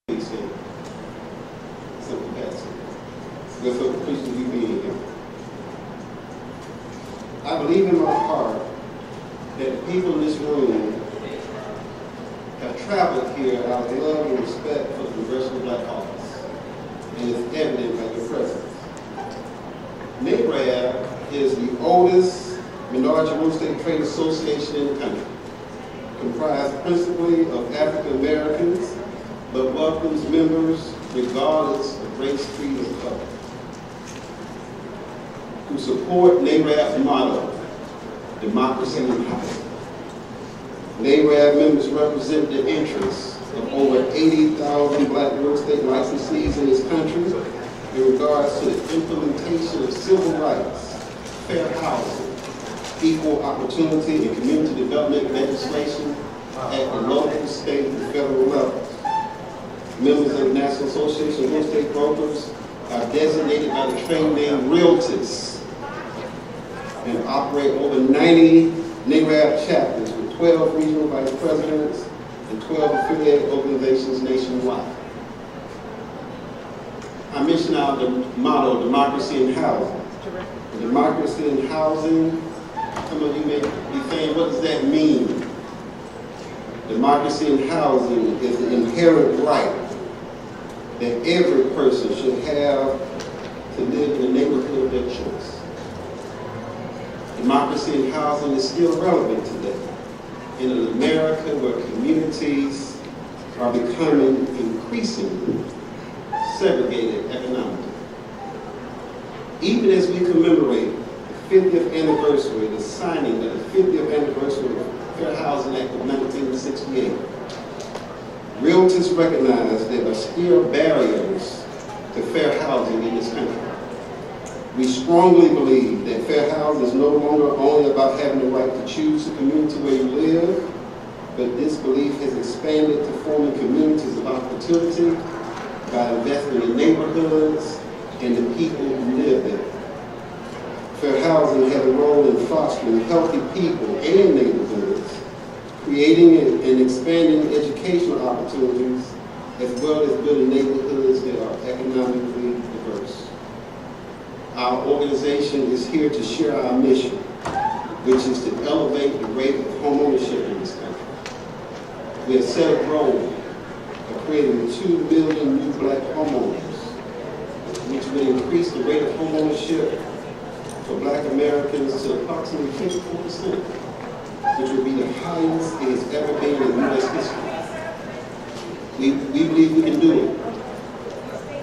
Simple capacity. We're so appreciative of you being here. I believe in my heart that the people in this room have traveled here out of love and respect for the Congressional Black Caucus, and it's evident by your presence. NARAB is the oldest minority real estate trade association in the country, comprised principally of African Americans, but welcomes members regardless of race, creed, or color, who support NARAB's motto, democracy and housing. NARAB members represent the interests of over 80,000 black real estate licensees in this country in regards to the implementation of civil rights, fair housing, equal opportunity, and community development legislation at the local, state, and federal levels. Members of the National Association of Real Estate Brokers are designated by the trade name Realtors and operate over 90 NARAB chapters with 12 regional vice presidents and 12 affiliated organizations nationwide. I mentioned our motto, democracy and housing. Democracy and housing, some of you may be saying, what does that mean? Democracy and housing is the inherent right that every person should have to live in the neighborhood of their choice. Democracy and housing is still relevant today in an America where communities are becoming increasingly segregated economically. Even as we commemorate the 50th anniversary, the signing of the 50th anniversary of the Fair Housing Act of 1968, Realtors recognize there are still barriers to fair housing in this country. We strongly believe that fair housing is no longer only about having the right to choose the community where you live, but this belief has expanded to forming communities of opportunity by investing in neighborhoods and the people who live there. Fair housing has a role in fostering healthy people and neighborhoods, creating and expanding educational opportunities, as well as building neighborhoods that are economically diverse. Our organization is here to share our mission, which is to elevate the rate of homeownership in this country. We have set a goal of creating 2 million new black homeowners, which will increase the rate of homeownership for black Americans to approximately 54%, which will be the highest it has ever been in U.S. history. We believe we can do it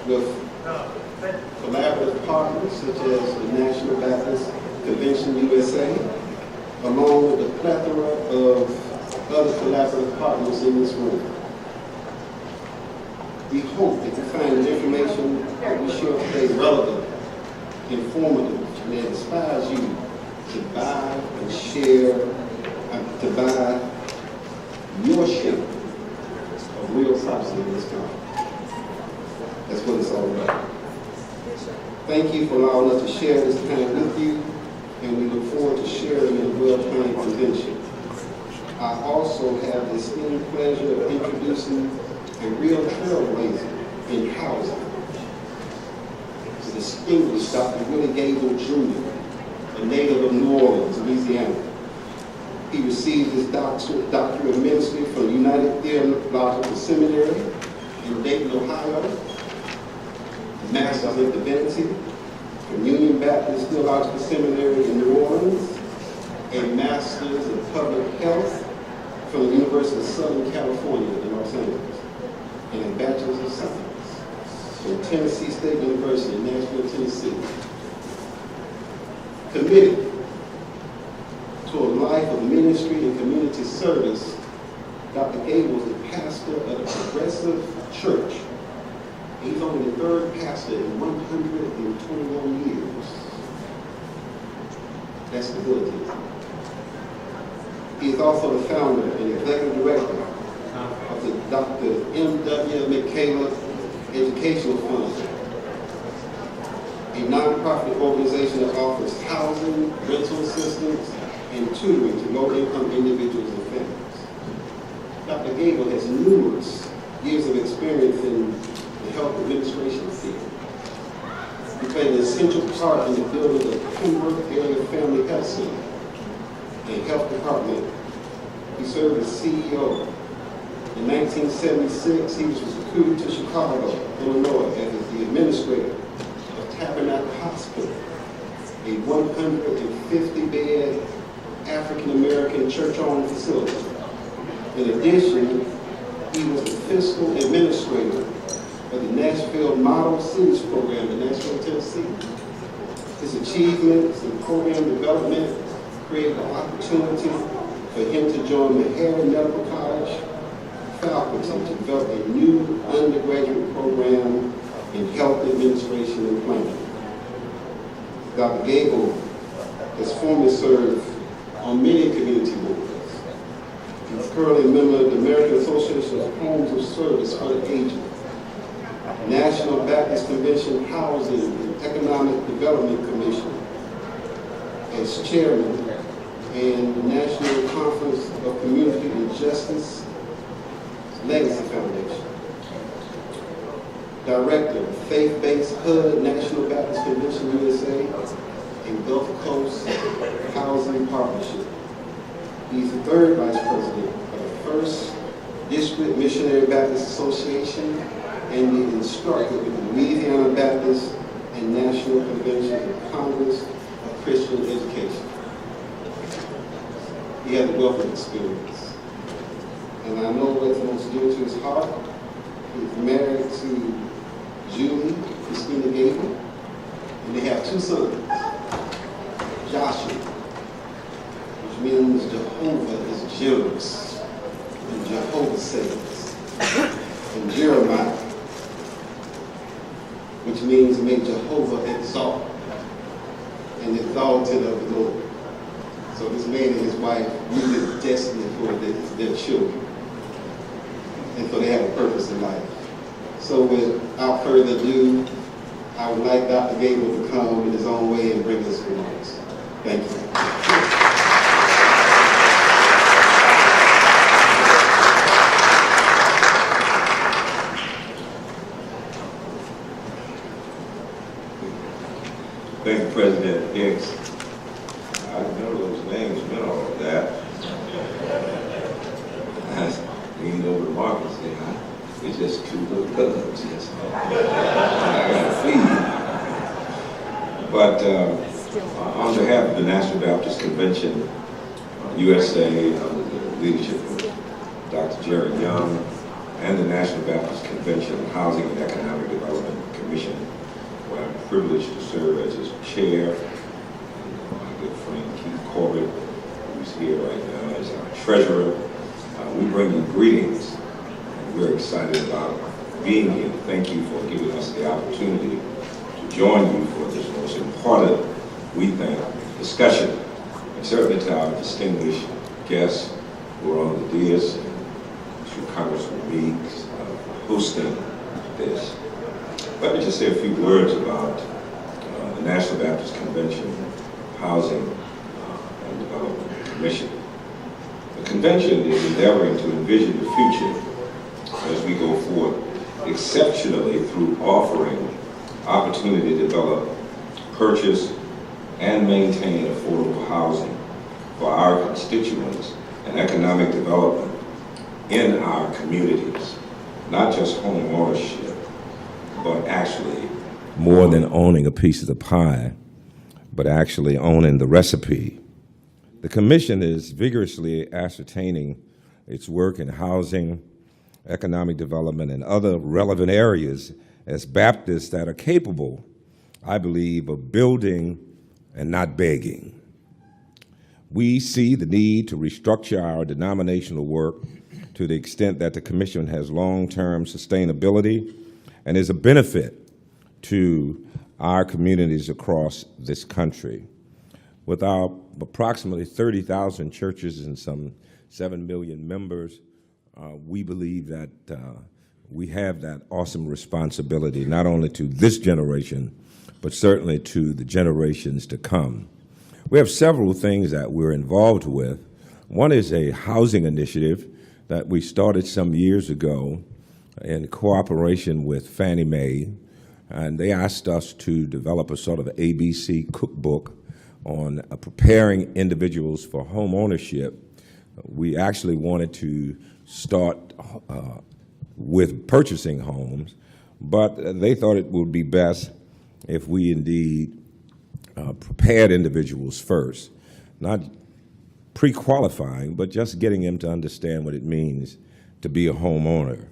with collaborative partners such as the National Baptist Convention USA, along with a plethora of other collaborative partners in this room. We hope that you find the information that we share today relevant, informative, and that inspires you to buy and share, to buy your share of real property in this country. That's what it's all about. Thank you for allowing us to share this time with you, and we look forward to sharing in a well-planned convention. I also have the esteemed pleasure of introducing a real trailblazer in housing, the distinguished Dr. Willie Gable Jr., a native of New Orleans, Louisiana. He received his doctorate in ministry from United Theological Seminary in Dayton, Ohio, a master's in divinity from Union Baptist Theological Seminary in New Orleans, a master's in public health from the University of Southern California in Los Angeles, and a bachelor's of science from Tennessee State University in Nashville, Tennessee. Committed to a life of ministry and community service, Dr. Gable is the pastor of the Progressive Church. He's only the third pastor in 121 years. That's stability. He is also the founder and executive director of the Dr. M.W. McCaleb Educational Fund, a nonprofit organization that offers housing, rental assistance, and tutoring to low-income individuals and families. Dr. Gable has numerous years of experience experience in the health administration field. He played an essential part in the building of the Pembroke Area Family Health Center and Health Department. He served as CEO. In 1976, he was recruited to Chicago, Illinois, as the administrator of Tabernacle Hospital, a 150-bed African-American church-owned facility. In addition, he was the fiscal administrator of the Nashville Model Cities Program in Nashville, Tennessee. His achievements in program development created an opportunity for him to join the Harry Medical College faculty to develop a new undergraduate program in health administration and planning. Dr. Gable has formerly served on many community boards. He's currently a member of the American Association of Homes of Service for the Aged, National Baptist Convention Housing and Economic Development Commission as chairman, and the National Conference of Community and Justice Legacy Foundation. Director of Faith-Based HUD National Baptist Convention USA and Gulf Coast Housing Partnership. He's the third vice president of the First District Missionary Baptist Association and the instructor with the Louisiana Baptist and National Convention of Congress of Christian Education. He has a wealth of experience. And I know what's most dear to his heart. He's married to Julie Christina Gable, and they have two sons, Joshua, which means Jehovah is generous, and Jehovah saves, and Jeremiah, which means may Jehovah exalt, and exalted of the Lord. So this man and his wife knew the destiny for their children. And so they have a purpose in life. So without further ado, I would like Dr. Gable to come in his own way and bring us remarks. Thank you. Thank you, President Hicks. I know those names meant all of that. I leaned over to Mark and said, it's just two little cousins. Yes. I got to feed. But on behalf of the National Baptist Convention, USA, under the leadership of Dr. Jerry Young, and the National Baptist Convention Housing and Economic Development Commission, where I'm privileged to serve as its chair, and my good friend Keith Corbett, who's here right now as our treasurer. We bring you greetings, and we're excited about being here. Thank you for giving us the opportunity to join you for this most important, we think, discussion, and certainly to our distinguished guests who are on the dais, and to Congressman Meeks hosting this. Let me just say a few words about the National Baptist Convention Housing and Development Commission. The convention is endeavoring to envision the future as we go forward, exceptionally through offering opportunity to develop, purchase, and maintain affordable housing for our constituents and economic development in our communities. Not just home ownership, but actually more than owning a piece of the pie, but actually owning the recipe. The Commission is vigorously ascertaining its work in housing, economic development, and other relevant areas as Baptists that are capable, I believe, of building and not begging. We see the need to restructure our denominational work to the extent that the Commission has long-term sustainability and is a benefit to our communities across this country. With our approximately 30,000 churches and some 7 million members, we believe that we have that awesome responsibility, not only to this generation, but certainly to the generations to come. We have several things that we're involved with. One is a housing initiative that we started some years ago in cooperation with Fannie Mae, and they asked us to develop a sort of ABC cookbook on preparing individuals for home ownership. We actually wanted to start with purchasing homes, but they thought it would be best if we indeed prepared individuals first, not pre-qualifying, but just getting them to understand what it means to be a homeowner.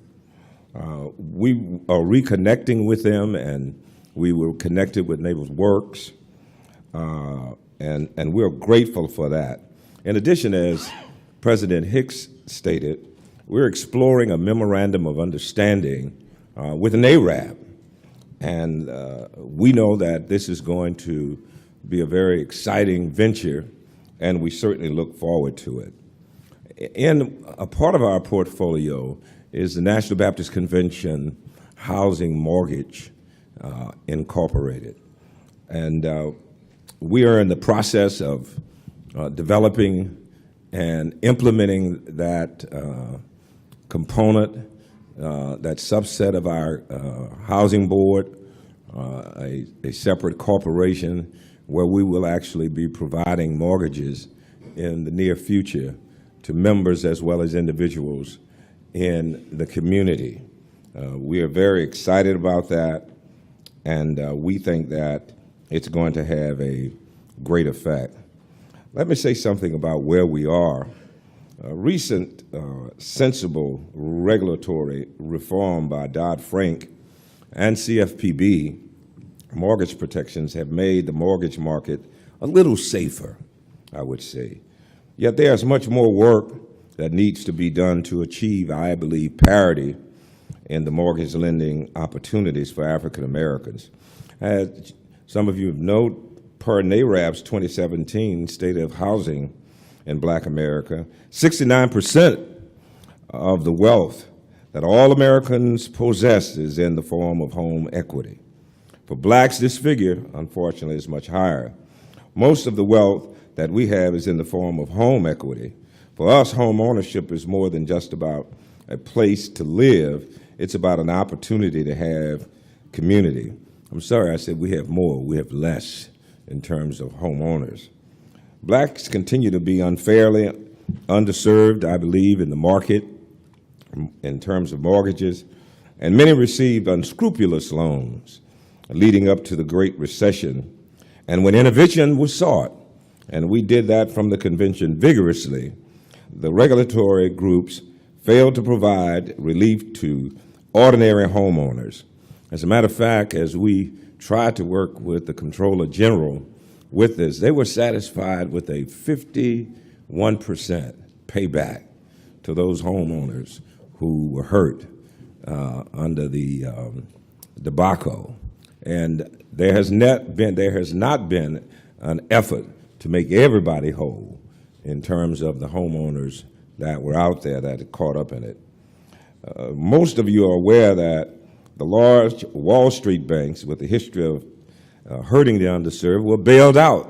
We are reconnecting with them, and we were connected with Neighbors Works, and we're grateful for that. In addition, as President Hicks stated, we're exploring a memorandum of understanding with an ARAB, and we know that this is going to be a very exciting venture, and we certainly look forward to it. In a part of our portfolio is the National Baptist Convention Housing Mortgage Incorporated. And we are in the process of developing and implementing that component, that subset of our housing board, a separate corporation where we will actually be providing mortgages in the near future to members as well as individuals in the community. We are very excited about that, and we think that it's going to have a great effect. Let me say something about where we are. Recent sensible regulatory reform by Dodd-Frank and CFPB mortgage protections have made the mortgage market a little safer, I would say. Yet there's much more work that needs to be done to achieve, I believe, parity in the mortgage lending opportunities for African Americans. As some of you know, per NARAB's 2017 State of Housing in Black America, 69% of the wealth that all Americans possess is in the form of home equity. For blacks, this figure, unfortunately, is much higher. Most of the wealth that we have is in the form of home equity. For us, home ownership is more than just about a place to live. It's about an opportunity to have community. I'm sorry, I said we have more, we have less in terms of homeowners. Blacks continue to be unfairly underserved, I believe, in the market in terms of mortgages, and many received unscrupulous loans leading up to the Great Recession. And when intervention was sought, and we did that from the convention vigorously, the regulatory groups failed to provide relief to ordinary homeowners. As a matter of fact, as we tried to work with the Comptroller General with this, they were satisfied with a 51% payback to those homeowners who were hurt under the debacle. And there has not been an effort to make everybody whole in terms of the homeowners that were out there that had caught up in it. Most of you are aware that the large Wall Street banks with a history of hurting the underserved were bailed out,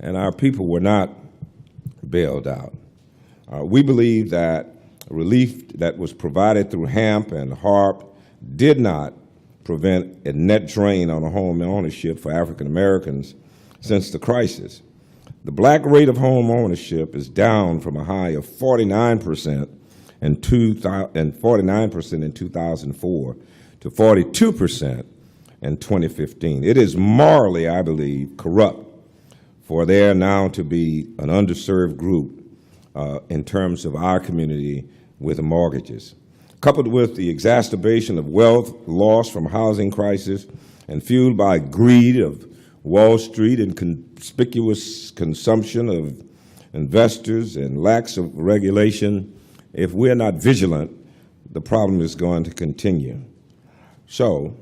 and our people were not bailed out. We believe that relief that was provided through HAMP and HARP did not prevent a net drain on home ownership for African Americans since the crisis. The black rate of home ownership is down from a high of 49% in 2004 to 42% in 2015. It is morally, I believe, corrupt for there now to be an underserved group in terms of our community with mortgages. Coupled with the exacerbation of wealth loss from housing crisis and fueled by greed of Wall Street and conspicuous consumption of investors and lacks of regulation, if we're not vigilant, the problem is going to continue. So,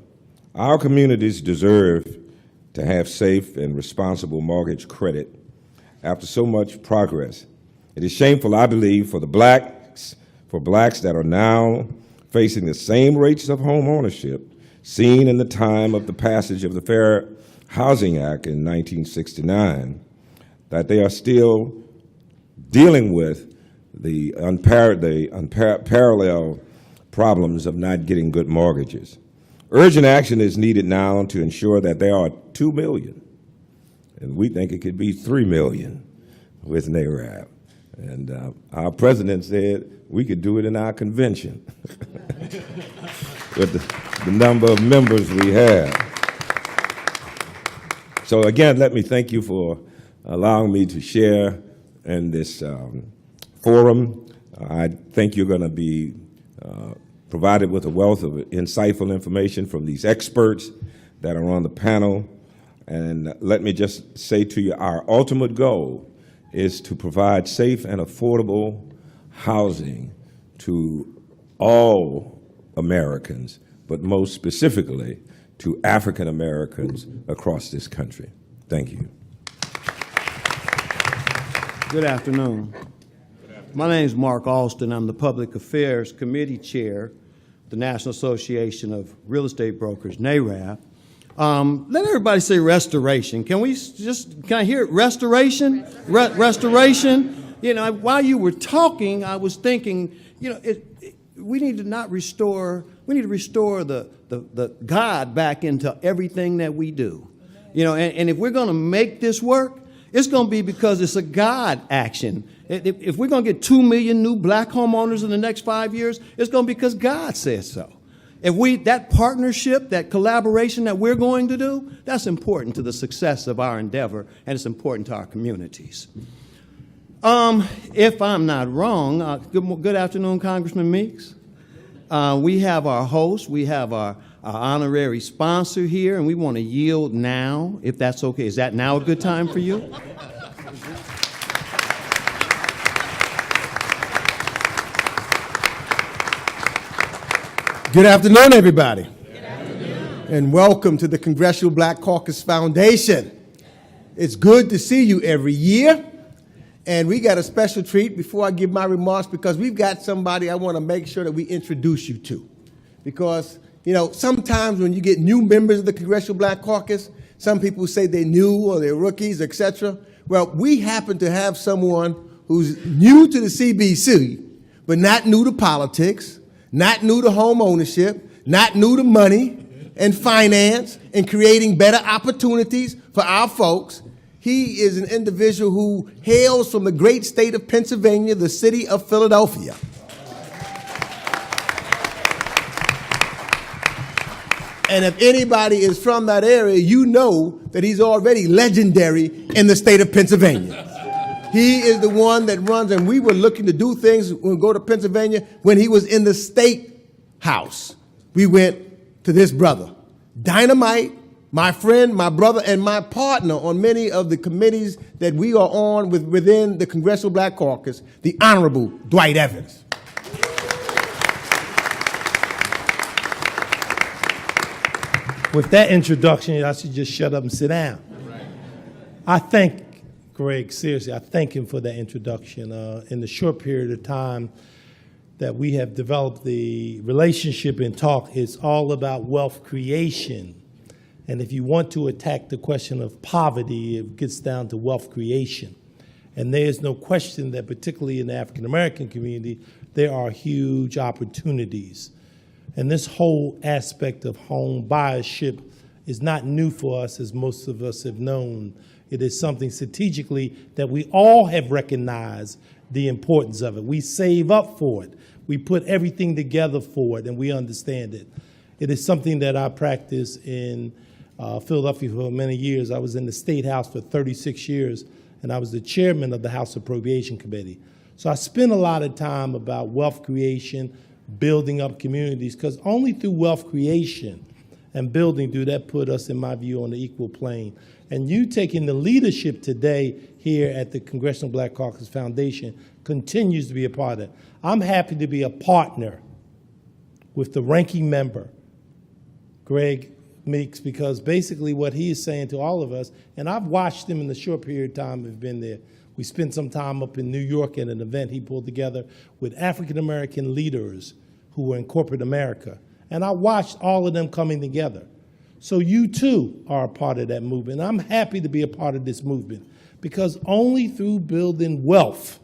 our communities deserve to have safe and responsible mortgage credit after so much progress. It is shameful, I believe, for blacks that are now facing the same rates of home ownership seen in the time of the passage of the Fair Housing Act in 1969, that they are still dealing with the unparalleled problems of not getting good mortgages. Urgent action is needed now to ensure that there are 2 million, and we think it could be 3 million with NARAB. And our president said we could do it in our convention with the number of members we have. So again, let me thank you for allowing me to share in this forum. I think you're going to be provided with a wealth of insightful information from these experts that are on the panel. And let me just say to you, our ultimate goal is to provide safe and affordable housing to all Americans, but most specifically to African Americans across this country. Thank you. Good afternoon. My name is Mark Alston. I'm the Public Affairs Committee Chair, the National Association of Real Estate Brokers, NARAB. Let everybody say restoration. Can I hear it? Restoration? Restoration? You know, while you were talking, I was thinking, you know, we need to restore the God back into everything that we do. You know, and if we're going to make this work, it's going to be because it's a God action. If we're going to get 2 million new black homeowners in the next 5 years, it's going to be because God says so. That partnership, that collaboration that we're going to do, that's important to the success of our endeavor, and it's important to our communities. If I'm not wrong, good afternoon, Congressman Meeks. We have our host, we have our honorary sponsor here, and we want to yield now, if that's okay. Is that now a good time for you? Good afternoon, everybody. Good afternoon. And welcome to the Congressional Black Caucus Foundation. It's good to see you every year. And we got a special treat before I give my remarks, because we've got somebody I want to make sure that we introduce you to. Because, you know, sometimes when you get new members of the Congressional Black Caucus, some people say they're new or they're rookies, etc. Well, we happen to have someone who's new to the CBC, but not new to politics, not new to home ownership, not new to money and finance and creating better opportunities for our folks. He is an individual who hails from the great state of Pennsylvania, the city of Philadelphia. And if anybody is from that area, you know that he's already legendary in the state of Pennsylvania. He is the one that runs, and we were looking to do things when we go to Pennsylvania. When he was in the state house, we went to this brother, Dynamite, my friend, my brother, and my partner on many of the committees that we are on within the Congressional Black Caucus, the Honorable Dwight Evans. With that introduction, I should just shut up and sit down. I thank Greg, seriously, I thank him for that introduction. In the short period of time that we have developed the relationship and talk, it's all about wealth creation. And if you want to attack the question of poverty, it gets down to wealth creation. And there's no question that particularly in the African American community, there are huge opportunities. And this whole aspect of home buyership is not new for us, as most of us have known. It is something strategically that we all have recognized the importance of it. We save up for it. We put everything together for it, and we understand it. It is something that I practiced in Philadelphia for many years. I was in the State House for 36 years, and I was the chairman of the House Appropriation Committee. So I spent a lot of time about wealth creation, building up communities, because only through wealth creation and building do that put us, in my view, on the equal plane. And you taking the leadership today here at the Congressional Black Caucus Foundation continues to be a part of it. I'm happy to be a partner with the ranking member, Greg Meeks, because basically what he is saying to all of us, and I've watched him in the short period of time we've been there. We spent some time up in New York at an event he pulled together with African-American leaders who were in corporate America. And I watched all of them coming together. So you too are a part of that movement. I'm happy to be a part of this movement, because only through building wealth,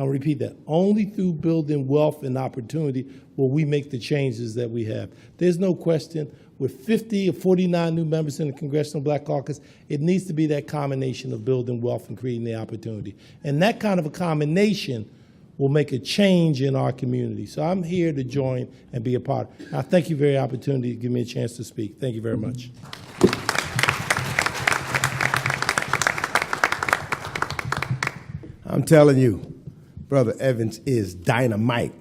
I'll repeat that. Only through building wealth and opportunity will we make the changes that we have. There's no question, with 50 or 49 new members in the Congressional Black Caucus, it needs to be that combination of building wealth and creating the opportunity. And that kind of a combination will make a change in our community. So I'm here to join and be a part. I thank you for the opportunity to give me a chance to speak. Thank you very much. I'm telling you, Brother Evans is dynamite.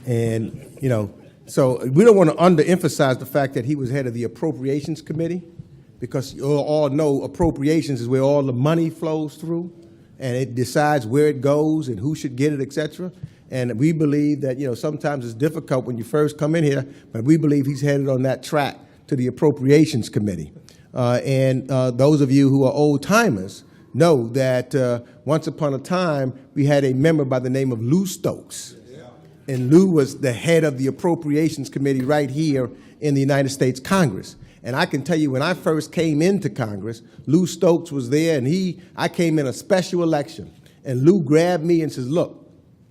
And, you know, so we don't want to underemphasize the fact that he was head of the Appropriations Committee, because you all know appropriations is where all the money flows through, and it decides where it goes and who should get it, et cetera. And we believe that, you know, sometimes it's difficult when you first come in here, but we believe he's headed on that track to the Appropriations Committee. Those of you who are old timers know that once upon a time, we had a member by the name of Lou Stokes. And Lou was the head of the Appropriations Committee right here in the United States Congress. And I can tell you, when I first came into Congress, Lou Stokes was there, and I came in a special election. And Lou grabbed me and says, look,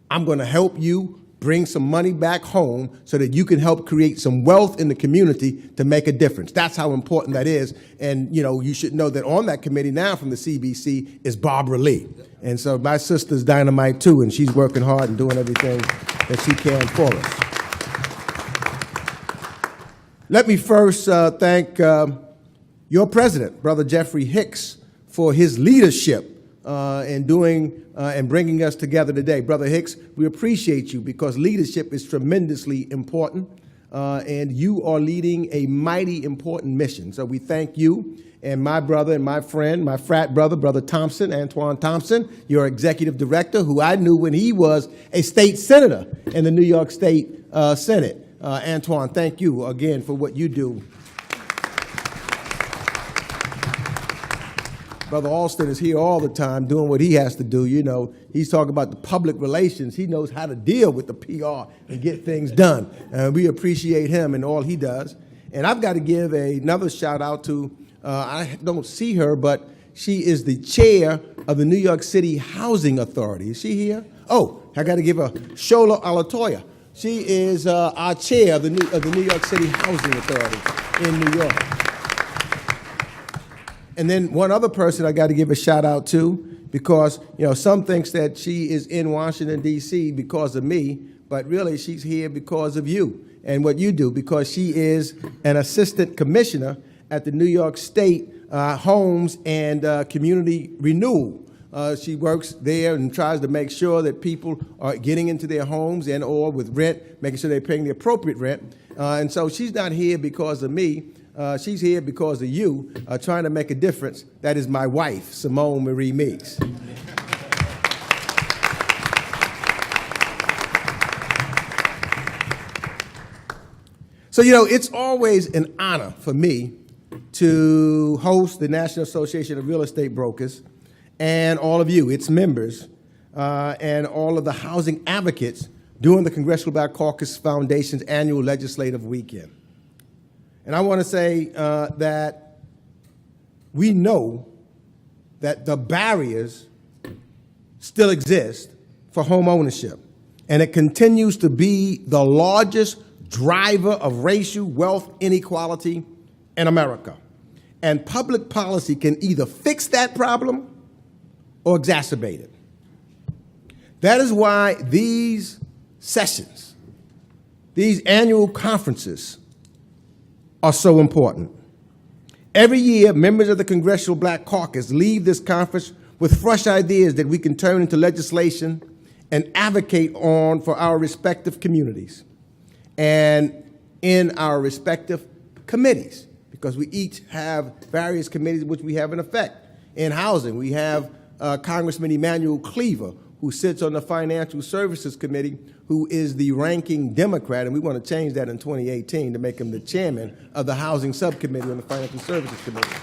I'm going to help you bring some money back home so that you can help create some wealth in the community to make a difference. That's how important that is. And, you know, you should know that on that committee now from the CBC is Barbara Lee. And so my sister's dynamite too, and she's working hard and doing everything that she can for us. Let me first thank your president, Brother Jeffrey Hicks, for his leadership in doing and bringing us together today. Brother Hicks, we appreciate you because leadership is tremendously important, and you are leading a mighty important mission. So we thank you, and my brother and my friend, my frat brother, Brother Thompson, Antoine Thompson, your executive director, who I knew when he was a state senator in the New York State Senate. Antoine, thank you again for what you do. Brother Alston is here all the time doing what he has to do. You know, he's talking about the public relations. He knows how to deal with the PR and get things done. And we appreciate him and all he does. And I've got to give another shout out to, I don't see her, but she is the chair of the New York City Housing Authority. Is she here? Oh, I got to give her Shola Alatoya. She is our chair of the New York City Housing Authority in New York. And then one other person I got to give a shout out to, because, you know, some thinks that she is in Washington, D.C. because of me, but really she's here because of you and what you do, because she is an assistant commissioner at the New York State Homes and Community Renewal. She works there and tries to make sure that people are getting into their homes and or with rent, making sure they're paying the appropriate rent. And so she's not here because of me. She's here because of you, trying to make a difference. That is my wife, Simone Marie Meeks. So, you know, it's always an honor for me to host the National Association of Real Estate Brokers and all of you, its members, and all of the housing advocates during the Congressional Black Caucus Foundation's annual legislative weekend. And I want to say that we know that the barriers still exist for home ownership, and it continues to be the largest driver of racial wealth inequality in America. And public policy can either fix that problem or exacerbate it. That is why these sessions, these annual conferences, are so important. Every year, members of the Congressional Black Caucus leave this conference with fresh ideas that we can turn into legislation and advocate on for our respective communities and in our respective committees, because we each have various committees which we have in effect. In housing, we have Congressman Emanuel Cleaver, who sits on the Financial Services Committee, who is the ranking Democrat, and we want to change that in 2018 to make him the chairman of the Housing Subcommittee on the Financial Services Committee.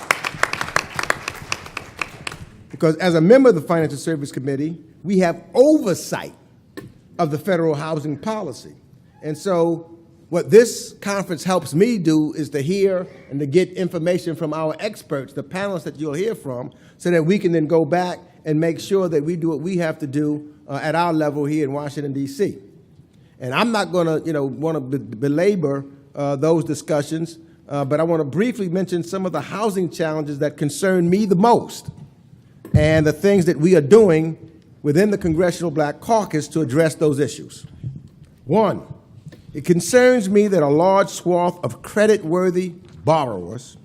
Because as a member of the Financial Services Committee, we have oversight of the federal housing policy. And so what this conference helps me do is to hear and to get information from our experts, the panelists that you'll hear from, so that we can then go back and make sure that we do what we have to do at our level here in Washington, D.C. And I'm not going to, want to belabor those discussions, but I want to briefly mention some of the housing challenges that concern me the most and the things that we are doing within the Congressional Black Caucus to address those issues. One, it concerns me that a large swath of credit-worthy borrowers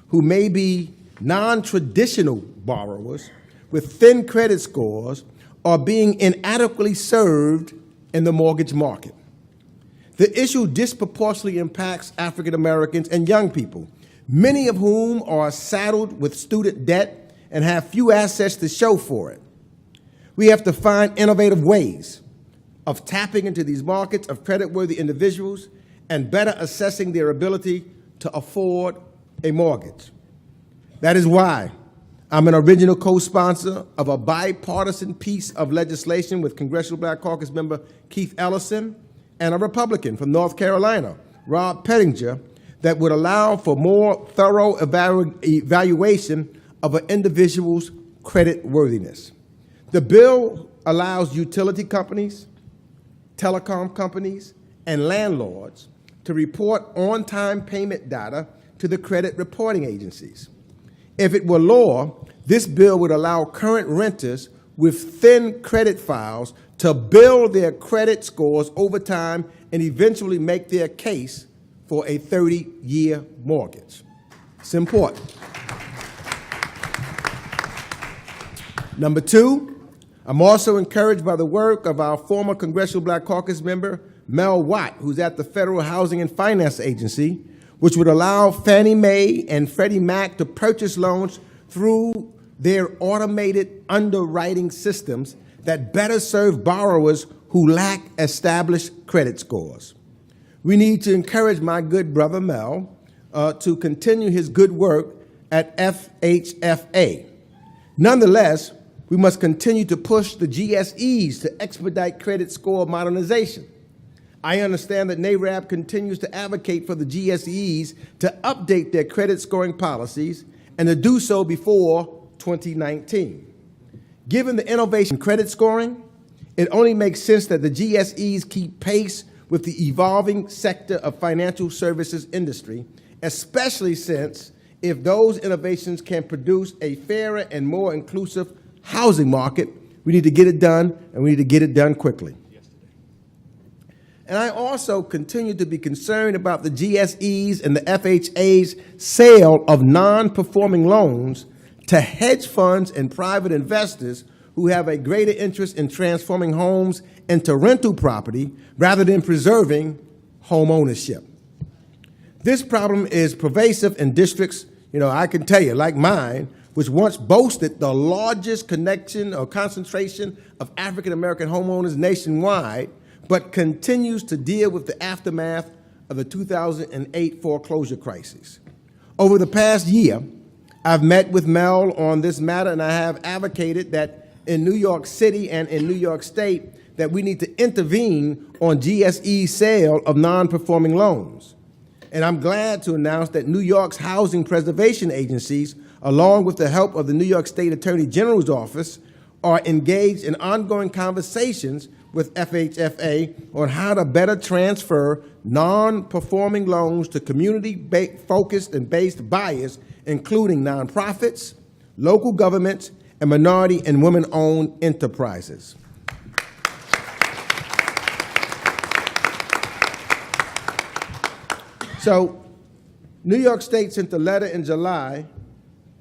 who may be non-traditional borrowers with thin credit scores are being inadequately served in the mortgage market. The issue disproportionately impacts African Americans and young people, many of whom are saddled with student debt and have few assets to show for it. We have to find innovative ways of tapping into these markets of creditworthy individuals and better assessing their ability to afford a mortgage. That is why I'm an original co-sponsor of a bipartisan piece of legislation with Congressional Black Caucus member Keith Ellison and a Republican from North Carolina, Rob Pettinger, that would allow for more thorough evaluation of an individual's credit worthiness. The bill allows utility companies, telecom companies, and landlords to report on-time payment data to the credit reporting agencies. If it were law, this bill would allow current renters with thin credit files to build their credit scores over time and eventually make their case for a 30-year mortgage. It's important. Number two, I'm also encouraged by the work of our former Congressional Black Caucus member, Mel Watt, who's at the Federal Housing and Finance Agency, which would allow Fannie Mae and Freddie Mac to purchase loans through their automated underwriting systems that better serve borrowers who lack established credit scores. We need to encourage my good brother Mel to continue his good work at FHFA. Nonetheless, we must continue to push the GSEs to expedite credit score modernization. I understand that NARAB continues to advocate for the GSEs to update their credit scoring policies and to do so before 2019. Given the innovation in credit scoring, it only makes sense that the GSEs keep pace with the evolving sector of financial services industry, especially since if those innovations can produce a fairer and more inclusive housing market, we need to get it done, and we need to get it done quickly. And I also continue to be concerned about the GSEs and the FHA's sale of non-performing loans to hedge funds and private investors who have a greater interest in transforming homes into rental property rather than preserving home ownership. This problem is pervasive in districts, I can tell you, like mine, which once boasted the largest connection or concentration of African American homeowners nationwide, but continues to deal with the aftermath of the 2008 foreclosure crisis. Over the past year, I've met with Mel on this matter, and I have advocated that in New York City and in New York State that we need to intervene on GSE sale of non-performing loans. And I'm glad to announce that New York's housing preservation agencies, along with the help of the New York State Attorney General's office, are engaged in ongoing conversations with FHFA on how to better transfer non-performing loans to community-focused and based buyers, including nonprofits, local governments, and minority and women-owned enterprises. So, New York State sent a letter in July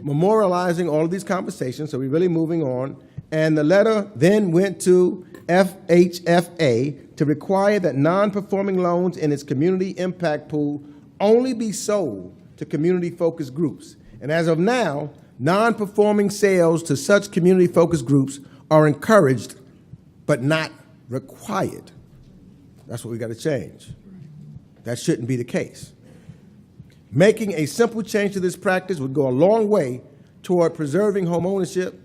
memorializing all of these conversations, so we're really moving on, and the letter then went to FHFA to require that non-performing loans in its community impact pool only be sold to community-focused groups. And as of now, non-performing sales to such community-focused groups are encouraged, but not required. That's what we got to change. That shouldn't be the case. Making a simple change to this practice would go a long way toward preserving home ownership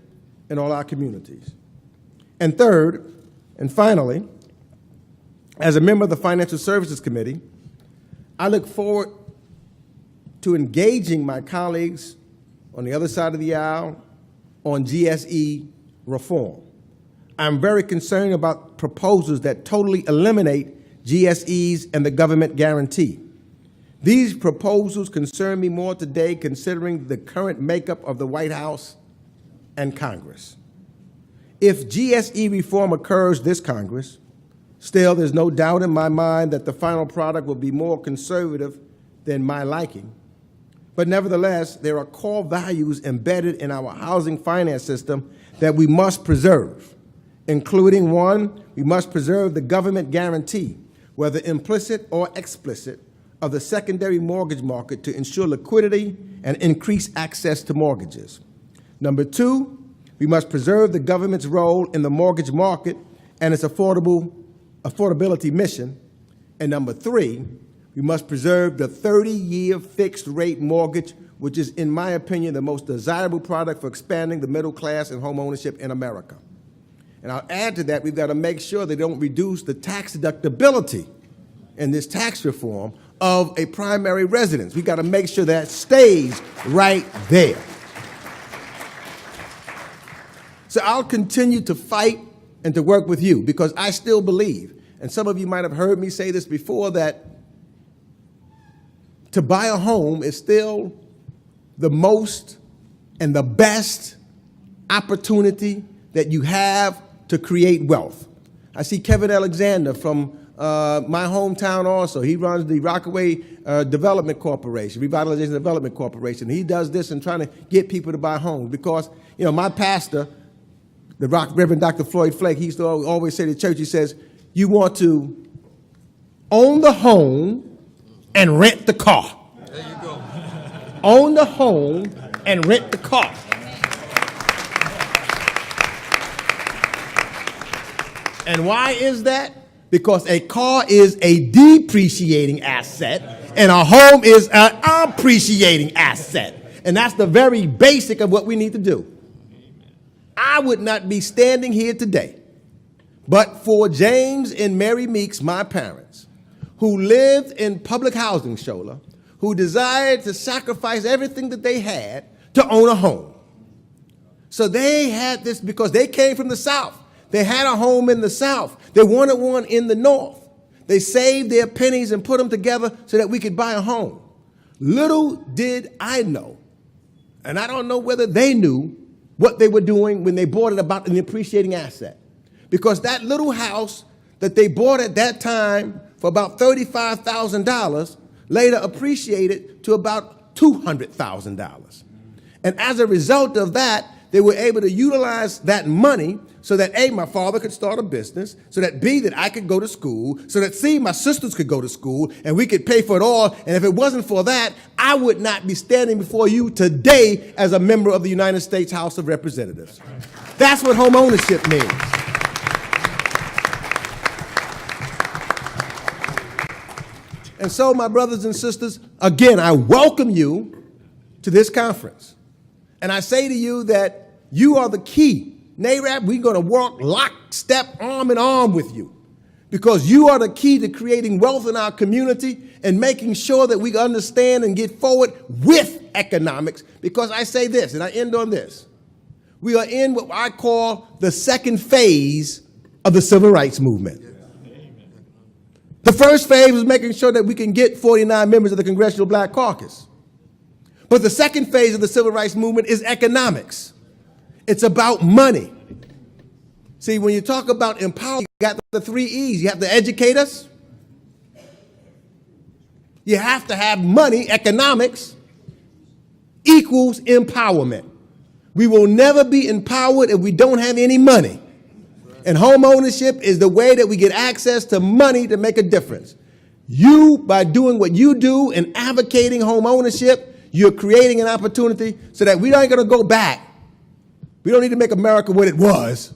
in all our communities. And third, and finally, as a member of the Financial Services Committee, I look forward to engaging my colleagues on the other side of the aisle on GSE reform. I'm very concerned about proposals that totally eliminate GSEs and the government guarantee. These proposals concern me more today considering the current makeup of the White House and Congress. If GSE reform occurs this Congress, still there's no doubt in my mind that the final product will be more conservative than my liking. But nevertheless, there are core values embedded in our housing finance system that we must preserve, including one, we must preserve the government guarantee, whether implicit or explicit, of the secondary mortgage market to ensure liquidity and increase access to mortgages. Number two, we must preserve the government's role in the mortgage market and its affordability mission. And number three, we must preserve the 30-year fixed rate mortgage, which is, in my opinion, the most desirable product for expanding the middle class and home ownership in America. And I'll add to that, we've got to make sure they don't reduce the tax deductibility in this tax reform of a primary residence. We've got to make sure that stays right there. So I'll continue to fight and to work with you because I still believe, and some of you might have heard me say this before, that to buy a home is still the most and the best opportunity that you have to create wealth. I see Kevin Alexander from my hometown also. He runs the Rockaway Development Corporation, Revitalization Development Corporation. He does this in trying to get people to buy homes because, you know, my pastor, the Reverend Dr. Floyd Flake, he used to always say to church, he says, you want to own the home and rent the car. There you go. Own the home and rent the car. And why is that? Because a car is a depreciating asset and a home is an appreciating asset. And that's the very basic of what we need to do. I would not be standing here today but for James and Mary Meeks, my parents, who lived in public housing, Shola, who desired to sacrifice everything that they had to own a home. So they had this because they came from the South. They had a home in the South. They wanted one in the North. They saved their pennies and put them together so that we could buy a home. Little did I know, and I don't know whether they knew what they were doing when they bought it about an appreciating asset. Because that little house that they bought at that time for about $35,000 later appreciated to about $200,000. And as a result of that, they were able to utilize that money so that A, my father could start a business, so that B, that I could go to school, so that C, my sisters could go to school, and we could pay for it all. And if it wasn't for that, I would not be standing before you today as a member of the United States House of Representatives. That's what home ownership means. And so, my brothers and sisters, again, I welcome you to this conference. And I say to you that you are the key. NARAB, we're going to work lockstep, arm in arm with you, because you are the key to creating wealth in our community and making sure that we understand and get forward with economics. Because I say this, and I end on this. We are in what I call the second phase of the civil rights movement. The first phase was making sure that we can get 49 members of the Congressional Black Caucus. But the second phase of the civil rights movement is economics. It's about money. See, when you talk about empowerment, you got the 3 E's. You have to educate us. You have to have money. Economics equals empowerment. We will never be empowered if we don't have any money. And home ownership is the way that we get access to money to make a difference. You, by doing what you do and advocating home ownership, you're creating an opportunity so that we aren't going to go back. We don't need to make America what it was.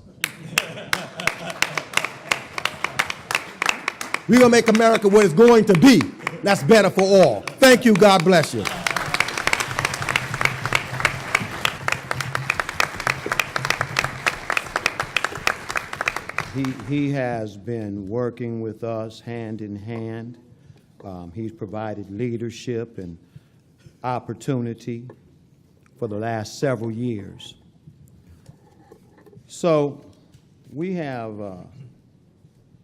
We're going to make America what it's going to be. That's better for all. Thank you. God bless you. He has been working with us hand in hand. He's provided leadership and opportunity for the last several years. So we have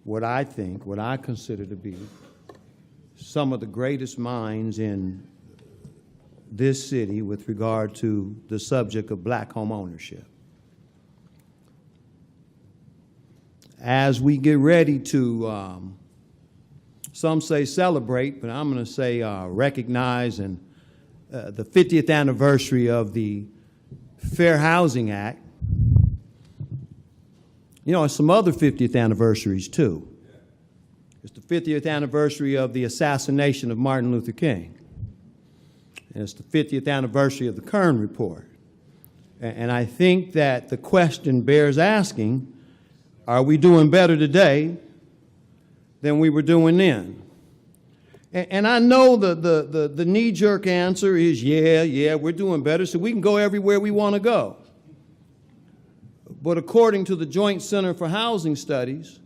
what I consider to be some of the greatest minds in this city with regard to the subject of black home ownership. As we get ready to, some say celebrate, but I'm going to say recognize and the 50th anniversary of the Fair Housing Act. You know, some other 50th anniversaries too. It's the 50th anniversary of the assassination of Martin Luther King. And it's the 50th anniversary of the Kern Report. And I think that the question bears asking, are we doing better today than we were doing then? And I know the knee-jerk answer is, yeah, we're doing better, so we can go everywhere we want to go. But according to the Joint Center for Housing Studies,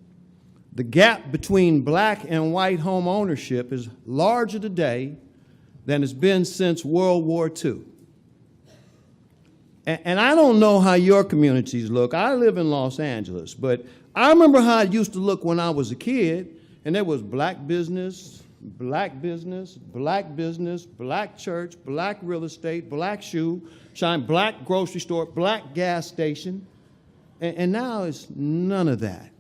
the gap between black and white home ownership is larger today than it's been since World War II. And I don't know how your communities look. I live in Los Angeles, but I remember how it used to look when I was a kid, and there was black business, black business, black business, black church, black real estate, black shoe shine, black grocery store, black gas station, and now it's none of that.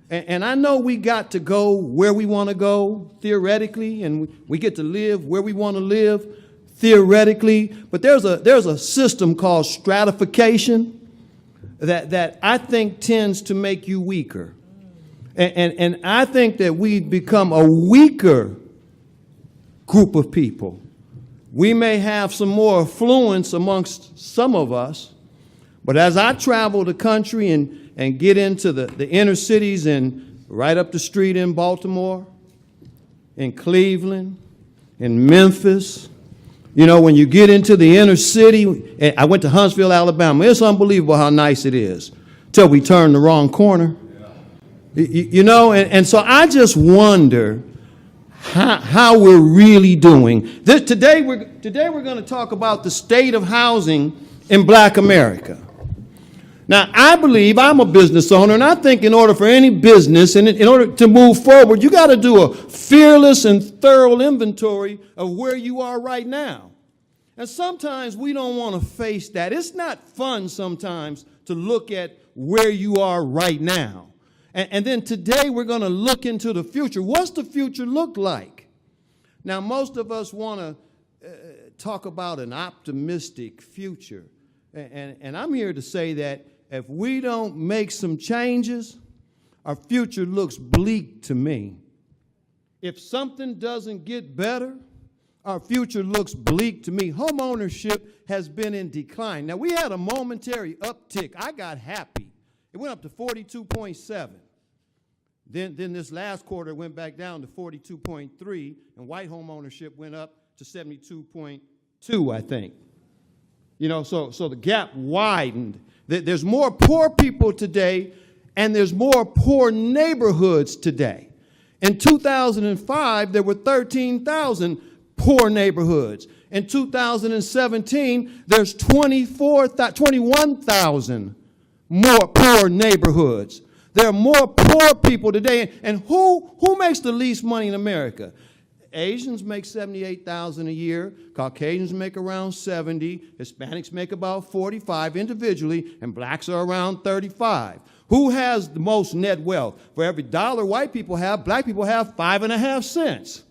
And I know we got to go where we want to go theoretically, and we get to live where we want to live theoretically, but there's a system called stratification that I think tends to make you weaker. And I think that we've become a weaker group of people. We may have some more affluence amongst some of us, but as I travel the country and get into the inner cities and right up the street in Baltimore, in Cleveland, in Memphis, you know, when you get into the inner city, I went to Huntsville, Alabama. It's unbelievable how nice it is till we turn the wrong corner. You know, and so I just wonder how we're really doing. Today we're going to talk about the state of housing in black America. Now, I believe, I'm a business owner, and I think in order for any business, and in order to move forward, you got to do a fearless and thorough inventory of where you are right now. And sometimes we don't want to face that. It's not fun sometimes to look at where you are right now. And then today we're going to look into the future. What's the future look like? Now, most of us want to talk about an optimistic future. And I'm here to say that if we don't make some changes, our future looks bleak to me. If something doesn't get better, our future looks bleak to me. Home ownership has been in decline. Now, we had a momentary uptick. I got happy. It went up to 42.7. Then this last quarter went back down to 42.3, and white home ownership went up to 72.2, I think. You know, so the gap widened. There's more poor people today, and there's more poor neighborhoods today. In 2005, there were 13,000 poor neighborhoods. In 2017, there's 21,000 more poor neighborhoods. There are more poor people today. And who makes the least money in America? Asians make $78,000 a year. Caucasians make around 70. Hispanics make about 45 individually, and blacks are around 35. Who has the most net wealth? For every dollar white people have, black people have 5.5 cents.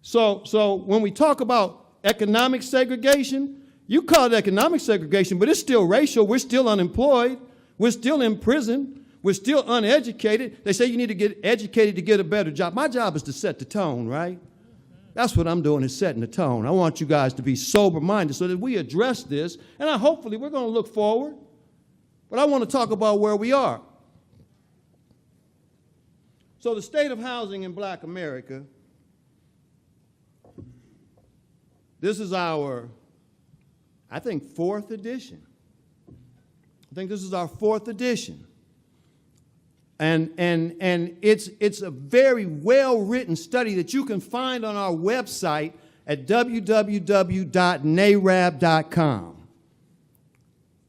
So when we talk about economic segregation, you call it economic segregation, but it's still racial. We're still unemployed. We're still in prison. We're still uneducated. They say you need to get educated to get a better job. My job is to set the tone, right? That's what I'm doing, is setting the tone. I want you guys to be sober-minded so that we address this, and hopefully we're going to look forward. But I want to talk about where we are. So the state of housing in black America, this is our, I think, 4th edition. I think this is our 4th edition. And it's a very well-written study that you can find on our website at www.narab.com.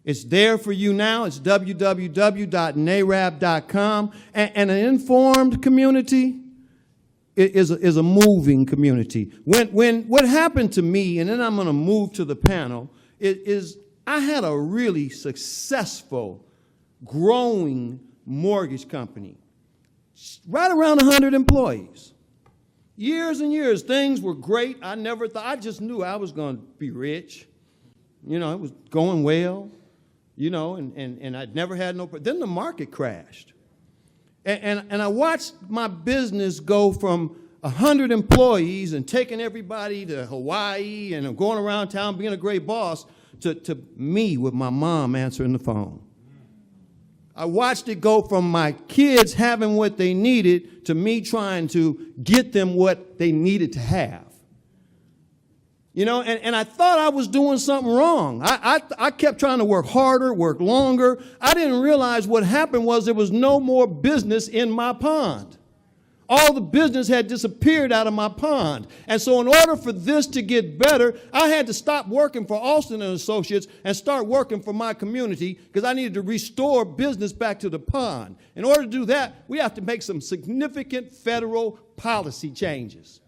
It's there for you now. It's www.narab.com. And an informed community is a moving community. When what happened to me, and then I'm going to move to the panel, is I had a really successful, growing mortgage company, right around 100 employees. Years and years, things were great. I never thought, I just knew I was going to be rich. You know, it was going well, you know, and I'd never had no, then the market crashed. And I watched my business go from 100 employees and taking everybody to Hawaii and going around town being a great boss to me with my mom answering the phone. I watched it go from my kids having what they needed to me trying to get them what they needed to have. You know, and I thought I was doing something wrong. I kept trying to work harder, work longer. I didn't realize what happened was there was no more business in my pond. All the business had disappeared out of my pond. And so in order for this to get better, I had to stop working for Alston and Associates and start working for my community because I needed to restore business back to the pond. In order to do that, we have to make some significant federal policy changes.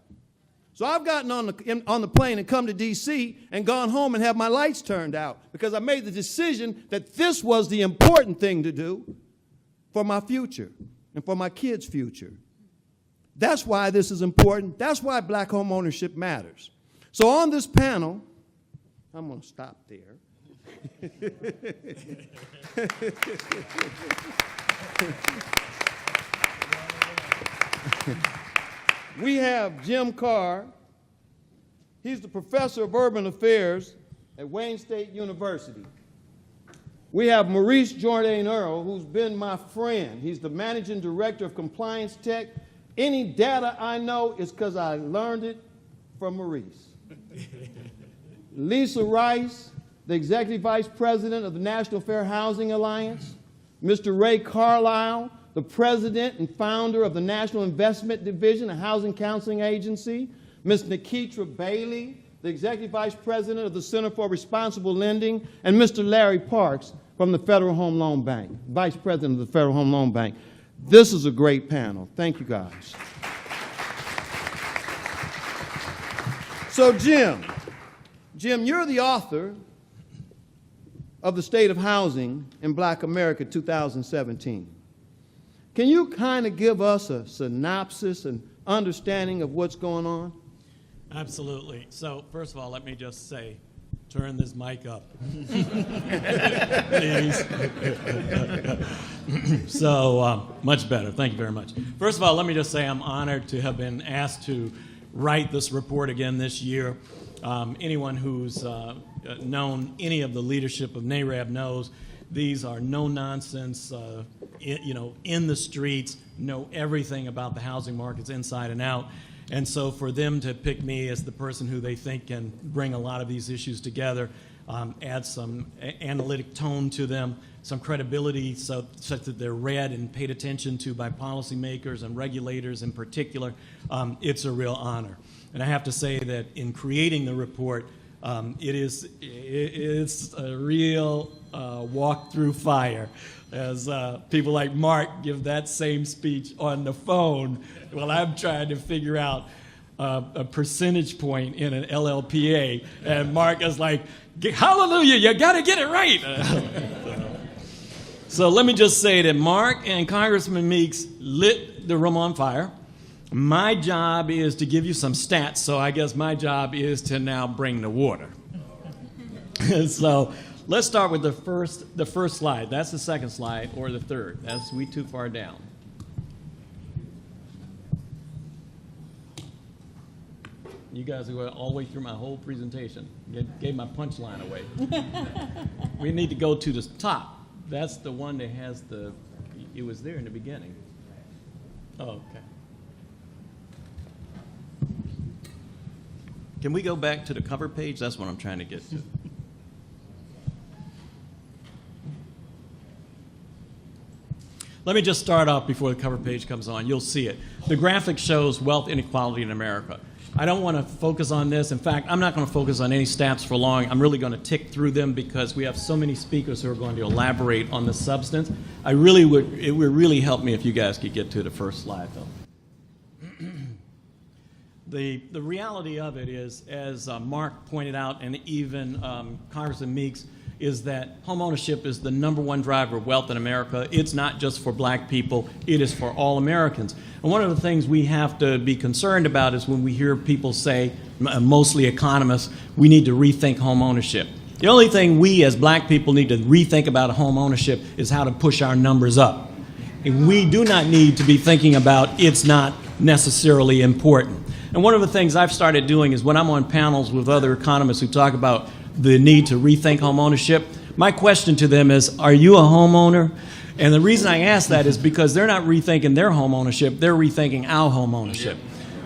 So I've gotten on the plane and come to D.C. and gone home and have my lights turned out because I made the decision that this was the important thing to do for my future and for my kids' future. That's why this is important. That's why black home ownership matters. So on this panel, I'm going to stop there. We have Jim Carr. He's the professor of urban affairs at Wayne State University. We have Maurice Jourdain Earl, who's been my friend. He's the managing director of compliance tech. Any data I know is because I learned it from Maurice. Lisa Rice, the executive vice president of the National Fair Housing Alliance. Mr. Ray Carlisle, the president and founder of the National Investment Division, a housing counseling agency. Ms. Nikitra Bailey, the executive vice president of the Center for Responsible Lending. And Mr. Larry Parks from the Federal Home Loan Bank, vice president of the Federal Home Loan Bank. This is a great panel. Thank you, guys. So, Jim, you're the author of The State of Housing in Black America 2017. Can you kind of give us a synopsis and understanding of what's going on? Absolutely. So, first of all, let me just say, turn this mic up. Please. So, much better. Thank you very much. First of all, let me just say I'm honored to have been asked to write this report again this year. Anyone who's known any of the leadership of NARAB knows these are no-nonsense, in the streets, know everything about the housing markets inside and out. And so for them to pick me as the person who they think can bring a lot of these issues together, add some analytic tone to them, some credibility such that they're read and paid attention to by policymakers and regulators in particular, it's a real honor. And I have to say that in creating the report, it's a real walk through fire, as people like Mark give that same speech on the phone while I'm trying to figure out a percentage point in an LLPA, and Mark is like, hallelujah, you got to get it right. So let me just say that Mark and Congressman Meeks lit the room on fire. My job is to give you some stats, so I guess my job is to now bring the water. So let's start with the first slide. That's the second slide, or the third. That's we too far down. You guys who went all the way through my whole presentation gave my punchline away. We need to go to the top. That's the one that has it was there in the beginning. Oh, okay. Can we go back to the cover page? That's what I'm trying to get to. Let me just start off before the cover page comes on. You'll see it. The graphic shows wealth inequality in America. I don't want to focus on this. In fact, I'm not going to focus on any stats for long. I'm really going to tick through them because we have so many speakers who are going to elaborate on the substance. It would really help me if you guys could get to the first slide, though. The reality of it is, as Mark pointed out, and even Congressman Meeks, is that home ownership is the #1 driver of wealth in America. It's not just for black people, it is for all Americans. And one of the things we have to be concerned about is when we hear people say, mostly economists, we need to rethink home ownership. The only thing we as black people need to rethink about home ownership is how to push our numbers up. And we do not need to be thinking about it's not necessarily important. And one of the things I've started doing is when I'm on panels with other economists who talk about the need to rethink home ownership, my question to them is, are you a homeowner? And the reason I ask that is because they're not rethinking their home ownership, they're rethinking our home ownership.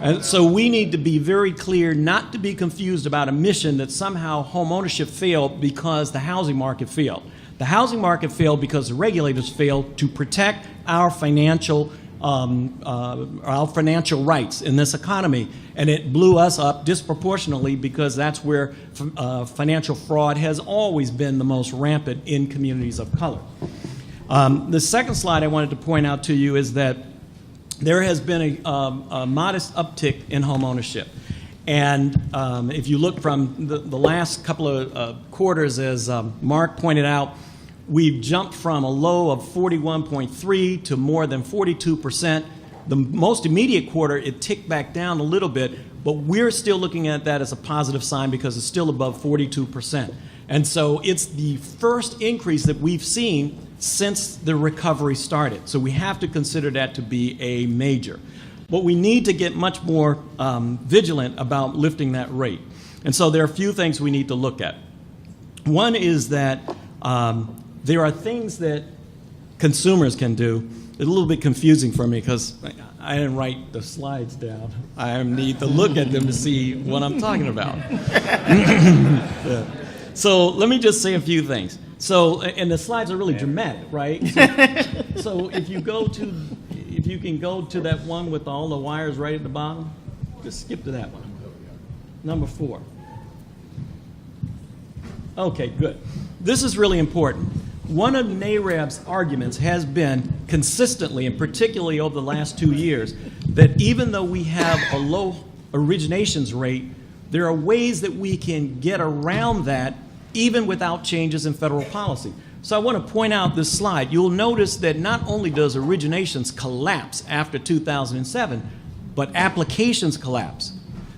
And so we need to be very clear not to be confused about a mission that somehow home ownership failed because the housing market failed. The housing market failed because the regulators failed to protect our financial rights in this economy, and it blew us up disproportionately because that's where financial fraud has always been the most rampant in communities of color. The second slide I wanted to point out to you is that there has been a modest uptick in home ownership. And if you look from the last couple of quarters, as Mark pointed out, we've jumped from a low of 41.3 to more than 42%. The most immediate quarter, it ticked back down a little bit, but we're still looking at that as a positive sign because it's still above 42%. And so it's the first increase that we've seen since the recovery started. So we have to consider that to be a major. But we need to get much more vigilant about lifting that rate. And so there are a few things we need to look at. One is that there are things that consumers can do. It's a little bit confusing for me because I didn't write the slides down. I need to look at them to see what I'm talking about. So let me just say a few things. So, and the slides are really dramatic, right? So if you can go to that one with all the wires right at the bottom, just skip to that one. Number 4. Okay, good. This is really important. One of NARAB's arguments has been consistently, and particularly over the last 2 years, that even though we have a low originations rate, there are ways that we can get around that even without changes in federal policy. So I want to point out this slide. You'll notice that not only does originations collapse after 2007, but applications collapse.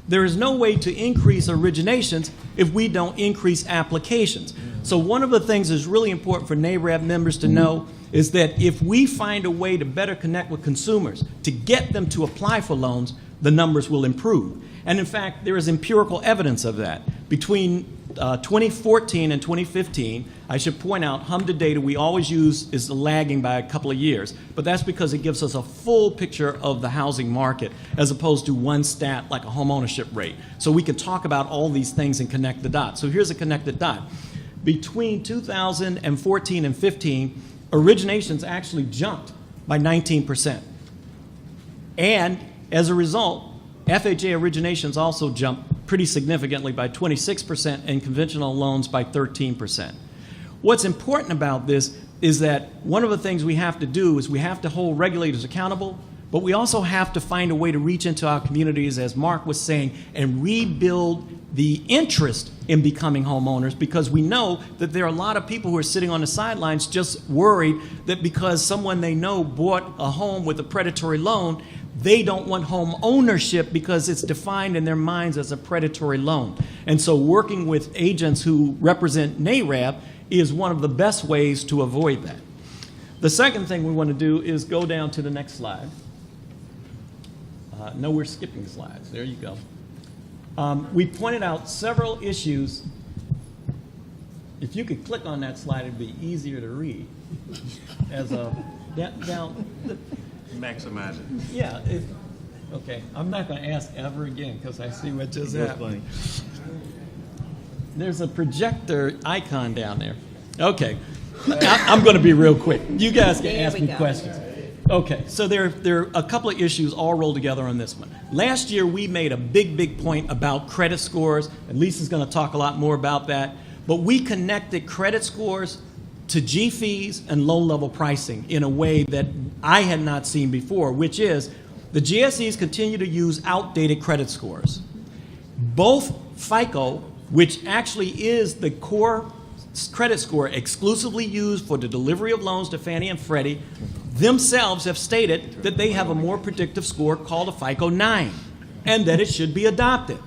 There is no way to increase originations if we don't increase applications. So one of the things that's really important for NARAB members to know is that if we find a way to better connect with consumers, to get them to apply for loans, the numbers will improve. And in fact, there is empirical evidence of that. Between 2014 and 2015, I should point out, HMDA data we always use is lagging by a couple of years, but that's because it gives us a full picture of the housing market as opposed to one stat like a home ownership rate. So we can talk about all these things and connect the dots. So here's a connected dot. Between 2014 and 15, originations actually jumped by 19%. And as a result, FHA originations also jumped pretty significantly by 26% and conventional loans by 13%. What's important about this is that one of the things we have to do is we have to hold regulators accountable, but we also have to find a way to reach into our communities, as Mark was saying, and rebuild the interest in becoming homeowners, because we know that there are a lot of people who are sitting on the sidelines just worried that because someone they know bought a home with a predatory loan, they don't want home ownership because it's defined in their minds as a predatory loan. And so working with agents who represent NARAB is one of the best ways to avoid that. The second thing we want to do is go down to the next slide. No, we're skipping slides. There you go. We pointed out several issues. If you could click on that slide, it'd be easier to read. As a down. Maximize it. Yeah. Okay. I'm not going to ask ever again because I see what just happened. There's a projector icon down there. Okay. I'm going to be real quick. You guys can ask me questions. Okay, so there are a couple of issues all rolled together on this one. Last year, we made a big point about credit scores, and Lisa's going to talk a lot more about that. But we connected credit scores to G fees and loan level pricing in a way that I had not seen before, which is the GSEs continue to use outdated credit scores. Both FICO, which actually is the core credit score exclusively used for the delivery of loans to Fannie and Freddie, themselves have stated that they have a more predictive score called a FICO 9 and that it should be adopted.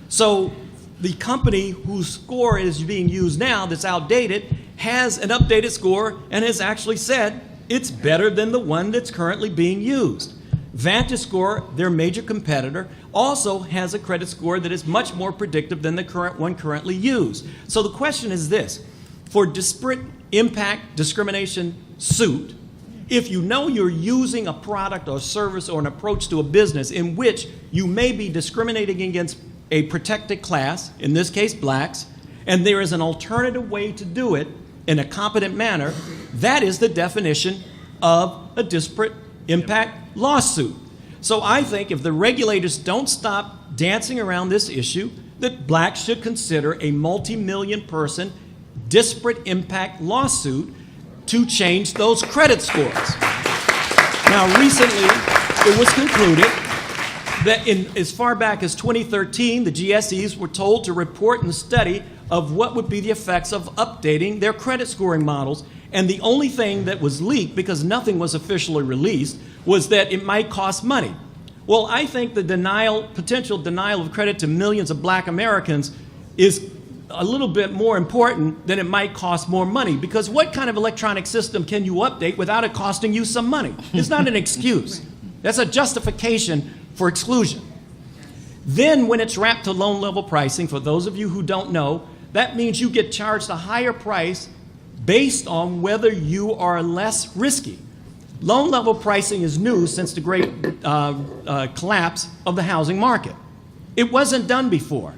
So the company whose score is being used now that's outdated has an updated score and has actually said it's better than the one that's currently being used. VantageScore, their major competitor, also has a credit score that is much more predictive than the current one currently used. So the question is this: for disparate impact discrimination suit, if you know you're using a product or service or an approach to a business in which you may be discriminating against a protected class, in this case blacks, and there is an alternative way to do it in a competent manner, that is the definition of a disparate impact lawsuit. So I think if the regulators don't stop dancing around this issue, that blacks should consider a multi-million person disparate impact lawsuit to change those credit scores. Now, recently, it was concluded that as far back as 2013, the GSEs were told to report and study of what would be the effects of updating their credit scoring models. And the only thing that was leaked, because nothing was officially released, was that it might cost money. Well, I think the potential denial of credit to millions of black Americans is a little bit more important than it might cost more money, because what kind of electronic system can you update without it costing you some money? It's not an excuse. That's a justification for exclusion. Then when it's wrapped to loan level pricing, for those of you who don't know, that means you get charged a higher price based on whether you are less risky. Loan level pricing is new since the great collapse of the housing market. It wasn't done before.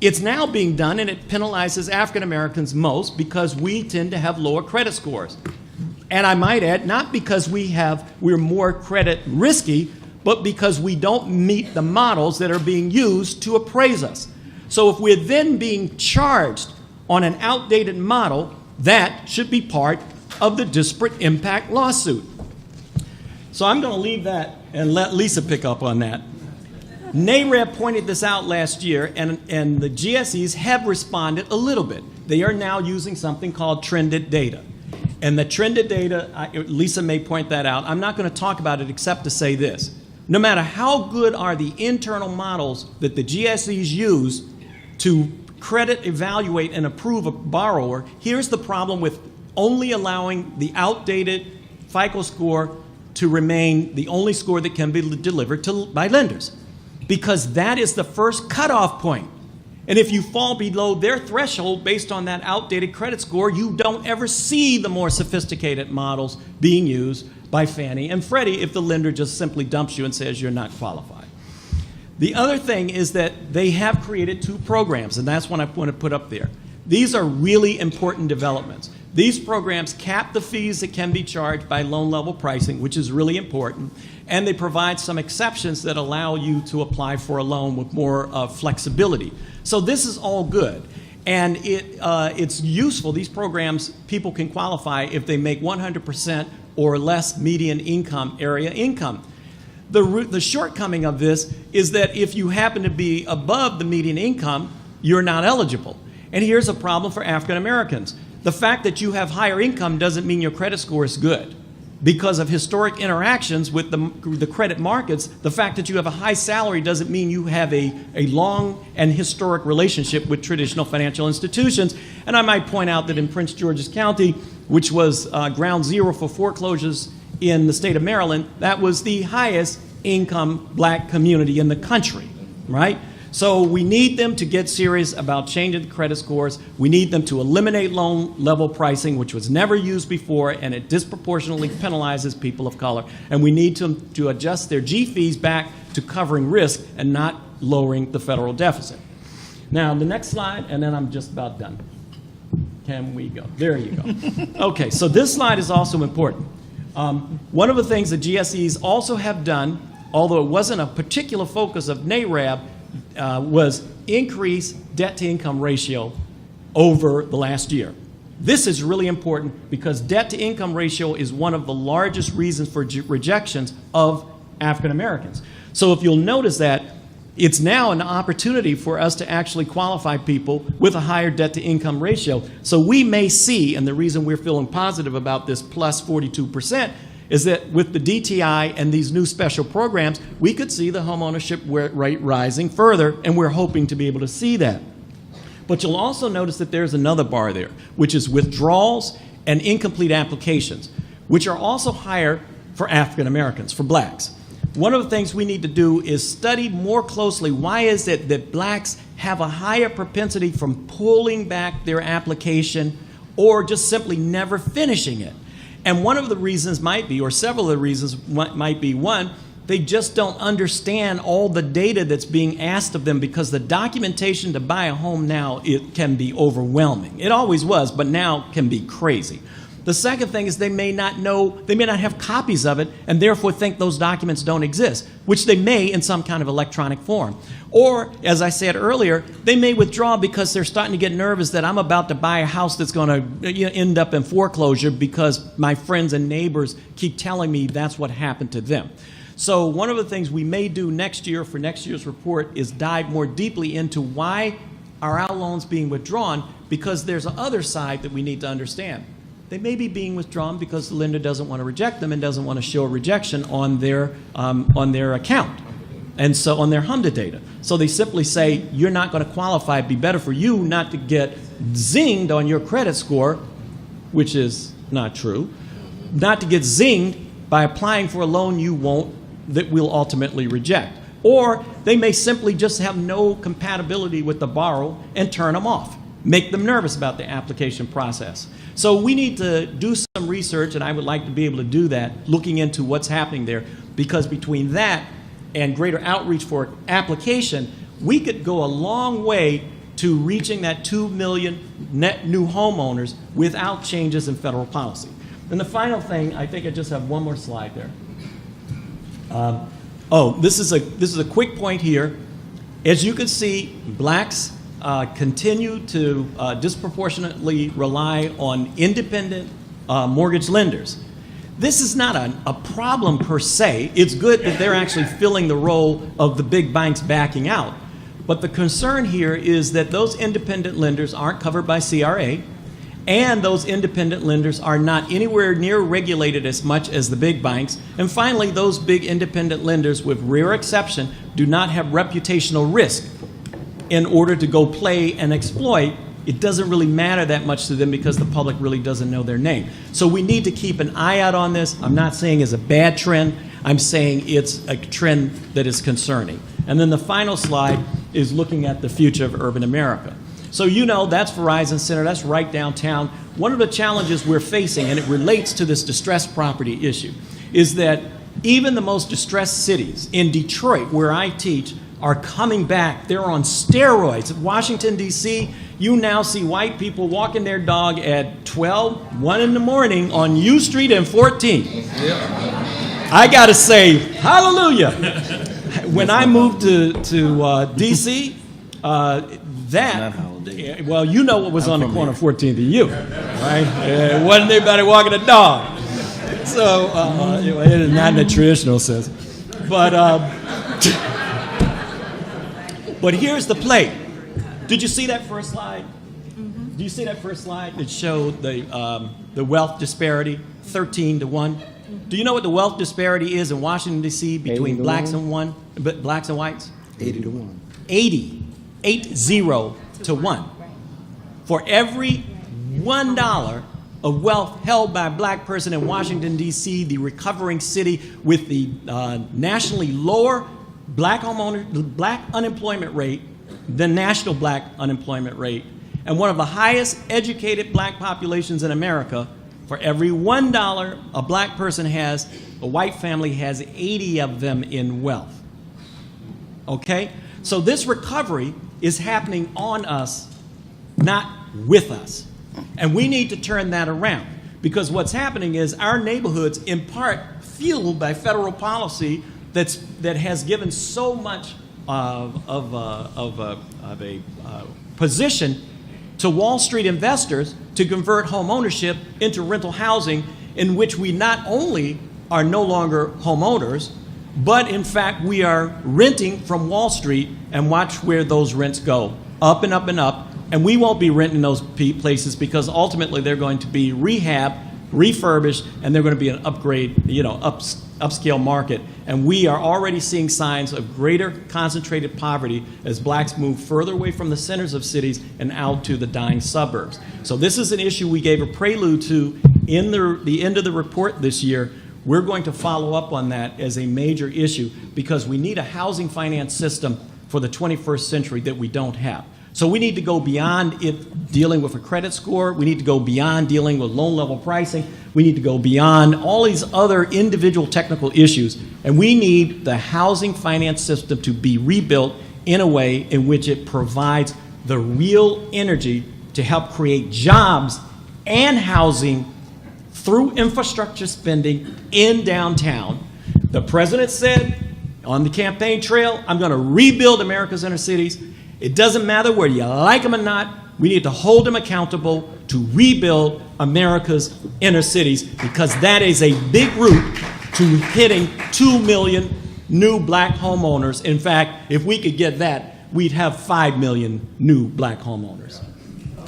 It's now being done, and it penalizes African Americans most because we tend to have lower credit scores. And I might add, not because we're more credit risky, but because we don't meet the models that are being used to appraise us. So if we're then being charged on an outdated model, that should be part of the disparate impact lawsuit. So I'm going to leave that and let Lisa pick up on that. NAREB pointed this out last year, and the GSEs have responded a little bit. They are now using something called trended data. And the trended data, Lisa may point that out. I'm not going to talk about it except to say this. No matter how good are the internal models that the GSEs use to credit, evaluate, and approve a borrower, here's the problem with only allowing the outdated FICO score to remain the only score that can be delivered by lenders, because that is the first cutoff point. And if you fall below their threshold based on that outdated credit score, you don't ever see the more sophisticated models being used by Fannie and Freddie if the lender just simply dumps you and says you're not qualified. The other thing is that they have created two programs, and that's what I want to put up there. These are really important developments. These programs cap the fees that can be charged by loan level pricing, which is really important, and they provide some exceptions that allow you to apply for a loan with more flexibility. So this is all good, and it's useful. These programs, people can qualify if they make 100% or less median income, area income. The shortcoming of this is that if you happen to be above the median income, you're not eligible. And here's a problem for African Americans. The fact that you have higher income doesn't mean your credit score is good. Because of historic interactions with the credit markets, the fact that you have a high salary doesn't mean you have a long and historic relationship with traditional financial institutions. And I might point out that in Prince George's County, which was ground zero for foreclosures in the state of Maryland, that was the highest income black community in the country, right? So we need them to get serious about changing the credit scores. We need them to eliminate loan level pricing, which was never used before, and it disproportionately penalizes people of color. And we need to adjust their G fees back to covering risk and not lowering the federal deficit. Now, the next slide, and then I'm just about done. Can we go? There you go. Okay, so this slide is also important. One of the things the GSEs also have done, although it wasn't a particular focus of NARAB, was increase debt-to-income ratio over the last year. This is really important because debt-to-income ratio is one of the largest reasons for rejections of African Americans. So if you'll notice that, it's now an opportunity for us to actually qualify people with a higher debt-to-income ratio. So we may see, and the reason we're feeling positive about this plus 42%, is that with the DTI and these new special programs, we could see the homeownership rate rising further, and we're hoping to be able to see that. But you'll also notice that there's another bar there, which is withdrawals and incomplete applications, which are also higher for African Americans, for blacks. One of the things we need to do is study more closely why is it that blacks have a higher propensity from pulling back their application or just simply never finishing it. And one of the reasons might be, or several of the reasons might be, one, they just don't understand all the data that's being asked of them because the documentation to buy a home now, it can be overwhelming. It always was, but now can be crazy. The second thing is they may not know, they may not have copies of it and therefore think those documents don't exist, which they may in some kind of electronic form. Or, as I said earlier, they may withdraw because they're starting to get nervous that I'm about to buy a house that's going to end up in foreclosure because my friends and neighbors keep telling me that's what happened to them. So one of the things we may do next year for next year's report is dive more deeply into why are our loans being withdrawn, because there's an other side that we need to understand. They may be being withdrawn because the lender doesn't want to reject them and doesn't want to show a rejection on their account, and so on their HMDA data. So they simply say, you're not going to qualify. It'd be better for you not to get zinged on your credit score, which is not true, not to get zinged by applying for a loan you won't, that we'll ultimately reject. Or they may simply just have no compatibility with the borrower and turn them off, make them nervous about the application process. So we need to do some research, and I would like to be able to do that, looking into what's happening there, because between that and greater outreach for application, we could go a long way to reaching that 2 million net new homeowners without changes in federal policy. And the final thing, I think I just have one more slide there. This is a quick point here. As you can see, blacks continue to disproportionately rely on independent mortgage lenders. This is not a problem per se. It's good that they're actually filling the role of the big banks backing out. But the concern here is that those independent lenders aren't covered by CRA, and those independent lenders are not anywhere near regulated as much as the big banks. And finally, those big independent lenders, with rare exception, do not have reputational risk in order to go play and exploit. It doesn't really matter that much to them because the public really doesn't know their name. So we need to keep an eye out on this. I'm not saying it's a bad trend. I'm saying it's a trend that is concerning. And then the final slide is looking at the future of urban America. So you know, that's Verizon Center, that's right downtown. One of the challenges we're facing, and it relates to this distressed property issue, is that even the most distressed cities, in Detroit, where I teach, are coming back. They're on steroids. In Washington, D.C., you now see white people walking their dog at 12, 1 in the morning on U Street and 14th. Yep. I got to say, hallelujah. When I moved to D.C., well, you know what was on the corner of 14th and U, right? It wasn't anybody walking a dog. So, it is not in the traditional sense. But here's the play. Did you see that first slide? Mm-hmm. Do you see that first slide that showed the wealth disparity, 13 to 1? Do you know what the wealth disparity is in Washington, D.C. between blacks and whites? 80 to 1. 80 to 1. For every $1 of wealth held by a black person in Washington, D.C., the recovering city with the nationally lower black unemployment rate, the national black unemployment rate, and one of the highest educated black populations in America, for every $1 a black person has, a white family has 80 of them in wealth. Okay? So this recovery is happening on us, not with us. And we need to turn that around. because what's happening is our neighborhoods, in part fueled by federal policy that has given so much of a position to Wall Street investors to convert home ownership into rental housing, in which we not only are no longer homeowners, but in fact we are renting from Wall Street, and watch where those rents go, up and up and up. And we won't be renting those places, because ultimately they're going to be rehab, refurbished, and they're going to be an upgrade, upscale market. And we are already seeing signs of greater concentrated poverty as blacks move further away from the centers of cities and out to the dying suburbs. So this is an issue we gave a prelude to in the end of the report this year. We're going to follow up on that as a major issue, because we need a housing finance system for the 21st century that we don't have. So we need to go beyond it dealing with a credit score. We need to go beyond dealing with loan level pricing. We need to go beyond all these other individual technical issues. And we need the housing finance system to be rebuilt in a way in which it provides the real energy to help create jobs and housing through infrastructure spending in downtown. The president said on the campaign trail, I'm going to rebuild America's inner cities. It doesn't matter whether you like them or not. We need to hold them accountable to rebuild America's inner cities, because that is a big route to hitting 2 million new black homeowners. In fact, if we could get that, we'd have 5 million new black homeowners. All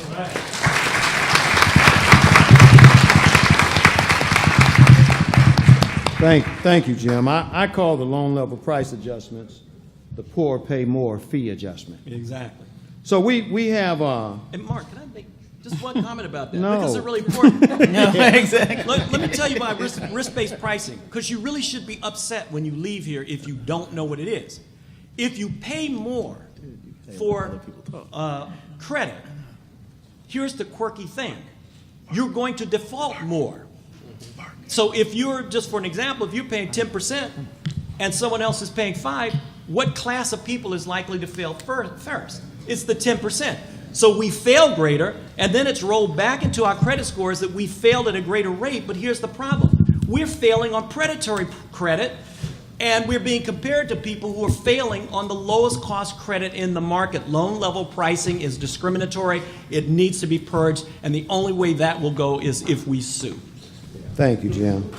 right. Thank you, Jim. I call the loan level price adjustments the poor pay more fee adjustment. Exactly. So we have And Mark, can I make just one comment about that? No. Because it's really important. No, exactly. Let me tell you about risk-based pricing, because you really should be upset when you leave here if you don't know what it is. If you pay more for credit, here's the quirky thing. You're going to default more. So if you're, just for an example, if you're paying 10% and someone else is paying 5%, what class of people is likely to fail first? It's the 10%. So we fail greater, and then it's rolled back into our credit scores that we failed at a greater rate. But here's the problem. We're failing on predatory credit, and we're being compared to people who are failing on the lowest cost credit in the market. Loan level pricing is discriminatory. It needs to be purged, and the only way that will go is if we sue. Thank you, Jim.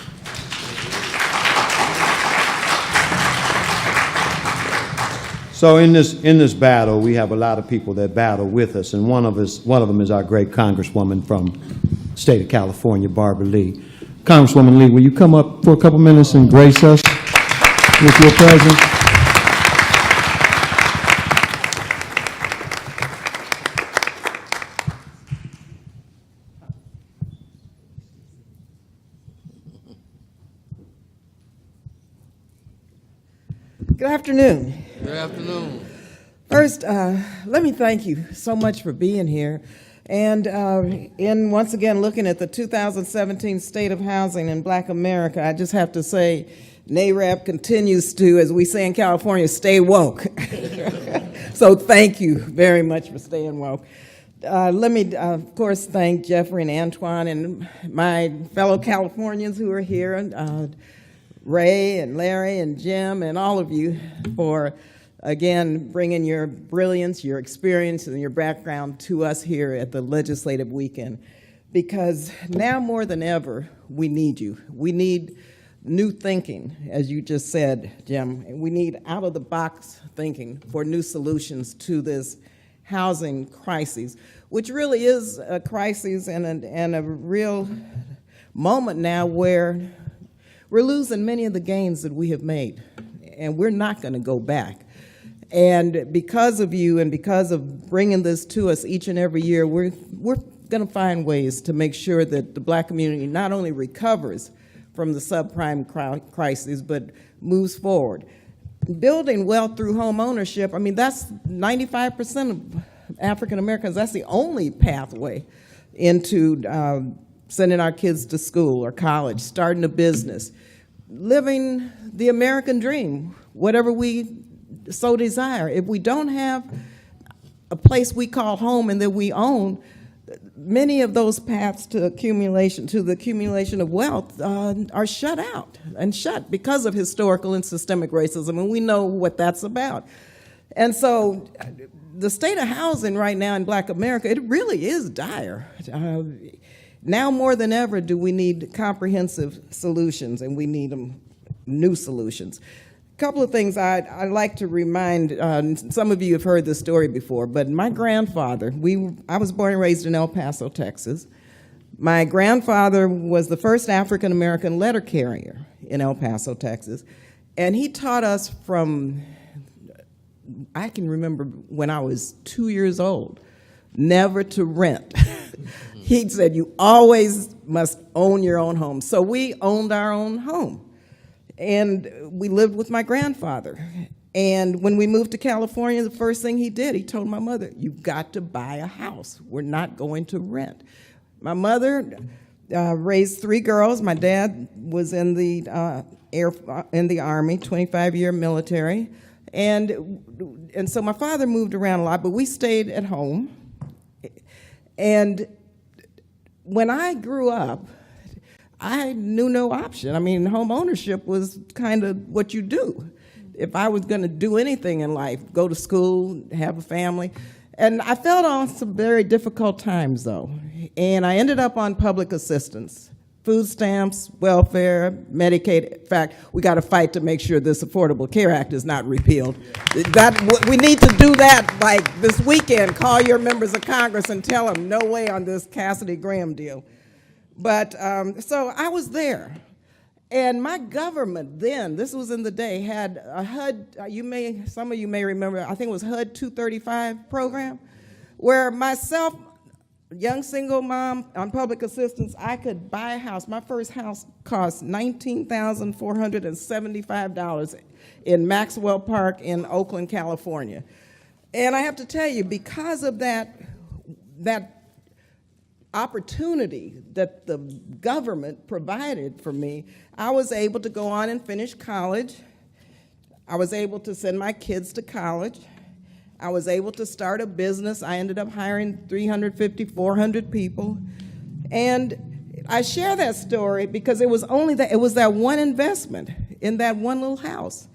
So in this battle, we have a lot of people that battle with us, and one of them is our great Congresswoman from the state of California, Barbara Lee. Congresswoman Lee, will you come up for a couple minutes and grace us with your presence? Good afternoon. Good afternoon. First, let me thank you so much for being here. And in once again looking at the 2017 State of Housing in Black America, I just have to say NARAP continues to, as we say in California, stay woke. So thank you very much for staying woke. Let me, of course, thank Jeffrey and Antoine and my fellow Californians who are here, Ray and Larry and Jim and all of you for, again, bringing your brilliance, your experience, and your background to us here at the Legislative Weekend. Because now more than ever, we need you. We need new thinking, as you just said, Jim. We need out-of-the-box thinking for new solutions to this housing crisis, which really is a crisis and a real moment now where we're losing many of the gains that we have made, and we're not going to go back. And because of you and because of bringing this to us each and every year, we're going to find ways to make sure that the black community not only recovers from the subprime crisis, but moves forward. Building wealth through home ownership, I mean, that's 95% of African Americans, that's the only pathway into sending our kids to school or college, starting a business, living the American dream, whatever we so desire. If we don't have a place we call home and that we own, many of those paths to the accumulation of wealth are shut out and shut because of historical and systemic racism, and we know what that's about. And so the state of housing right now in Black America, it really is dire. Now more than ever do we need comprehensive solutions, and we need new solutions. A couple of things I'd like to remind, some of you have heard this story before, but my grandfather, I was born and raised in El Paso, Texas. My grandfather was the first African-American letter carrier in El Paso, Texas, and he taught us from, I can remember when I was 2 years old, never to rent. He said, you always must own your own home. So we owned our own home. And we lived with my grandfather. And when we moved to California, the first thing he did, he told my mother, you've got to buy a house. We're not going to rent. My mother raised 3 girls. My dad was in the Army, 25-year military. And so my father moved around a lot, but we stayed at home. And when I grew up, I knew no option. I mean, home ownership was kind of what you do. If I was going to do anything in life, go to school, have a family. And I felt on some very difficult times, though. And I ended up on public assistance, food stamps, welfare, Medicaid. In fact, we got to fight to make sure this Affordable Care Act is not repealed. We need to do that like this weekend. Call your members of Congress and tell them no way on this Cassidy Graham deal. But so I was there, and my government then, this was in the day, had a HUD, some of you may remember, I think it was HUD 235 program, where myself, young single mom on public assistance, I could buy a house. My first house cost $19,475 in Maxwell Park in Oakland, California. And I have to tell you, because of that opportunity that the government provided for me, I was able to go on and finish college. I was able to send my kids to college. I was able to start a business. I ended up hiring 350, 400 people. And I share that story because it was that one investment in that one little house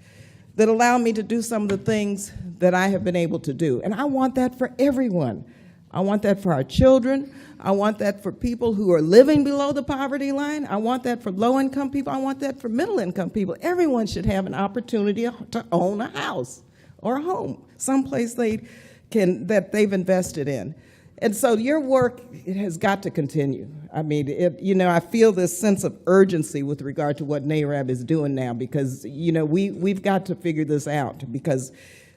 that allowed me to do some of the things that I have been able to do. And I want that for everyone. I want that for our children. I want that for people who are living below the poverty line. I want that for low-income people. I want that for middle-income people. Everyone should have an opportunity to own a house or a home, someplace that they've invested in. And so your work, it has got to continue. I mean, I feel this sense of urgency with regard to what NARAB is doing now because, we've got to figure this out because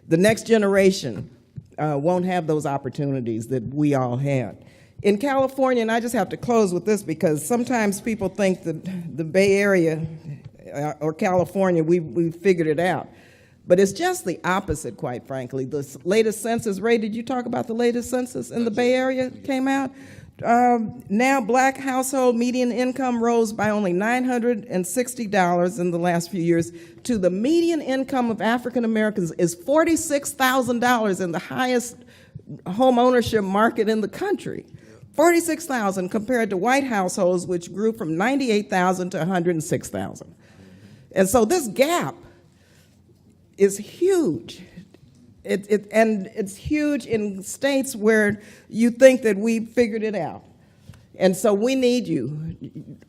the next generation won't have those opportunities that we all had. In California, and I just have to close with this because sometimes people think that the Bay Area or California, we've figured it out. But it's just the opposite, quite frankly. The latest census, Ray, did you talk about the latest census in the Bay Area came out? Now Black household median income rose by only $960 in the last few years to the median income of African Americans is $46,000 in the highest home ownership market in the country. $46,000 compared to white households, which grew from $98,000 to $106,000. And so this gap is huge. And it's huge in states where you think that we've figured it out. And so we need you.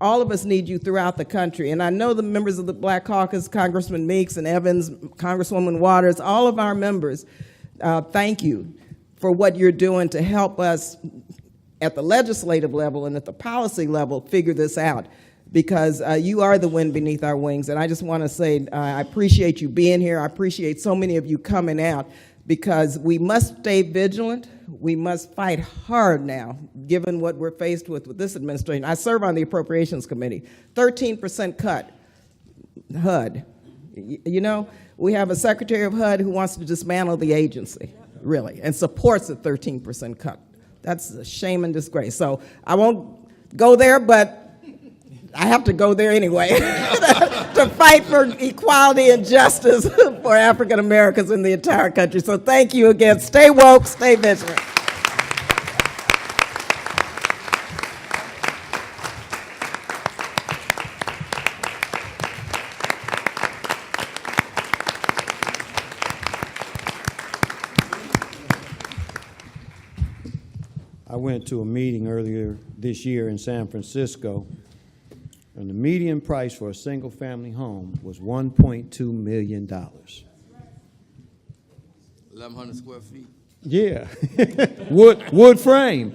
All of us need you throughout the country. And I know the members of the Black Caucus, Congressman Meeks and Evans, Congresswoman Waters, all of our members, thank you for what you're doing to help us at the legislative level and at the policy level figure this out. Because you are the wind beneath our wings. And I just want to say I appreciate you being here. I appreciate so many of you coming out because we must stay vigilant. We must fight hard now, given what we're faced with this administration. I serve on the Appropriations Committee. 13% cut, HUD. We have a Secretary of HUD who wants to dismantle the agency, really, and supports a 13% cut. That's a shame and disgrace. So I won't go there, but I have to go there anyway to fight for equality and justice for African Americans in the entire country. So thank you again. Stay woke, stay vigilant. went to a meeting earlier this year in San Francisco, and the median price for a single-family home was $1.2 million. 1,100 square feet. Yeah, wood frame.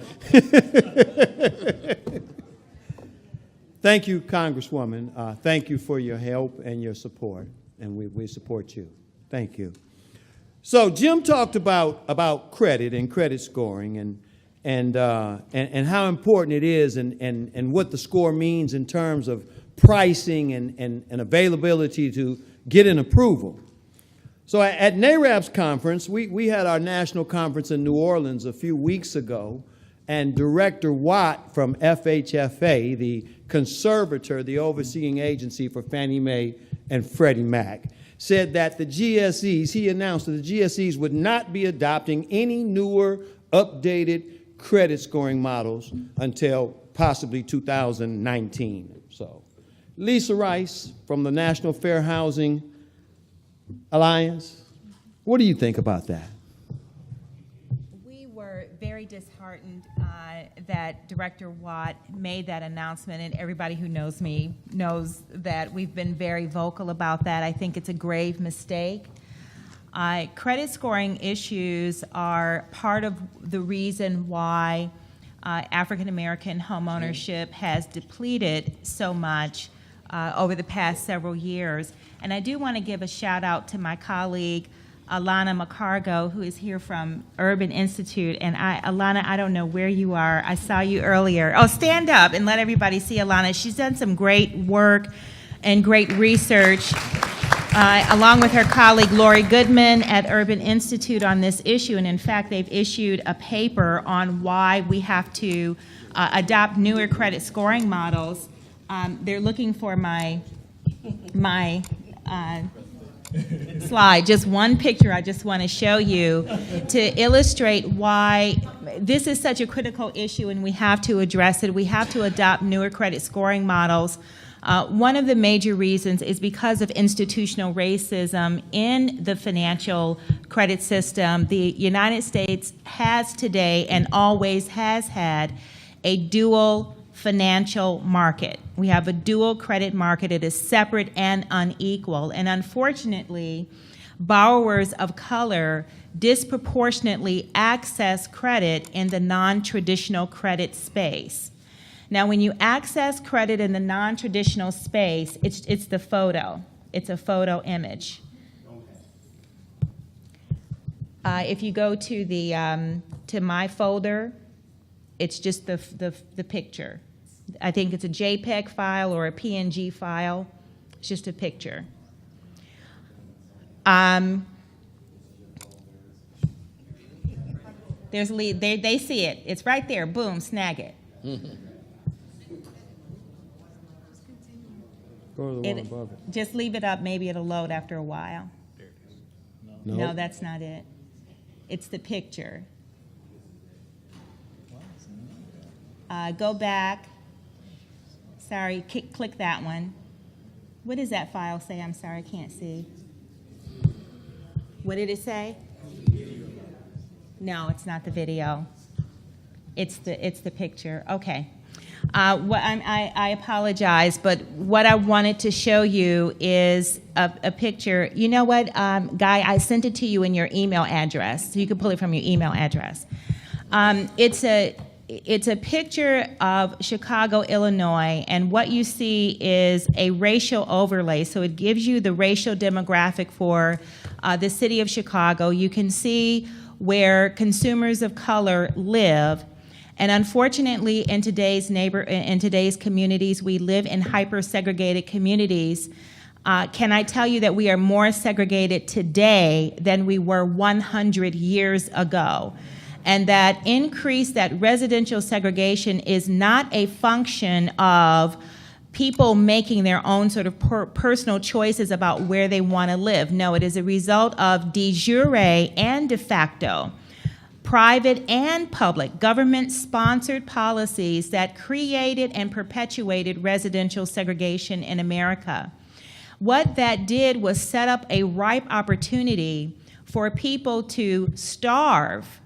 Thank you, Congresswoman. Thank you for your help and your support, and we support you. Thank you. So Jim talked about credit and credit scoring and how important it is and what the score means in terms of pricing and availability to get an approval. So at NARAB's conference, we had our national conference in New Orleans a few weeks ago, and Director Watt from FHFA, the conservator, the overseeing agency for Fannie Mae and Freddie Mac, said that the GSEs, he announced that the GSEs would not be adopting any newer, updated credit scoring models until possibly 2019. So, Lisa Rice from the National Fair Housing Alliance, what do you think about that? We were very disheartened that Director Watt made that announcement, and everybody who knows me knows that we've been very vocal about that. I think it's a grave mistake. Credit scoring issues are part of the reason why African American homeownership has depleted so much over the past several years. And I do want to give a shout out to my colleague, Alana McCargo, who is here from Urban Institute. And Alana, I don't know where you are. I saw you earlier. Oh, stand up and let everybody see Alana. She's done some great work and great research, along with her colleague Lori Goodman at Urban Institute on this issue. And in fact, they've issued a paper on why we have to adopt newer credit scoring models. They're looking for my slide, just one picture I just want to show you to illustrate why this is such a critical issue and we have to address it. We have to adopt newer credit scoring models. One of the major reasons is because of institutional racism in the financial credit system. The United States has today and always has had a dual financial market. We have a dual credit market. It is separate and unequal. And unfortunately, borrowers of color disproportionately access credit in the non-traditional credit space. Now, when you access credit in the non-traditional space, it's the photo. It's a photo image. If you go to the to my folder, it's just the picture. I think it's a JPEG file or a PNG file. It's just a picture. There's they see it. It's right there. Boom, snag it. Go to the one above it. Just leave it up. Maybe it'll load after a while. No. No, that's not it. It's the picture. Go back. Sorry, click that one. What does that file say? I'm sorry, I can't see. What did it say? No, it's not the video. It's the picture. Okay. I apologize, but what I wanted to show you is a picture. You know what, Guy? I sent it to you in your email address, so you can pull it from your email address. It's a picture of Chicago, Illinois, and what you see is a racial overlay. So it gives you the racial demographic for the city of Chicago. You can see where consumers of color live. And unfortunately, in today's communities, we live in hyper-segregated communities. Can I tell you that we are more segregated today than we were 100 years ago? And that residential segregation is not a function of people making their own sort of personal choices about where they want to live. No, it is a result of de jure and de facto, private and public, government-sponsored policies that created and perpetuated residential segregation in America. What that did was set up a ripe opportunity for people to starve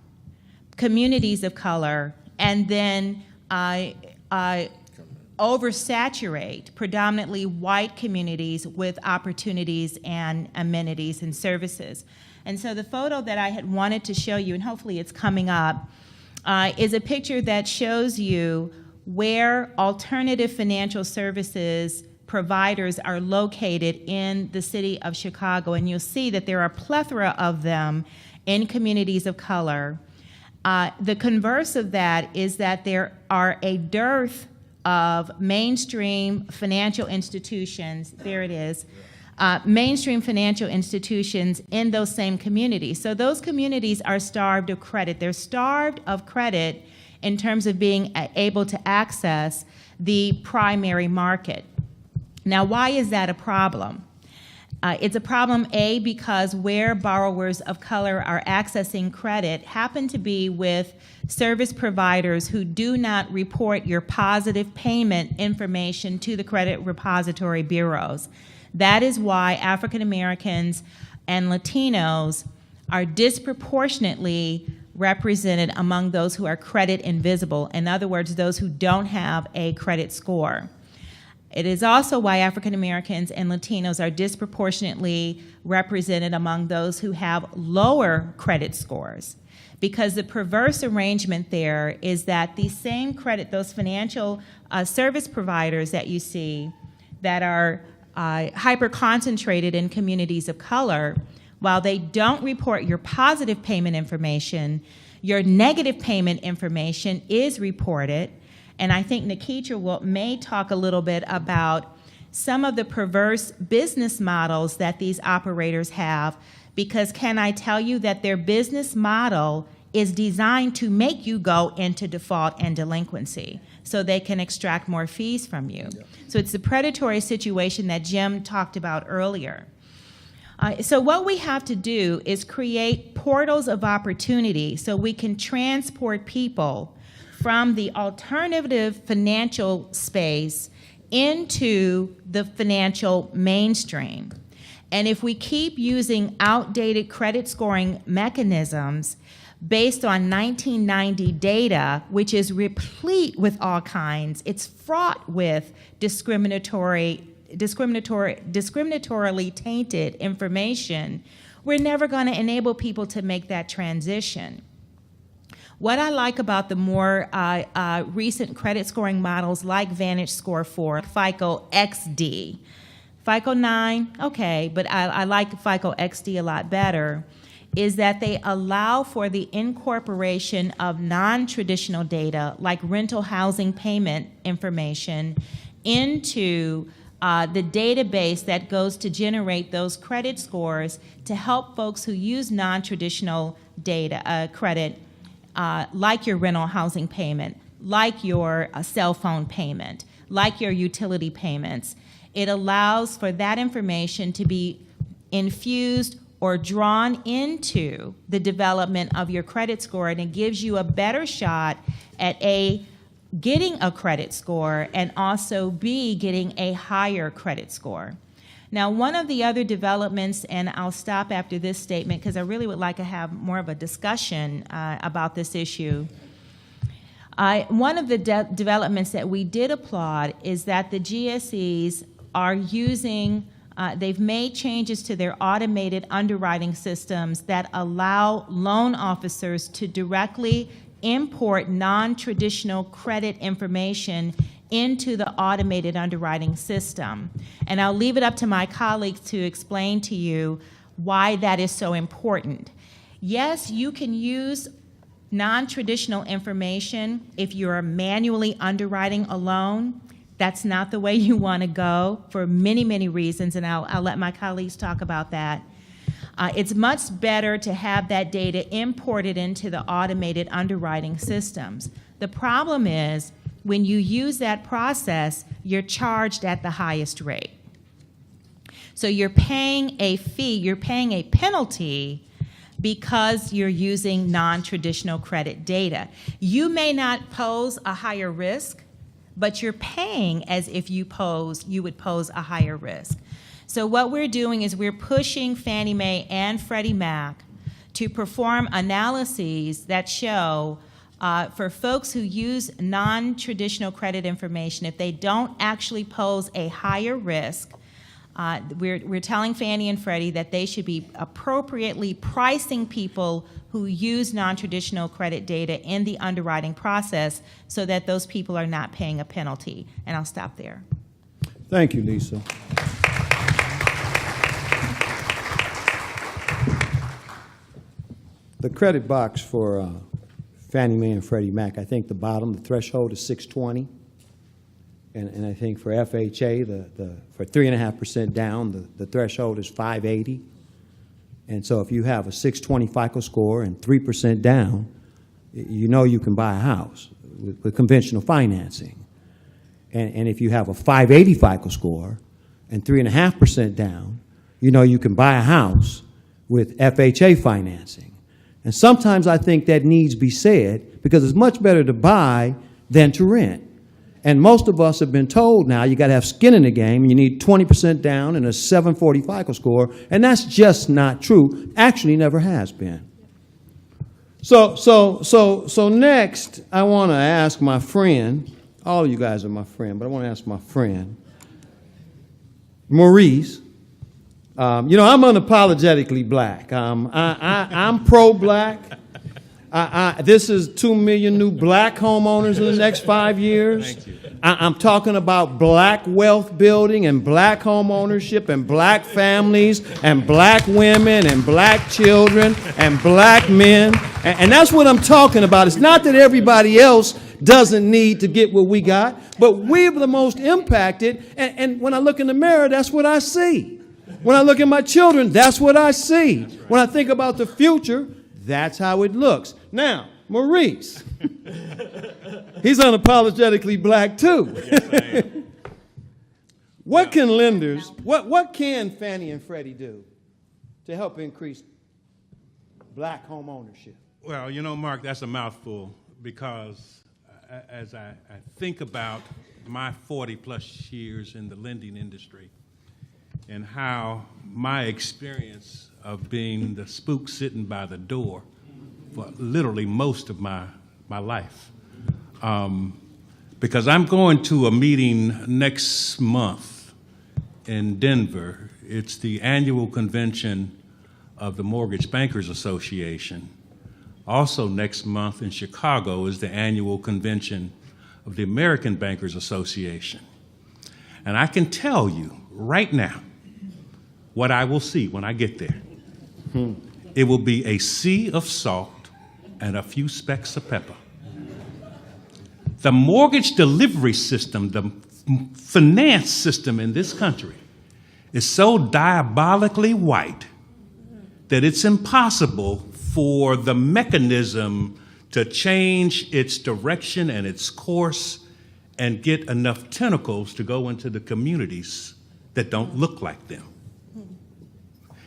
communities of color and then oversaturate predominantly white communities with opportunities and amenities and services. And so the photo that I had wanted to show you, and hopefully it's coming up, is a picture that shows you where alternative financial services providers are located in the city of Chicago. And you'll see that there are a plethora of them in communities of color. The converse of that is that there are a dearth of mainstream financial institutions, there it is, mainstream financial institutions in those same communities. So those communities are starved of credit. They're starved of credit in terms of being able to access the primary market. Now, why is that a problem? It's a problem, A, because where borrowers of color are accessing credit happen to be with service providers who do not report your positive payment information to the credit repository bureaus. That is why African Americans and Latinos are disproportionately represented among those who are credit invisible. In other words, those who don't have a credit score. It is also why African Americans and Latinos are disproportionately represented among those who have lower credit scores, because the perverse arrangement there is that the same credit, those financial service providers that you see that are hyper-concentrated in communities of color, while they don't report your positive payment information, your negative payment information is reported. And I think Nikitra may talk a little bit about some of the perverse business models that these operators have, because can I tell you that their business model is designed to make you go into default and delinquency so they can extract more fees from you. Yeah. So it's the predatory situation that Jim talked about earlier. So what we have to do is create portals of opportunity so we can transport people from the alternative financial space into the financial mainstream. And if we keep using outdated credit scoring mechanisms based on 1990 data, which is replete with all kinds, it's fraught with discriminatorily tainted information, we're never going to enable people to make that transition. What I like about the more recent credit scoring models like VantageScore 4, FICO XD, FICO 9, okay, but I like FICO XD a lot better, is that they allow for the incorporation of non-traditional data like rental housing payment information into the database that goes to generate those credit scores to help folks who use non-traditional data, credit, like your rental housing payment, like your cell phone payment, like your utility payments. It allows for that information to be infused or drawn into the development of your credit score, and it gives you a better shot at A, getting a credit score, and also B, getting a higher credit score. Now, one of the other developments, and I'll stop after this statement because I really would like to have more of a discussion about this issue. One of the developments that we did applaud is that the GSEs are using, they've made changes to their automated underwriting systems that allow loan officers to directly import non-traditional credit information into the automated underwriting system. And I'll leave it up to my colleagues to explain to you why that is so important. Yes, you can use non-traditional information if you're manually underwriting a loan. That's not the way you want to go for many, many reasons, and I'll let my colleagues talk about that. It's much better to have that data imported into the automated underwriting systems. The problem is, when you use that process, you're charged at the highest rate. So you're paying a fee, you're paying a penalty because you're using non-traditional credit data. You may not pose a higher risk, but you're paying as if you would pose a higher risk. So what we're doing is we're pushing Fannie Mae and Freddie Mac to perform analyses that show For folks who use non-traditional credit information, if they don't actually pose a higher risk, we're telling Fannie and Freddie that they should be appropriately pricing people who use non-traditional credit data in the underwriting process so that those people are not paying a penalty. And I'll stop there. Thank you, Lisa. The credit box for Fannie Mae and Freddie Mac, I think the bottom, the threshold is 620. And I think for FHA, for 3.5% down, the threshold is 580. And so if you have a 620 FICO score and 3% down, you know you can buy a house with conventional financing. And if you have a 580 FICO score and 3.5% down, you know you can buy a house with FHA financing. And sometimes I think that needs to be said because it's much better to buy than to rent. And most of us have been told now you got to have skin in the game, and you need 20% down and a 740 FICO score, and that's just not true. Actually, never has been. So next, I want to ask my friend. All of you guys are my friend, but I want to ask my friend, Maurice. I'm unapologetically black. I'm pro-black. This is 2 million new black homeowners in the next 5 years. Thank you. I'm talking about black wealth building and black home ownership and black families and black women and black children and black men. And that's what I'm talking about. It's not that everybody else doesn't need to get what we got, but we're the most impacted. And when I look in the mirror, that's what I see. When I look at my children, that's what I see. When I think about the future, that's how it looks. Now, Maurice, he's unapologetically black too. Yes, I am. What can lenders, what can Fannie and Freddie do to help increase black home ownership? Well, Mark, that's a mouthful because as I think about my 40-plus years in the lending industry and how my experience of being the spook sitting by the door for literally most of my life. Because I'm going to a meeting next month in Denver. It's the annual convention of the Mortgage Bankers Association. Also next month in Chicago is the annual convention of the American Bankers Association. And I can tell you right now what I will see when I get there. It will be a sea of salt and a few specks of pepper. The mortgage delivery system, the finance system in this country is so diabolically white that it's impossible for the mechanism to change its direction and its course and get enough tentacles to go into the communities that don't look like them.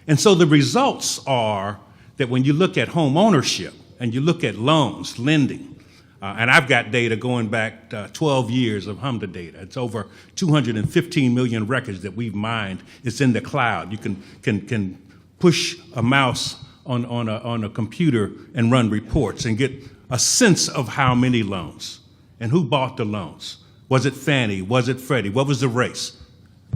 And so the results are that when you look at home ownership and you look at loans, lending, and I've got data going back 12 years of HMDA data. It's over 215 million records that we've mined. It's in the cloud. You can push a mouse on a computer and run reports and get a sense of how many loans and who bought the loans. Was it Fannie? Was it Freddie? What was the race?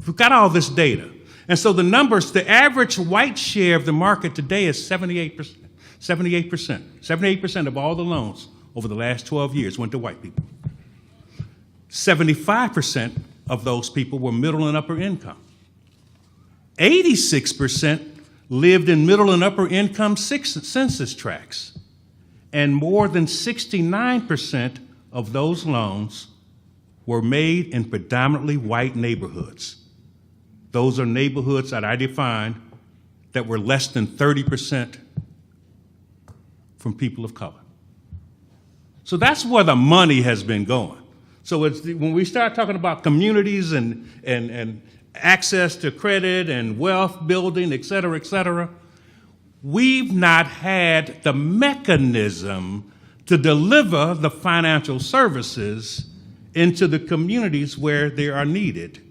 We've got all this data. And so the numbers, the average white share of the market today is 78%. 78% of all the loans over the last 12 years went to white people. 75% of those people were middle and upper income. 86% lived in middle and upper income census tracts. And more than 69% of those loans were made in predominantly white neighborhoods. Those are neighborhoods that I define that were less than 30% from people of color. So that's where the money has been going. So when we start talking about communities and access to credit and wealth building, et cetera, we've not had the mechanism to deliver the financial services into the communities where they are needed.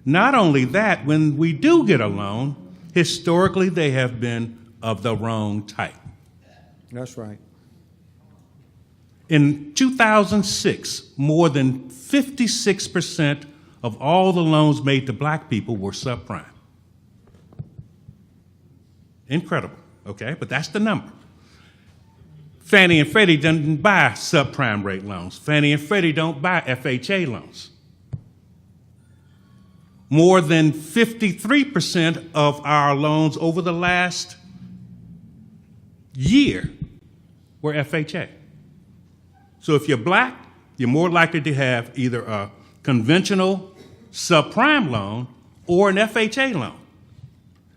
Not only that, when we do get a loan, historically they have been of the wrong type. That's right. In 2006, more than 56% of all the loans made to black people were subprime. Incredible, okay? But that's the number. Fannie and Freddie didn't buy subprime rate loans. Fannie and Freddie don't buy FHA loans. More than 53% of our loans over the last year were FHA. So if you're black, you're more likely to have either a conventional subprime loan or an FHA loan,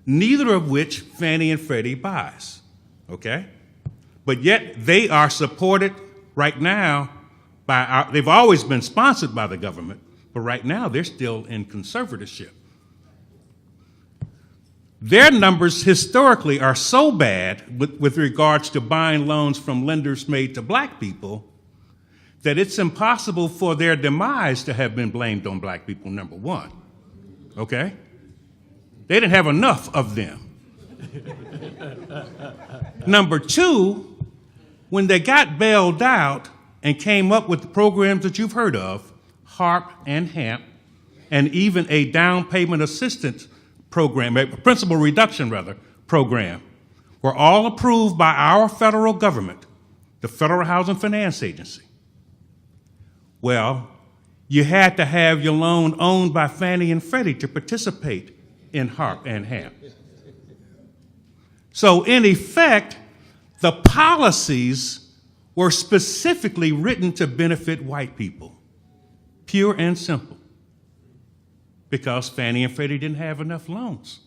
neither of which Fannie and Freddie buys, okay? But yet they are supported right now by they've always been sponsored by the government, but right now they're still in conservatorship. Their numbers historically are so bad with regards to buying loans from lenders made to black people that it's impossible for their demise to have been blamed on black people, number one, okay? They didn't have enough of them. Number two, when they got bailed out and came up with the programs that you've heard of, HARP and HAMP, and even a down payment assistance program, a principal reduction rather, program, were all approved by our federal government, the Federal Housing Finance Agency. Well, you had to have your loan owned by Fannie and Freddie to participate in HARP and HAMP. So in effect, the policies were specifically written to benefit white people, pure and simple, because Fannie and Freddie didn't have enough loans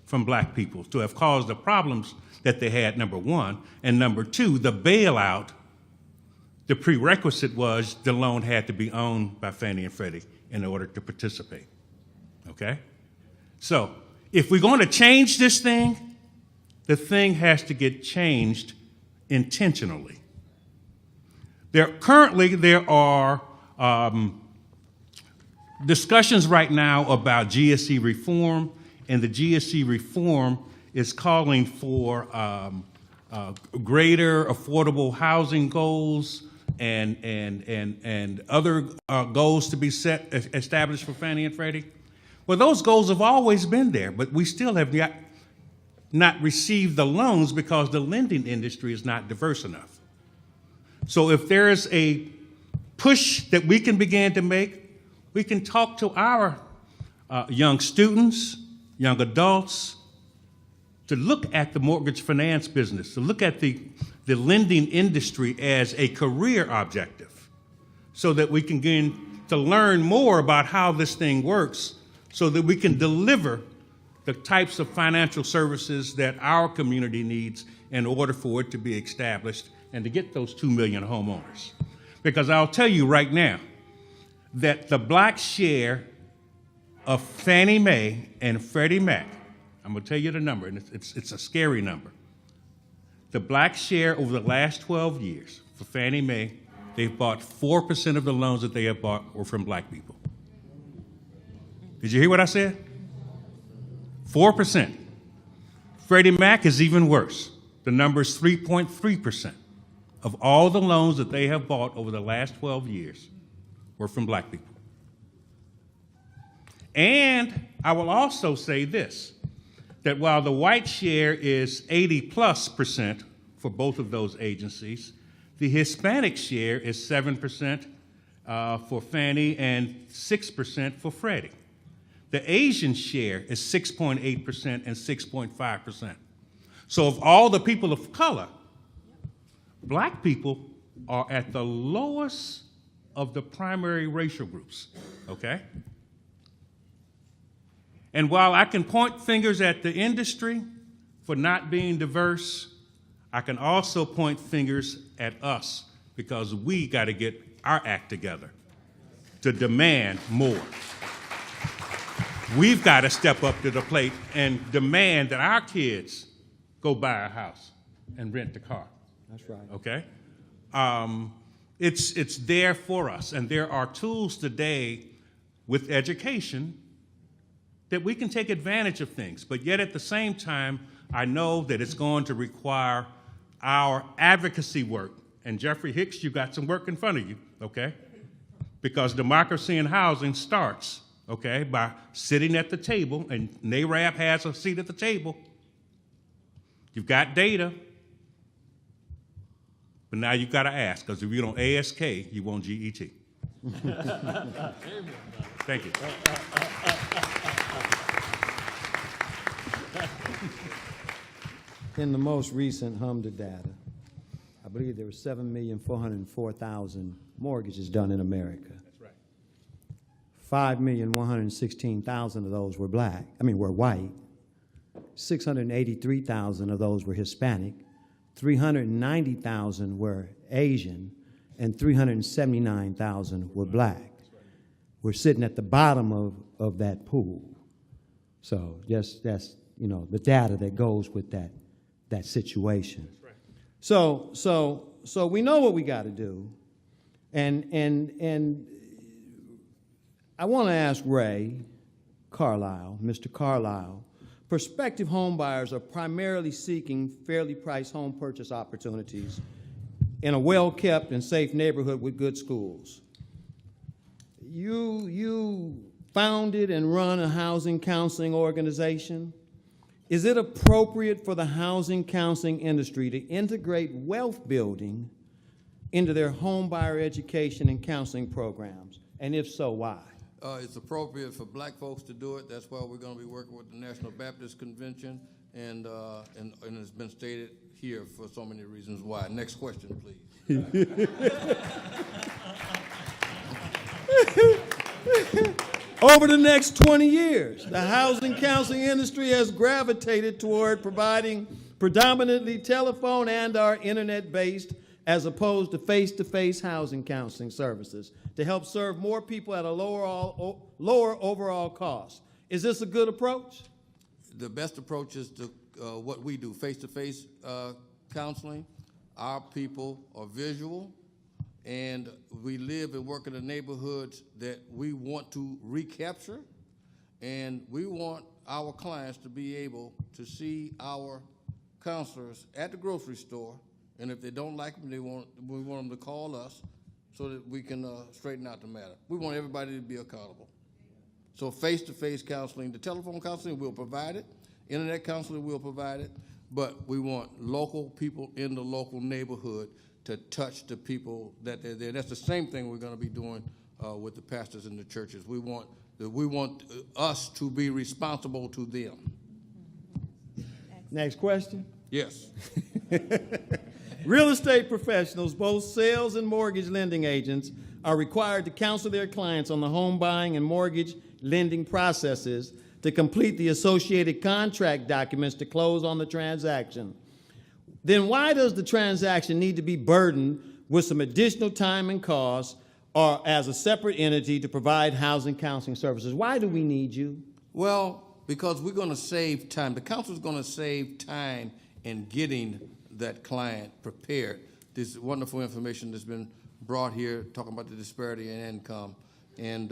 from black people to have caused the problems that they had, number one, and number two, the bailout. The prerequisite was the loan had to be owned by Fannie and Freddie in order to participate, okay? So if we're going to change this thing, the thing has to get changed intentionally. Currently there are discussions right now about GSE reform, and the GSE reform is calling for greater affordable housing goals and other goals to be established for Fannie and Freddie. Well, those goals have always been there, but we still have not received the loans because the lending industry is not diverse enough. So if there is a push that we can begin to make, we can talk to our young students, young adults, to look at the mortgage finance business, to look at the lending industry as a career objective, so that we can begin to learn more about how this thing works, so that we can deliver the types of financial services that our community needs in order for it to be established and to get those 2 million homeowners. Because I'll tell you right now that the black share of Fannie Mae and Freddie Mac, I'm going to tell you the number, and it's a scary number. The black share over the last 12 years for Fannie Mae, they've bought 4% of the loans that they have bought were from black people. Did you hear what I said? 4%. Freddie Mac is even worse. The number is 3.3% of all the loans that they have bought over the last 12 years were from black people. And I will also say this, that while the white share is 80+% for both of those agencies, the Hispanic share is 7% for Fannie and 6% for Freddie. The Asian share is 6.8% and 6.5%. So of all the people of color, black people are at the lowest of the primary racial groups, okay? And while I can point fingers at the industry for not being diverse, I can also point fingers at us because we got to get our act together to demand more. We've got to step up to the plate and demand that our kids go buy a house and rent a car. That's right. Okay? It's there for us, and there are tools today with education that we can take advantage of things, but yet at the same time, I know that it's going to require our advocacy work And Jeffrey Hicks, you got some work in front of you, okay? Because democracy in housing starts, okay, by sitting at the table, and NARAB has a seat at the table. You've got data, but now you've got to ask, because if you don't ASK, you won't GET. Thank you. In the most recent HMDA data, I believe there were 7,404,000 mortgages done in America. That's right. 5,116,000 of those were were white. 683,000 of those were Hispanic. 390,000 were Asian, and 379,000 were black. We're sitting at the bottom of that pool. So just that's the data that goes with that situation. That's right. So we know what we got to do, and I want to ask Ray Carlisle, Mr. Carlisle. Prospective home buyers are primarily seeking fairly priced home purchase opportunities in a well-kept and safe neighborhood with good schools. You founded and run a housing counseling organization. Is it appropriate for the housing counseling industry to integrate wealth building into their home buyer education and counseling programs? And if so, why? It's appropriate for black folks to do it. That's why we're going to be working with the National Baptist Convention, and it's been stated here for so many reasons why. Next question, please. Over the next 20 years, the housing counseling industry has gravitated toward providing predominantly telephone and/or internet-based as opposed to face-to-face housing counseling services to help serve more people at a lower overall cost. Is this a good approach? The best approach is to what we do, face-to-face counseling. Our people are visual, and we live and work in the neighborhoods that we want to recapture, and we want our clients to be able to see our counselors at the grocery store, and if they don't like them, we want them to call us so that we can straighten out the matter. We want everybody to be accountable. So face-to-face counseling, the telephone counseling, we'll provide it. Internet counseling, we'll provide it. But we want local people in the local neighborhood to touch the people that they're there. That's the same thing we're going to be doing with the pastors in the churches. We want us to be responsible to them. Next question. Yes. Real estate professionals, both sales and mortgage lending agents, are required to counsel their clients on the home buying and mortgage lending processes to complete the associated contract documents to close on the transaction. Then why does the transaction need to be burdened with some additional time and cost or as a separate entity to provide housing counseling services? Why do we need you? Well, because we're going to save time. The counselor's going to save time in getting that client prepared. This wonderful information that's been brought here, talking about the disparity in income and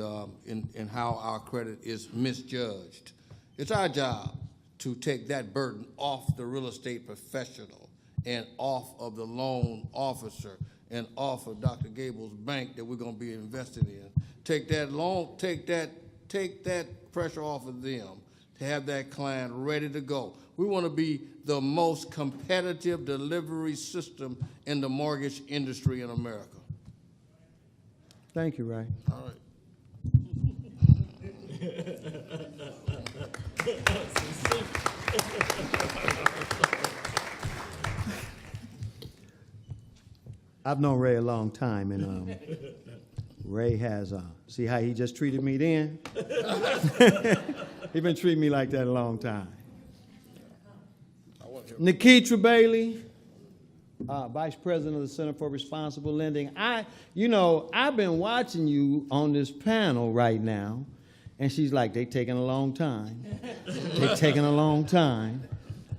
how our credit is misjudged. It's our job to take that burden off the real estate professional and off of the loan officer and off of Dr. Gable's bank that we're going to be invested in. Take that pressure off of them to have that client ready to go. We want to be the most competitive delivery system in the mortgage industry in America. Thank you, Ray. All right. I've known Ray a long time, and Ray has, see how he just treated me then? He's been treating me like that a long time. Nikitra Bailey, Vice President of the Center for Responsible Lending. I've been watching you on this panel right now, and she's like, they taking a long time. They taking a long time.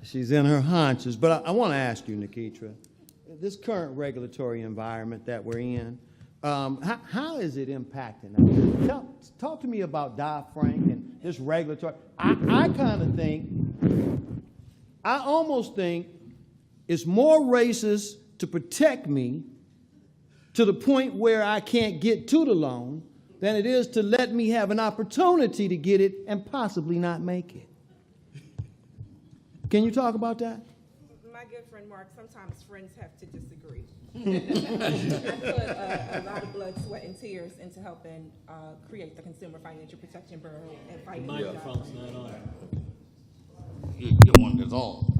She's in her haunches. But I want to ask you, Nikitra, this current regulatory environment that we're in, how is it impacting us? Talk to me about Dodd-Frank and this regulatory. I almost think it's more racist to protect me to the point where I can't get to the loan than it is to let me have an opportunity to get it and possibly not make it. Can you talk about that? My good friend Mark, sometimes friends have to disagree. I put a lot of blood, sweat, and tears into helping create the Consumer Financial Protection Bureau and fighting Microphone's not on. The one that's on.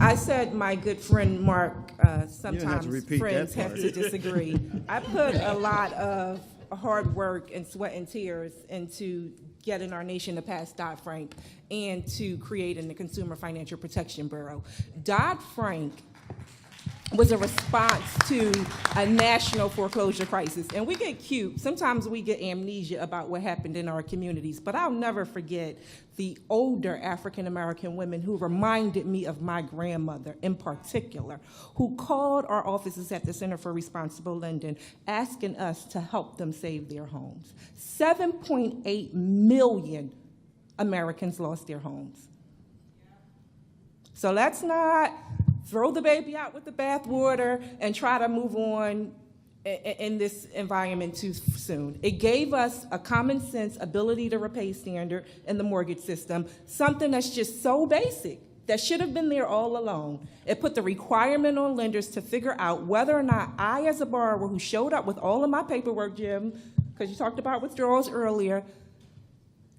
I said, my good friend Mark, have to sometimes repeat friends that have part. to disagree. I put a lot of hard work and sweat and tears into getting our nation to pass Dodd-Frank and to creating the Consumer Financial Protection Bureau. Dodd-Frank was a response to a national foreclosure crisis. And we get cute. Sometimes we get amnesia about what happened in our communities. But I'll never forget the older African-American women who reminded me of my grandmother in particular, who called our offices at the Center for Responsible Lending asking us to help them save their homes. 7.8 million Americans lost their homes. So let's not throw the baby out with the bathwater and try to move on in this environment too soon. It gave us a common sense ability to repay standard in the mortgage system, something that's just so basic that should have been there all along. It put the requirement on lenders to figure out whether or not I, as a borrower who showed up with all of my paperwork, Jim, because you talked about withdrawals earlier,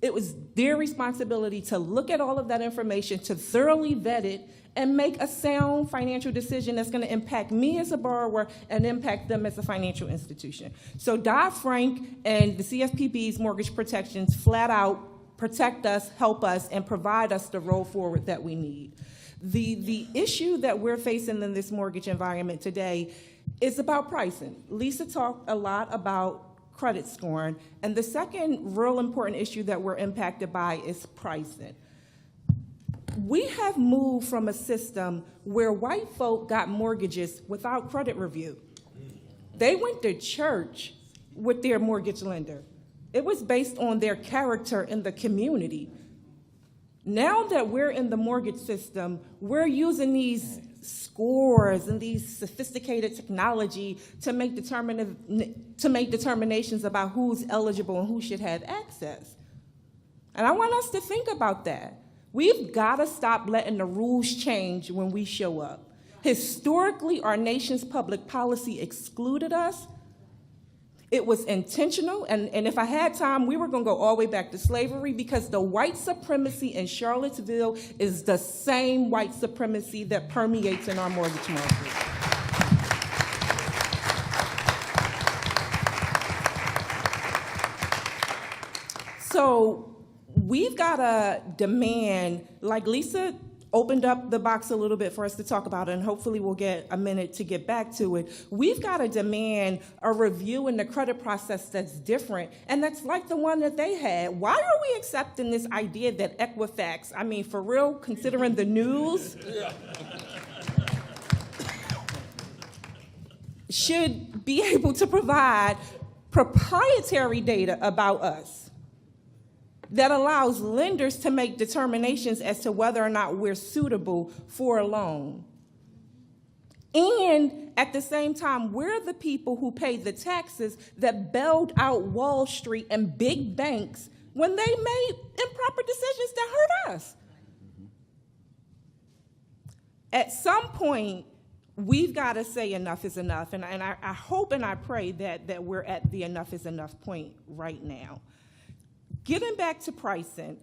it was their responsibility to look at all of that information, to thoroughly vet it, and make a sound financial decision that's going to impact me as a borrower and impact them as a financial institution. So Dodd-Frank and the CFPB's mortgage protections flat out protect us, help us, and provide us the roll forward that we need. The issue that we're facing in this mortgage environment today is about pricing. Lisa talked a lot about credit scoring, and the second real important issue that we're impacted by is pricing. We have moved from a system where white folk got mortgages without credit review. They went to church with their mortgage lender. It was based on their character in the community. Now that we're in the mortgage system, we're using these scores and these sophisticated technology to make determinations about who's eligible and who should have access. And I want us to think about that. We've got to stop letting the rules change when we show up. Historically, our nation's public policy excluded us. It was intentional, and if I had time, we were going to go all the way back to slavery, because the white supremacy in Charlottesville is the same white supremacy that permeates in our mortgage market. So we've got to demand, like Lisa opened up the box a little bit for us to talk about, and hopefully we'll get a minute to get back to it. We've got to demand a review in the credit process that's different, and that's like the one that they had. Why are we accepting this idea that Equifax, I mean, for real, considering the news, should be able to provide proprietary data about us that allows lenders to make determinations as to whether or not we're suitable for a loan? And at the same time, we're the people who pay the taxes that bailed out Wall Street and big banks when they made improper decisions that hurt us. At some point, we've got to say enough is enough, and I hope and I pray that we're at the enough is enough point right now. Getting back to pricing,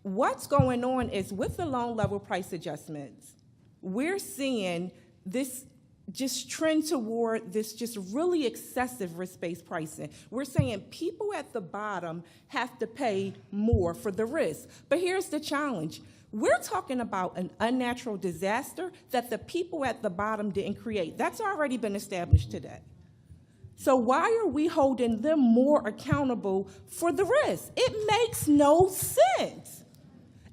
what's going on is with the loan level price adjustments, we're seeing this just trend toward this just really excessive risk-based pricing. We're saying people at the bottom have to pay more for the risk. But here's the challenge. We're talking about an unnatural disaster that the people at the bottom didn't create. That's already been established today. So why are we holding them more accountable for the risk? It makes no sense.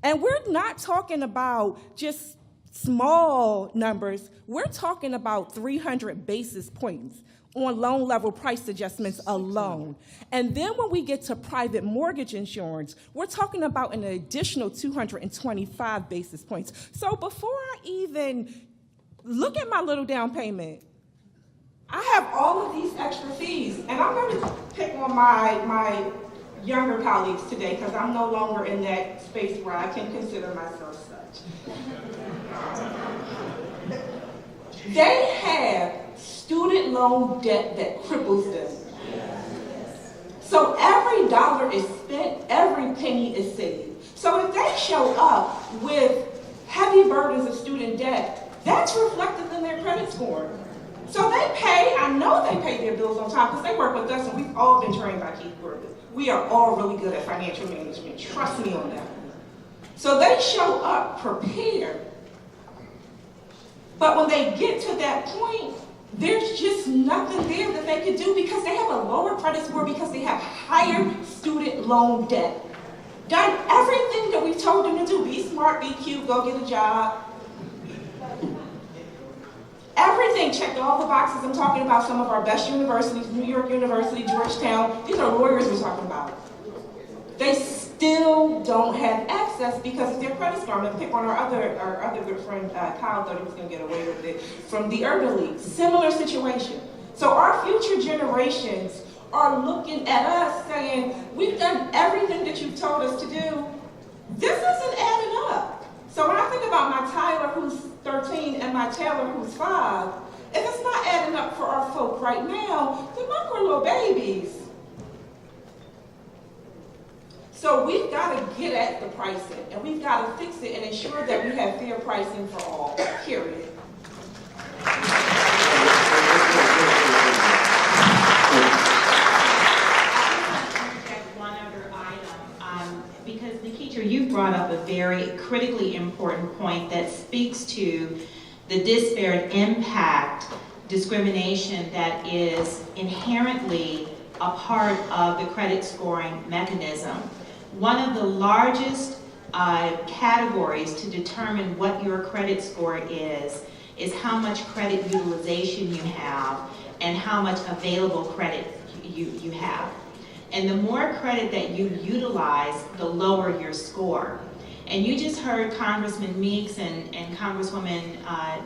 And we're not talking about just small numbers. We're talking about 300 basis points on loan level price adjustments alone. And then when we get to private mortgage insurance, we're talking about an additional 225 basis points. So before I even look at my little down payment, I have all of these extra fees, and I'm going to pick on my younger colleagues today because I'm no longer in that space where I can consider myself such. They have student loan debt that cripples them. So every dollar is spent, every penny is saved. So if they show up with heavy burdens of student debt, that's reflected in their credit score. So they pay, I know they pay their bills on time because they work with us and we've all been trained by Keith Corbett. We are all really good at financial management, trust me on that. So they show up prepared. But when they get to that point, there's just nothing there that they could do because they have a lower credit score because they have higher student loan debt. Done everything that we've told them to do. Be smart, be cute, go get a job. Everything, checked all the boxes. I'm talking about some of our best universities, New York University, Georgetown. These are lawyers we're talking about. They still don't have access because of their credit score. I'm going to pick on our other good friend, Kyle thought he was going to get away with it, from the Urban League. Similar situation. So our future generations are looking at us saying, we've done everything that you've told us to do. This isn't adding up. So when I think about my Tyler who's 13 and my Taylor who's 5, if it's not adding up for our folk right now, then my poor little babies. So we've got to get at the pricing, and we've got to fix it and ensure that we have fair pricing for all, period. Because Nikitra, you brought up a very critically important point that speaks to the disparate impact discrimination that is inherently a part of the credit scoring mechanism. One of the largest categories to determine what your credit score is how much credit utilization you have and how much available credit you have. And the more credit that you utilize, the lower your score. And you just heard Congressman Meeks and Congresswoman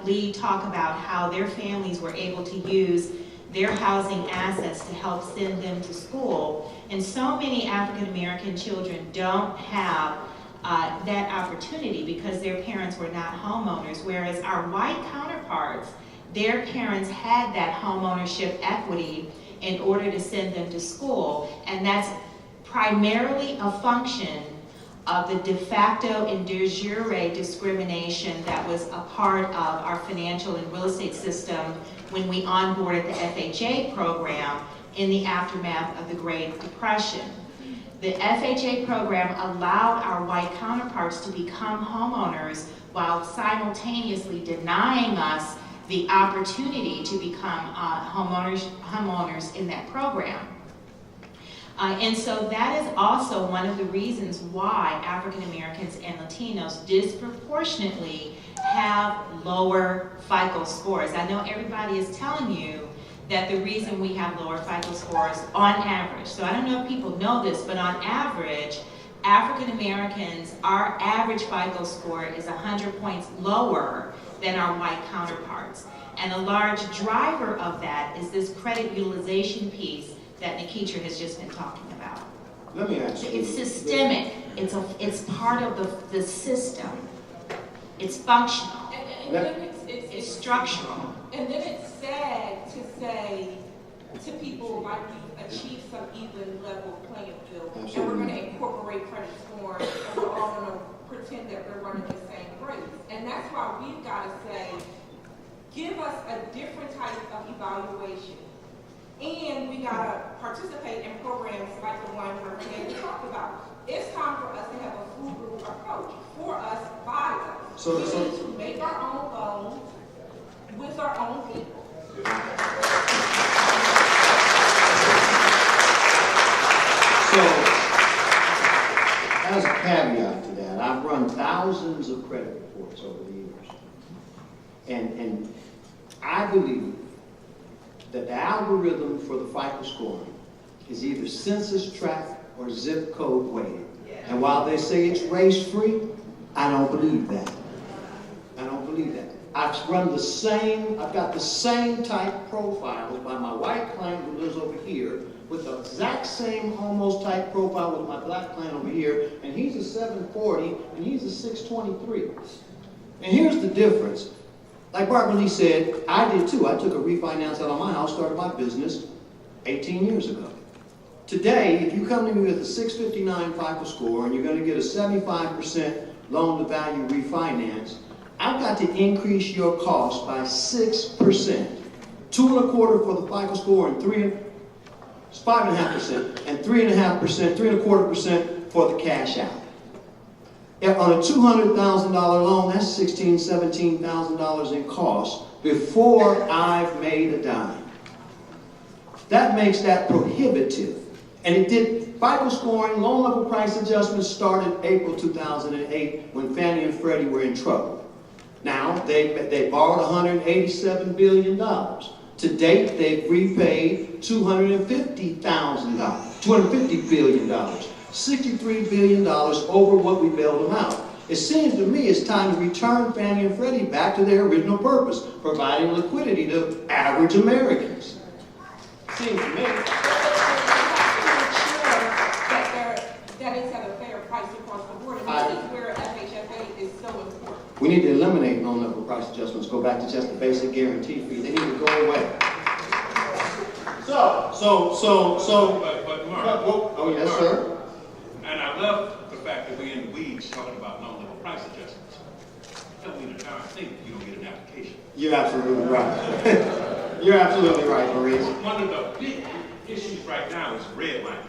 Lee talk about how their families were able to use their housing assets to help send them to school. And so many African American children don't have that opportunity because their parents were not homeowners, whereas our white counterparts, their parents had that homeownership equity in order to send them to school, and that's primarily a function of the de facto and de jure discrimination that was a part of our financial and real estate system when we onboarded the FHA program in the aftermath of the Great Depression. The FHA program allowed our white counterparts to become homeowners while simultaneously denying us the opportunity to become homeowners in that program. And so that is also one of the reasons why African Americans and Latinos disproportionately have lower FICO scores. I know everybody is telling you that the reason we have lower FICO scores on average, so I don't know if people know this, but on average, African Americans, our average FICO score is 100 points lower than our white counterparts. And a large driver of that is this credit utilization piece that Nikitra has just been talking about. Let me ask you. It's systemic. It's part of the system. It's functional. And then it's structural. And then it's sad to say to people like you've achieved some even level playing field, and we're going to incorporate credit scoring, and we're all going to pretend that we're running the same race. And that's why we've got to say, give us a different type of evaluation. And we got to participate in programs like the one we're going to talk about. It's time for us to have a full approach for us, by us. So we need to make our own loans with our own people. So, as a caveat to that, I've run thousands of credit reports over the years. And I believe that the algorithm for the FICO scoring is either census tract or zip code weighted. And while they say it's race-free, I don't believe that. I don't believe that. I've got the same type profiles by my white client who lives over here, with the exact same almost type profile with my black client over here, and he's a 740 and he's a 623. And here's the difference. Like Barbara Lee said, I did too. I took a refinance out on my house, started my business 18 years ago. Today, if you come to me with a 659 FICO score and you're going to get a 75% loan-to-value refinance, I've got to increase your cost by 6%. 2.25% for the FICO score and 5.5%, and 3.25% for the cash out. On a $200,000 loan, that's $16,000, $17,000 in cost before I've made a dime. That makes that prohibitive. And it did, FICO scoring, loan level price adjustments started April 2008 when Fannie and Freddie were in trouble. Now, they borrowed $187 billion. To date, they've repaid $250 billion. $63 billion over what we bailed them out. It seems to me it's time to return Fannie and Freddie back to their original purpose, providing liquidity to average Americans. Seems to me. That is at a fair price across the board, and this is where FHFA is so important. We need to eliminate loan level price adjustments, go back to just the basic guarantee fee. They need to go away. But Mark, oh yes, Mark, sir. And I love the fact that we're in the weeds talking about loan level price adjustments. Don't mean a darn thing if you don't get an application. You're absolutely right. You're absolutely right, Maurice. One of the big issues right now is redlining.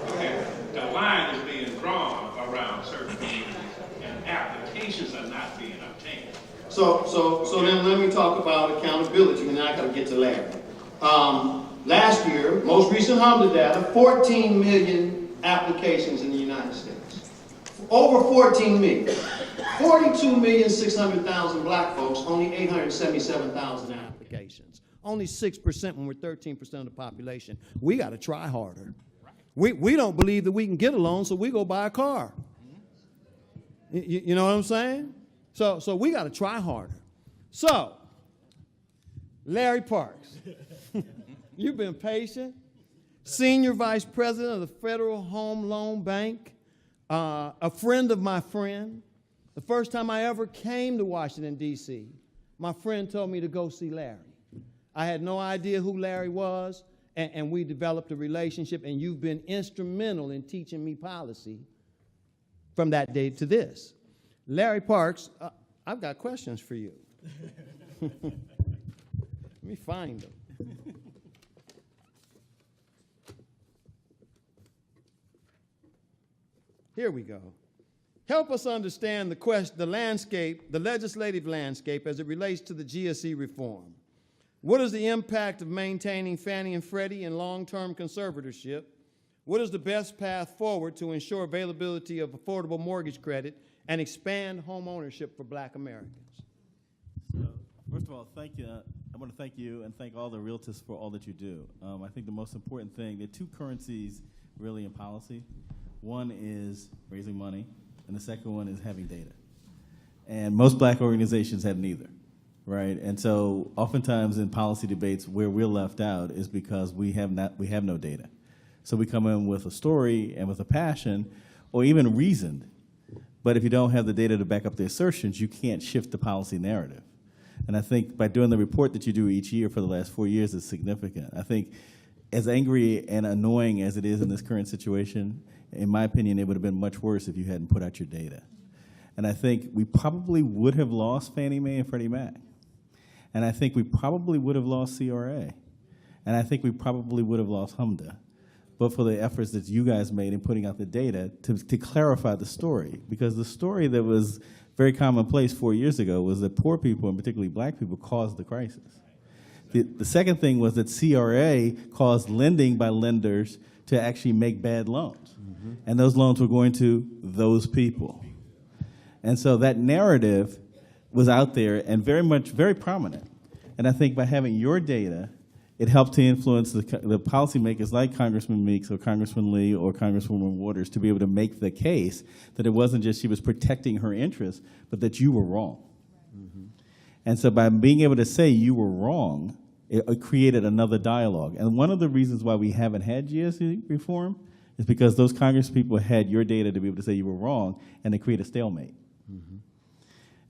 Okay? The line is being drawn around certain communities, and applications are not being obtained. So then let me talk about accountability, and then I got to get to Larry. Last year, most recent HMDA data, 14 million applications in the United States. Over 14 million. 42,600,000 black folks, only 877,000 applications. Only 6% when we're 13% of the population. We got to try harder. We don't believe that we can get a loan, so we go buy a car. You know what I'm saying? So we got to try harder. So, Larry Parks, you've been patient. Senior Vice President of the Federal Home Loan Bank, a friend of my friend. The first time I ever came to Washington, D.C., my friend told me to go see Larry. I had no idea who Larry was, and we developed a relationship, and you've been instrumental in teaching me policy from that day to this. Larry Parks, I've got questions for you. Let me find them. Here we go. Help us understand the landscape, the legislative landscape as it relates to the GSE reform. What is the impact of maintaining Fannie and Freddie in long-term conservatorship? What is the best path forward to ensure availability of affordable mortgage credit and expand home ownership for black Americans? So, first of all, thank you. I want to thank you and thank all the realtors for all that you do. I think the most important thing, there are two currencies really in policy. One is raising money, and the second one is having data. And most black organizations have neither, right? And so oftentimes in policy debates where we're left out is because we have no data. So we come in with a story and with a passion, or even reasoned. But if you don't have the data to back up the assertions, you can't shift the policy narrative. And I think by doing the report that you do each year for the last 4 years is significant. I think as angry and annoying as it is in this current situation, in my opinion, it would have been much worse if you hadn't put out your data. And I think we probably would have lost Fannie Mae and Freddie Mac. And I think we probably would have lost CRA. And I think we probably would have lost HMDA, but for the efforts that you guys made in putting out the data to clarify the story. Because the story that was very commonplace 4 years ago was that poor people, and particularly black people, caused the crisis. The second thing was that CRA caused lending by lenders to actually make bad loans. Mm-hmm. And those loans were going to those people. And so that narrative was out there and very prominent. And I think by having your data, it helped to influence the policymakers like Congressman Meeks or Congressman Lee or Congresswoman Waters to be able to make the case that it wasn't just she was protecting her interests, but that you were wrong. Mm-hmm. And so by being able to say you were wrong, it created another dialogue. And one of the reasons why we haven't had GSE reform is because those Congress people had your data to be able to say you were wrong, and they create a stalemate.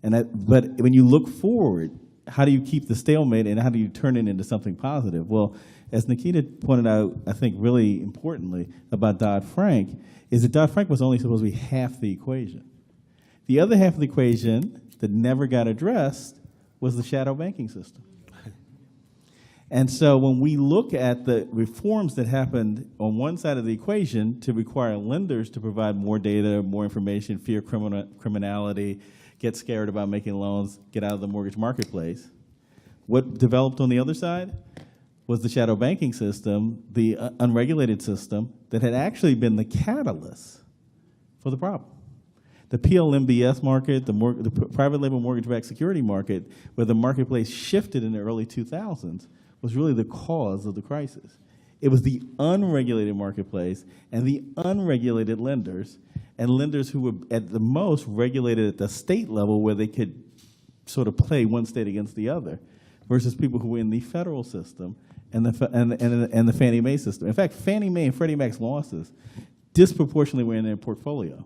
But when you look forward, how do you keep the stalemate and how do you turn it into something positive? Well, as Nikita pointed out, I think really importantly about Dodd-Frank, is that Dodd-Frank was only supposed to be half the equation. The other half of the equation that never got addressed was the shadow banking system. And so when we look at the reforms that happened on one side of the equation to require lenders to provide more data, more information, fear criminality, get scared about making loans, get out of the mortgage marketplace, what developed on the other side was the shadow banking system, the unregulated system that had actually been the catalyst for the problem. The PLMBS market, the private label mortgage-backed security market, where the marketplace shifted in the early 2000s, was really the cause of the crisis. It was the unregulated marketplace and the unregulated lenders, and lenders who were at the most regulated at the state level where they could sort of play one state against the other, versus people who were in the federal system and the Fannie Mae system. In fact, Fannie Mae and Freddie Mac's losses disproportionately were in their portfolio.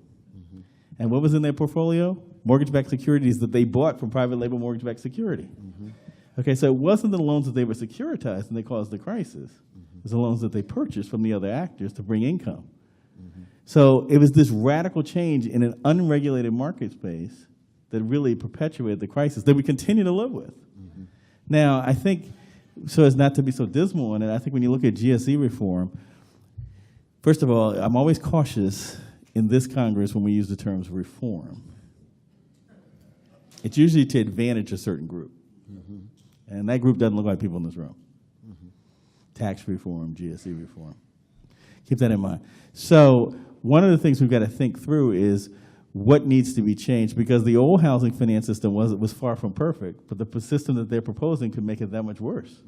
And what was in their portfolio? Mortgage-backed securities that they bought from private label mortgage-backed security. Okay, so it wasn't the loans that they were securitized and they caused the crisis. It was the loans that they purchased from the other actors to bring income. So it was this radical change in an unregulated market space that really perpetuated the crisis that we continue to live with. Now, I think, so as not to be so dismal in it, I think when you look at GSE reform, first of all, I'm always cautious in this Congress when we use the terms reform. It's usually to advantage a certain group. And that group doesn't look like people in this room. Tax reform, GSE reform. Keep that in mind. So one of the things we've got to think through is what needs to be changed, because the old housing finance system was far from perfect, but the system that they're proposing could make it that much worse.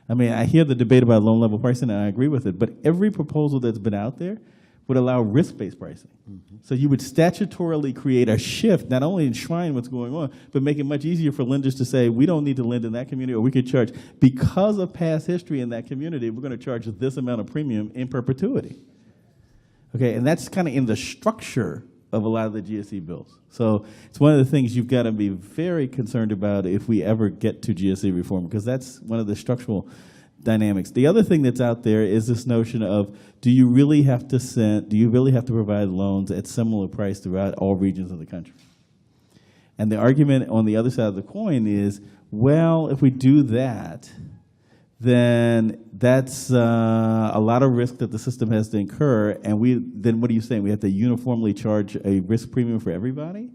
I mean, I hear the debate about loan level pricing, and I agree with it, but every proposal that's been out there would allow risk-based pricing. So you would statutorily create a shift, not only enshrine what's going on, but make it much easier for lenders to say, we don't need to lend in that community, or we could charge, because of past history in that community, we're going to charge this amount of premium in perpetuity. Okay, and that's kind of in the structure of a lot of the GSE bills. So it's one of the things you've got to be very concerned about if we ever get to GSE reform, because that's one of the structural dynamics. The other thing that's out there is this notion of, do you really have to provide loans at similar price throughout all regions of the country? And the argument on the other side of the coin is, well, if we do that, then that's a lot of risk that the system has to incur, and then what are you saying? We have to uniformly charge a risk premium for everybody?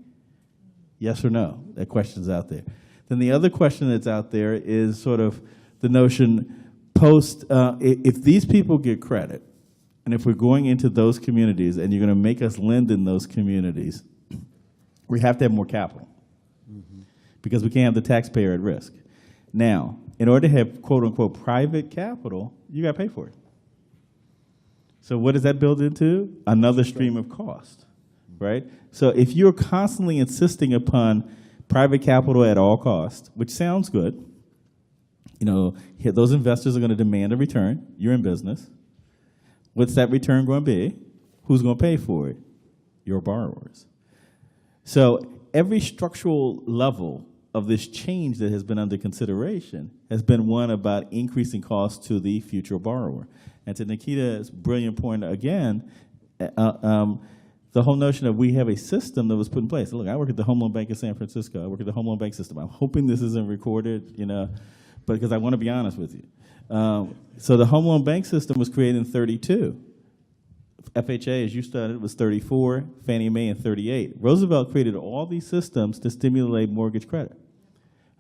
Yes or no? That question's out there. Then the other question that's out there is sort of the notion if these people get credit, and if we're going into those communities and you're going to make us lend in those communities, we have to have more capital because we can't have the taxpayer at risk. Now, in order to have quote-unquote private capital, you got to pay for it. So what does that build into? Another stream of cost, right? So if you're constantly insisting upon private capital at all costs, which sounds good, you know, those investors are going to demand a return. You're in business. What's that return going to be? Who's going to pay for it? Your borrowers. So every structural level of this change that has been under consideration has been one about increasing costs to the future borrower. And to Nikita's brilliant point again, the whole notion of we have a system that was put in place. Look, I work at the Home Loan Bank of San Francisco. I work at the Home Loan Bank system. I'm hoping this isn't recorded, you know, but because I want to be honest with you. So the Home Loan Bank system was created in 32. FHA, as you studied, was 34, Fannie Mae in 38. Roosevelt created all these systems to stimulate mortgage credit,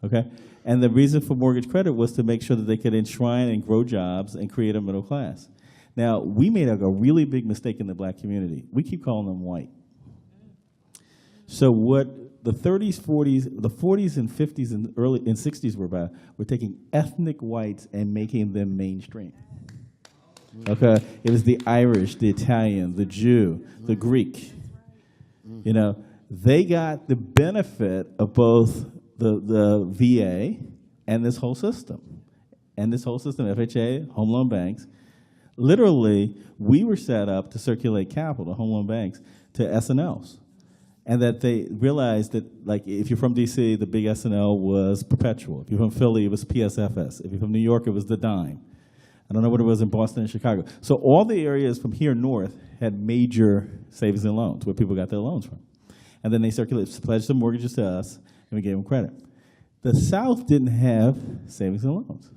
okay? And the reason for mortgage credit was to make sure that they could enshrine and grow jobs and create a middle class. Now, we made a really big mistake in the black community. We keep calling them white. So what the 30s, 40s, the 40s and 50s and early and 60s were about, we're taking ethnic whites and making them mainstream. Okay, it was the Irish, the Italian, the Jew, the Greek. You know, they got the benefit of both the VA, and this whole system. And this whole system, FHA, home loan banks, literally, we were set up to circulate capital, home loan banks, to S&Ls. And that they realized that, like, if you're from D.C., the big S&L was Perpetual. If you're from Philly, it was PSFS. If you're from New York, it was the Dime. I don't know what it was in Boston and Chicago. So all the areas from here north had major savings and loans, where people got their loans from. And then they pledged some mortgages to us, and we gave them credit. The South didn't have savings and loans.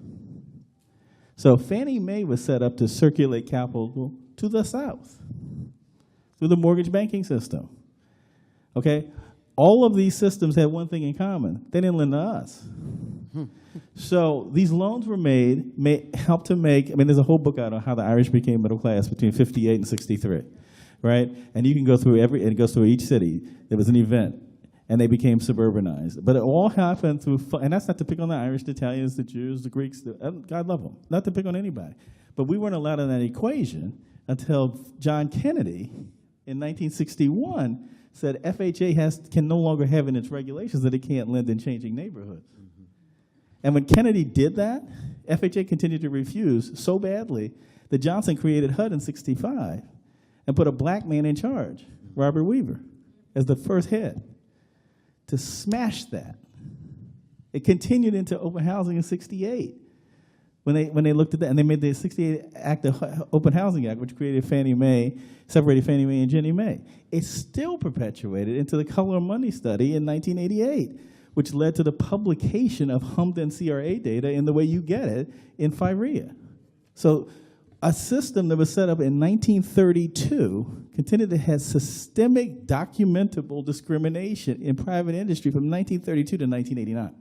So Fannie Mae was set up to circulate capital to the South through the mortgage banking system. Okay? All of these systems had one thing in common. They didn't lend to us. So these loans were helped to make, I mean, there's a whole book out on how the Irish became middle class between 58 and 63, right? And you can go through it goes through each city. There was an event, and they became suburbanized. But it all happened through, and that's not to pick on the Irish, the Italians, the Jews, the Greeks, God love them, not to pick on anybody. But we weren't allowed in that equation until John Kennedy in 1961 said FHA can no longer have in its regulations that it can't lend in changing neighborhoods. And when Kennedy did that, FHA continued to refuse so badly that Johnson created HUD in 65 and put a black man in charge, Robert Weaver, as the first head to smash that. It continued into open housing in 68 when they looked at that, and they made the 68 Act, the Open Housing Act, which created Fannie Mae, separated Fannie Mae and Ginnie Mae. It still perpetuated into the Color of Money study in 1988, which led to the publication of HMDA and CRA data in the way you get it in FIREA. So a system that was set up in 1932 continued to have systemic documentable discrimination in private industry from 1932 to 1989.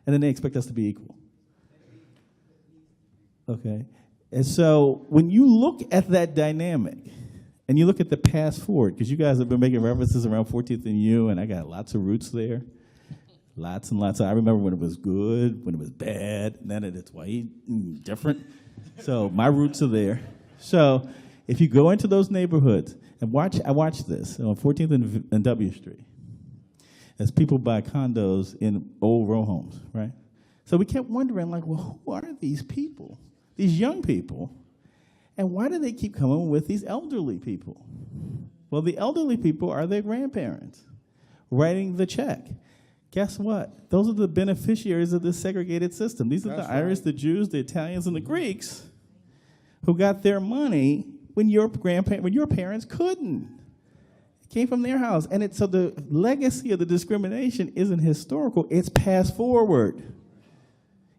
And then they expect us to be equal. Okay? And so when you look at that dynamic, and you look at the past forward, because you guys have been making references around 14th and U, and I got lots of roots there. Lots and lots. I remember when it was good, when it was bad, and then it's white, different. So my roots are there. So if you go into those neighborhoods, and I watched this on 14th and W Street, as people buy condos in old row homes, right? So we kept wondering, like, well, who are these people, these young people, and why do they keep coming with these elderly people? Well, the elderly people are their grandparents writing the check. Guess what? Those are the beneficiaries of this segregated system. These are the Irish, the Jews, the Italians, and the Greeks who got their money when your parents couldn't. It came from their house. And so the legacy of the discrimination isn't historical, it's passed forward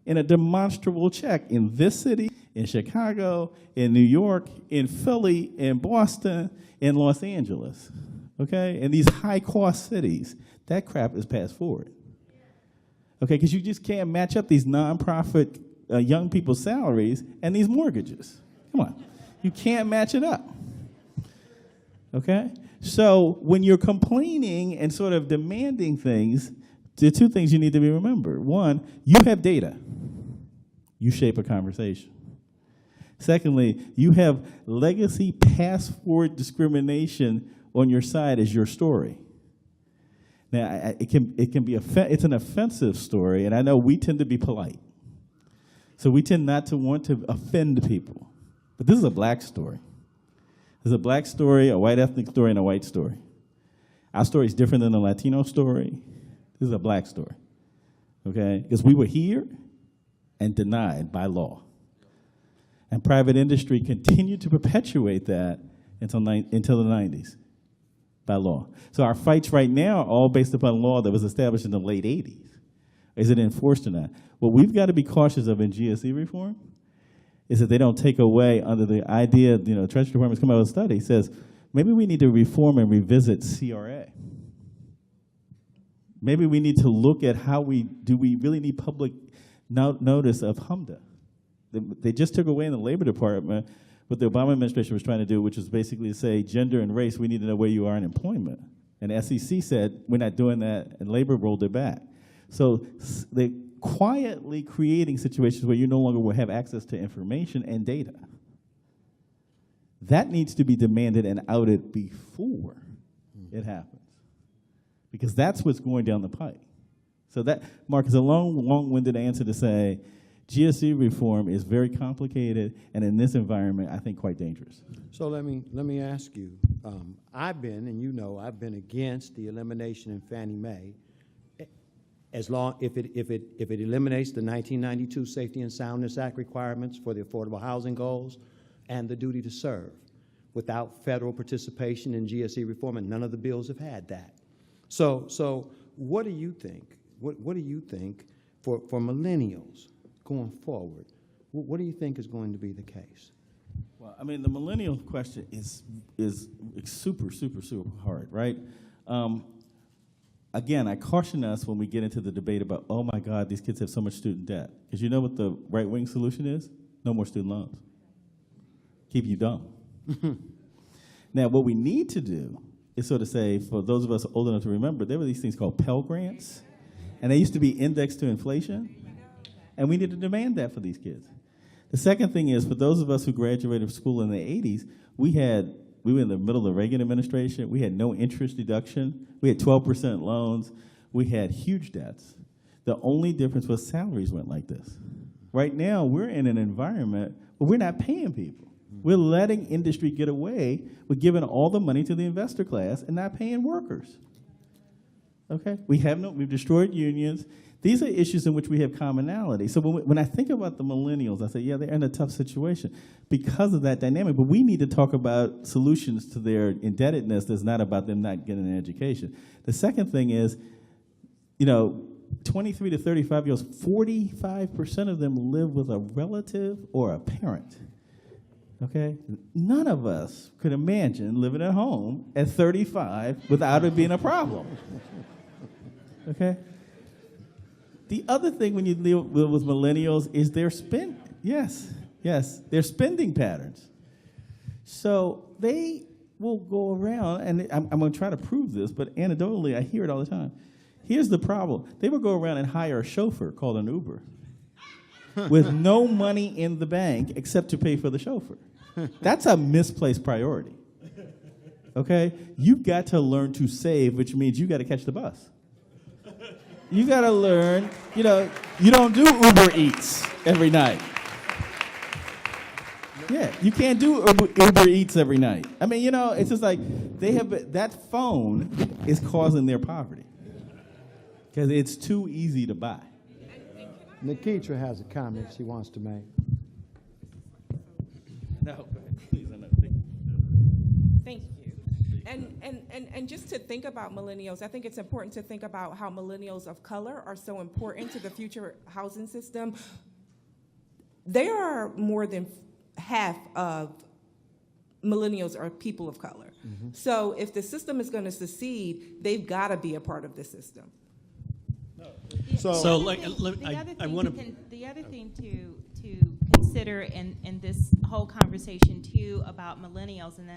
in a demonstrable check in this city, in Chicago, in New York, in Philly, in Boston, in Los Angeles. Okay? In these high-cost cities. That crap is passed forward. Okay, because you just can't match up these nonprofit young people's salaries and these mortgages. Come on. You can't match it up. Okay? So when you're complaining and sort of demanding things, there are two things you need to be remembered. One, you have data. You shape a conversation. Secondly, you have legacy pass-forward discrimination on your side as your story. Now, it can be it's an offensive story, and I know we tend to be polite. So we tend not to want to offend people. But this is a black story. There's a black story, a white ethnic story, and a white story. Our story is different than a Latino story. This is a black story, okay? Because we were here and denied by law. And private industry continued to perpetuate that until the 90s. By law. So our fights right now are all based upon law that was established in the late 80s. Is it enforced or not? What we've got to be cautious of in GSE reform is that they don't take away under the idea, the Treasury Department's come out with a study, says maybe we need to reform and revisit CRA. Maybe we need to look at do we really need public notice of HMDA? They just took away in the Labor Department what the Obama administration was trying to do, which was basically to say gender and race, we need to know where you are in employment. And SEC said, we're not doing that, and labor rolled it back. So they're quietly creating situations where you no longer will have access to information and data. That needs to be demanded and outed before it happens. Because that's what's going down the pipe. So that, Mark, is a long-winded answer to say GSE reform is very complicated, and in this environment, I think quite dangerous. So let me ask you. I've been, and you know, I've been against the elimination in Fannie Mae, as long if it eliminates the 1992 Safety and Soundness Act requirements for the affordable housing goals and the duty to serve, without federal participation in GSE reform, and none of the bills have had that. So what do you think? What do you think for millennials going forward? What do you think is going to be the case? Well, I mean, the millennial question is super, super, super hard, right? Again, I caution us when we get into the debate about, oh my God, these kids have so much student debt. Because you know what the right-wing solution is? No more student loans. Keep you dumb. Now, what we need to do is sort of say, for those of us old enough to remember, there were these things called Pell Grants, and they used to be indexed to inflation, and we need to demand that for these kids. The second thing is, for those of us who graduated from school in the 80s, we were in the middle of the Reagan administration. We had no interest deduction. We had 12% loans. We had huge debts. The only difference was salaries went like this. Right now, we're in an environment where we're not paying people. We're letting industry get away with giving all the money to the investor class and not paying workers. Okay? We've destroyed unions. These are issues in which we have commonality. So when I think about the millennials, I say, yeah, they're in a tough situation because of that dynamic. But we need to talk about solutions to their indebtedness that's not about them not getting an education. The second thing is, 23 to 35-year-olds, 45% of them live with a relative or a parent. Okay? None of us could imagine living at home at 35 without it being a problem. Okay? The other thing when you deal with millennials is their their spending patterns. So they will go around, and I'm going to try to prove this, but anecdotally I hear it all the time. Here's the problem. They will go around and hire a chauffeur called an Uber with no money in the bank except to pay for the chauffeur. That's a misplaced priority. Okay? You've got to learn to save, which means you got to catch the bus. You got to learn, you don't do Uber Eats every night. Yeah, you can't do Uber Eats every night. I mean, it's just like that phone is causing their poverty because it's too easy to buy. Nikitra has a comment she wants to make. No, go ahead, please. Thank you. And just to think about millennials, I think it's important to think about how millennials of color are so important to the future housing system. They are more than half of millennials are people of color. Mm-hmm. So if the system is going to succeed, they've got to be a part of the system. The other thing to consider in this whole conversation too about millennials, and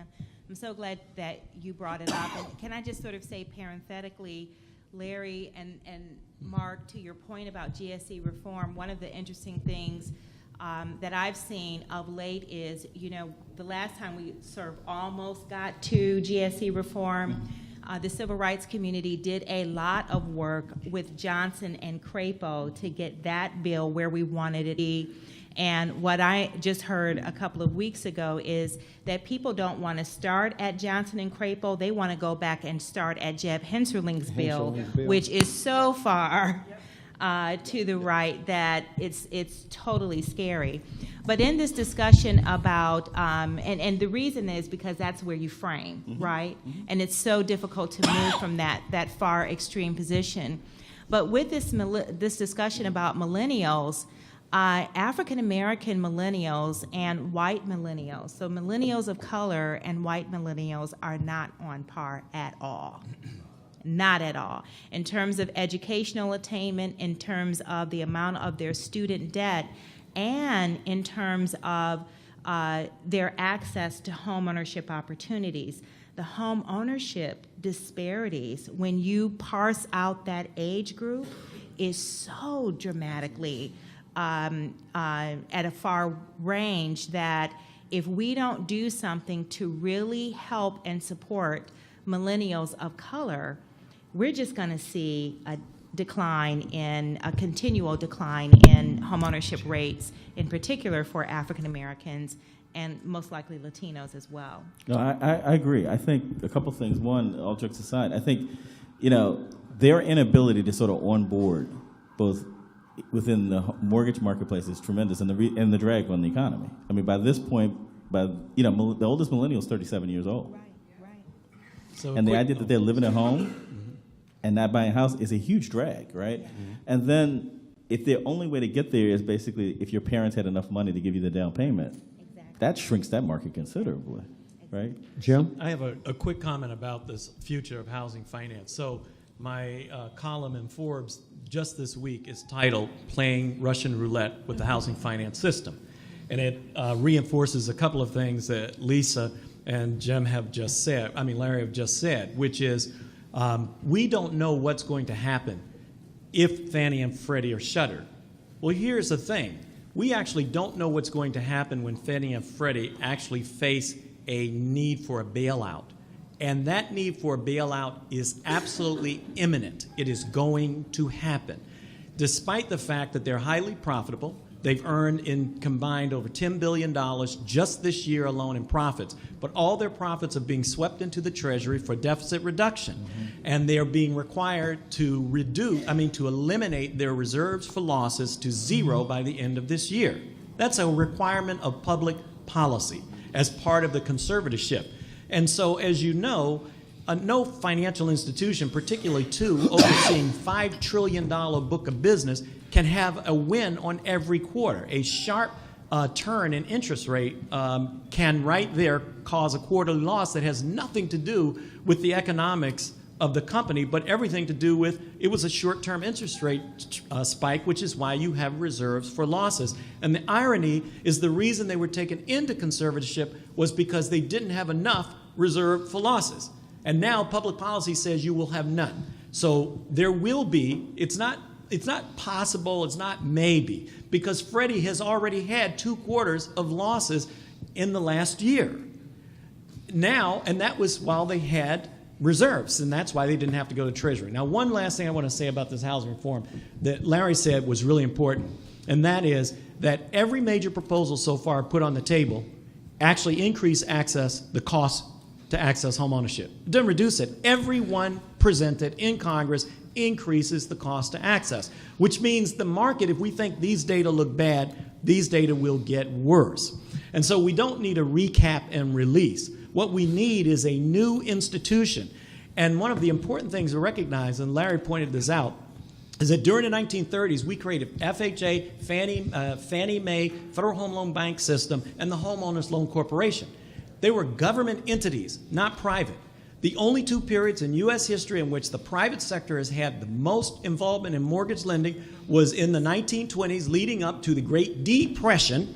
I'm so glad that you brought it up. And can I just sort of say parenthetically, Larry and Mark, to your point about GSE reform, one of the interesting things that I've seen of late is, the last time we sort of almost got to GSE reform, the civil rights community did a lot of work with Johnson and Crapo to get that bill where we wanted it to be. And what I just heard a couple of weeks ago is that people don't want to start at Johnson and Crapo. They want to go back and start at Jeb Hensarling's bill, which is so far to the right that it's totally scary. But in this discussion about, and the reason is because that's where you frame, mm-hmm. right? Mm-hmm. And it's so difficult to move from that far extreme position. But with this discussion about millennials, African American millennials and white millennials, so millennials of color and white millennials are not on par at all. Not at all. In terms of educational attainment, in terms of the amount of their student debt, and in terms of their access to home ownership opportunities. The home ownership disparities, when you parse out that age group, is so dramatically at a far range that if we don't do something to really help and support millennials of color, we're just going to see a a continual decline in homeownership rates, in particular for African Americans and most likely Latinos as well. No, I agree. I think a couple things. One, all jokes aside, I think, you know, their inability to sort of onboard both within the mortgage marketplace is tremendous, and the drag on the economy. I mean, by this point, the oldest millennial is 37 years old. Right. So And the idea that they're living at home and not buying a house is a huge drag, right? And then if the only way to get there is basically if your parents had enough money to give you the down payment, that shrinks that market considerably, right? Jim? I have a quick comment about this future of housing finance. So my column in Forbes just this week is titled "Playing Russian Roulette with the Housing Finance System." And it reinforces a couple of things that Lisa and Jim have just said, Larry have just said, which is we don't know what's going to happen if Fannie and Freddie are shuttered. Well, here's the thing. We actually don't know what's going to happen when Fannie and Freddie actually face a need for a bailout. And that need for a bailout is absolutely imminent. It is going to happen. Despite the fact that they're highly profitable, they've earned in combined over $10 billion just this year alone in profits. But all their profits are being swept into the Treasury for deficit reduction. And they're being required to eliminate their reserves for losses to zero by the end of this year. That's a requirement of public policy as part of the conservatorship. And so, as you know, no financial institution, particularly two overseeing $5 trillion book of business, can have a win on every quarter. A sharp turn in interest rate can right there cause a quarterly loss that has nothing to do with the economics of the company, but everything to do with it was a short-term interest rate spike, which is why you have reserves for losses. And the irony is the reason they were taken into conservatorship was because they didn't have enough reserve for losses. And now public policy says you will have none. So there will be, it's not possible, it's not maybe, because Freddie has already had 2 quarters of losses in the last year. Now, and that was while they had reserves, and that's why they didn't have to go to Treasury. Now, one last thing I want to say about this housing reform that Larry said was really important, and that is that every major proposal so far put on the table actually increase the cost to access home ownership. It doesn't reduce it. Everyone presented in Congress increases the cost to access, which means the market, if we think these data look bad, these data will get worse. And so we don't need a recap and release. What we need is a new institution. And one of the important things to recognize, and Larry pointed this out, is that during the 1930s, we created FHA, Fannie Mae, Federal Home Loan Bank System, and the Homeowners Loan Corporation. They were government entities, not private. The only 2 periods in U.S. history in which the private sector has had the most involvement in mortgage lending was in the 1920s leading up to the Great Depression,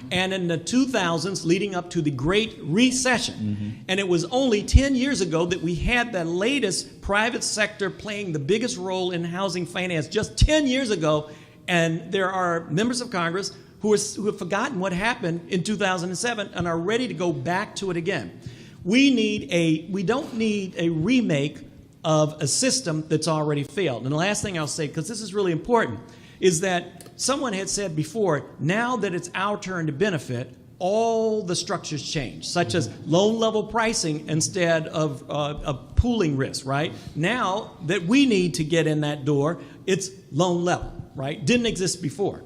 and in the 2000s leading up to the Great Recession. And it was only 10 years ago that we had the latest private sector playing the biggest role in housing finance, just 10 years ago. And there are members of Congress who have forgotten what happened in 2007 and are ready to go back to it again. We don't need a remake of a system that's already failed. And the last thing I'll say, because this is really important, is that someone had said before, now that it's our turn to benefit, all the structures change, such as loan level pricing instead of pooling risk, right? Now that we need to get in that door, it's loan level, right? Didn't exist before.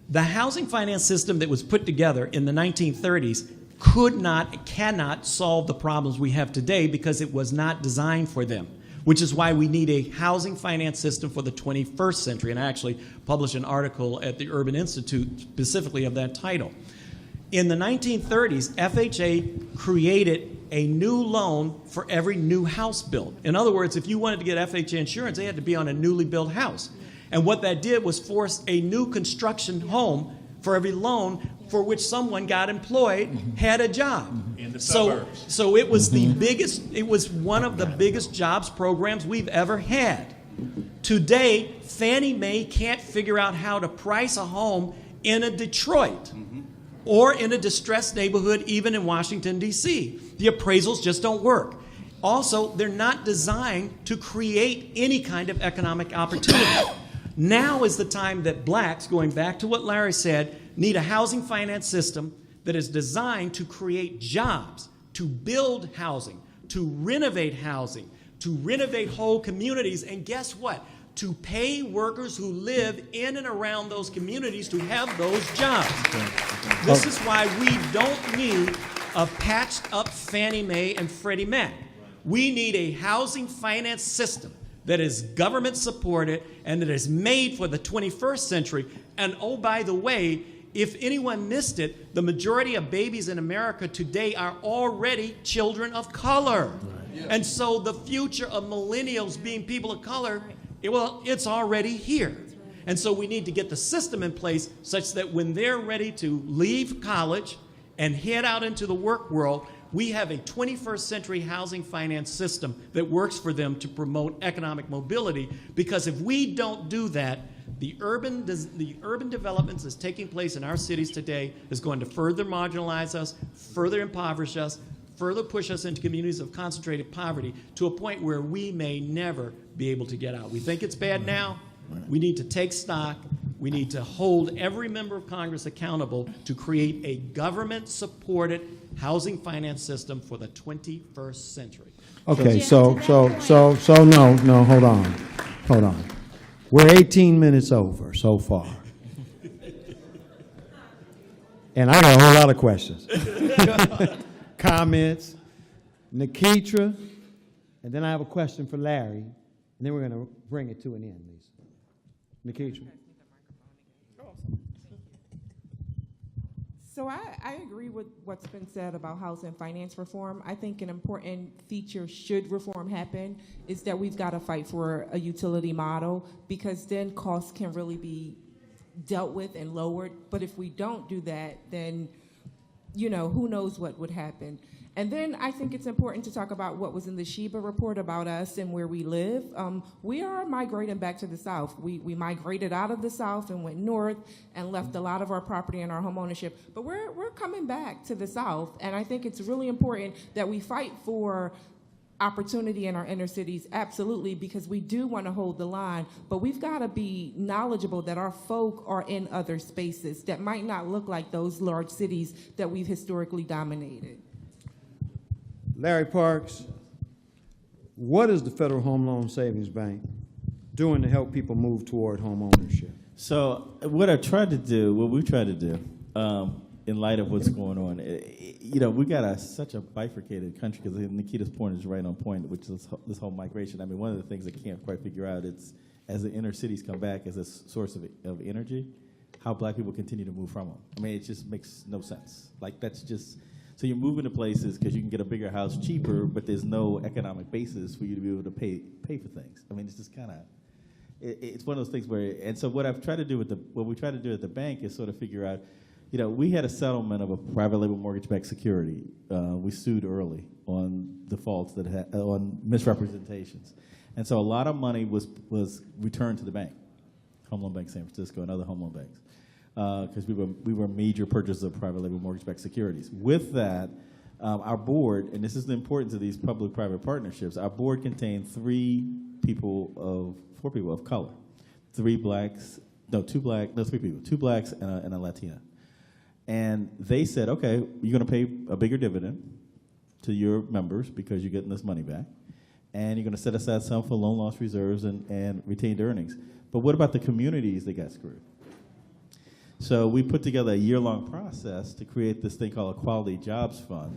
The housing finance system that was put together in the 1930s cannot solve the problems we have today because it was not designed for them, which is why we need a housing finance system for the 21st century. And I actually published an article at the Urban Institute specifically of that title. In the 1930s, FHA created a new loan for every new house built. In other words, if you wanted to get FHA insurance, they had to be on a newly built house. And what that did was force a new construction home for every loan for which someone got employed, had a job. In the suburbs. So it was the biggest, it was one of the biggest jobs programs we've ever had. Today, Fannie Mae can't figure out how to price a home in a Detroit or in a distressed neighborhood, even in Washington, D.C. The appraisals just don't work. Also, they're not designed to create any kind of economic opportunity. Now is the time that blacks, going back to what Larry said, need a housing finance system that is designed to create jobs, to build housing, to renovate housing, to renovate whole communities, and guess what? To pay workers who live in and around those communities to have those jobs. This is why we don't need a patched up Fannie Mae and Freddie Mac. We need a housing finance system that is government supported and that is made for the 21st century. And oh, by the way, if anyone missed it, the majority of babies in America today are already children of color. Right. And so the future of millennials being people of color, it's already here. And so we need to get the system in place such that when they're ready to leave college and head out into the work world, we have a 21st century housing finance system that works for them to promote economic mobility. Because if we don't do that, the urban developments that's taking place in our cities today is going to further marginalize us, further impoverish us, further push us into communities of concentrated poverty to a point where we may never be able to get out. We think it's bad now. We need to take stock. We need to hold every member of Congress accountable to create a government-supported housing finance system for the 21st century. Okay, so no, hold on. We're 18 minutes over so far. And I got a whole lot of questions. Comments, Nikitra, and then I have a question for Larry, and then we're going to bring it to an end, Lisa. Nikitra. So I agree with what's been said about housing finance reform. I think an important feature should reform happen is that we've got to fight for a utility model, because then costs can really be dealt with and lowered. But if we don't do that, then, you know, who knows what would happen. And then I think it's important to talk about what was in the SHIBA report about us and where we live. We are migrating back to the South. We migrated out of the South and went north and left a lot of our property and our home ownership. But we're coming back to the South, and I think it's really important that we fight for opportunity in our inner cities, absolutely, because we do want to hold the line, but we've got to be knowledgeable that our folk are in other spaces that might not look like those large cities that we've historically dominated. Larry Parks, what is the Federal Home Loan Savings Bank doing to help people move toward home ownership? So what we've tried to do, in light of what's going on, you know, we got such a bifurcated country, because Nikita's point is right on point, which is this whole migration. I mean, one of the things I can't quite figure out, it's as the inner cities come back as a source of energy, how black people continue to move from them. I mean, it just makes no sense. Like, that's just... So you're moving to places because you can get a bigger house cheaper, but there's no economic basis for you to be able to pay for things. I mean, it's just kind of, it's one of those things where, and so what we try to do at the bank is sort of figure out, you know, we had a settlement of a private label mortgage-backed security. We sued early on defaults on misrepresentations. And so a lot of money was returned to the bank, Home Loan Bank San Francisco and other home loan banks. Because we were major purchasers of private label mortgage-backed securities. With that, our board, and this is the importance of these public-private partnerships, our board contained four people of color, two blacks and a Latina. And they said, okay, you're going to pay a bigger dividend to your members because you're getting this money back, and you're going to set aside some for loan loss reserves and retained earnings. But what about the communities that got screwed? So we put together a year-long process to create this thing called a Quality Jobs Fund,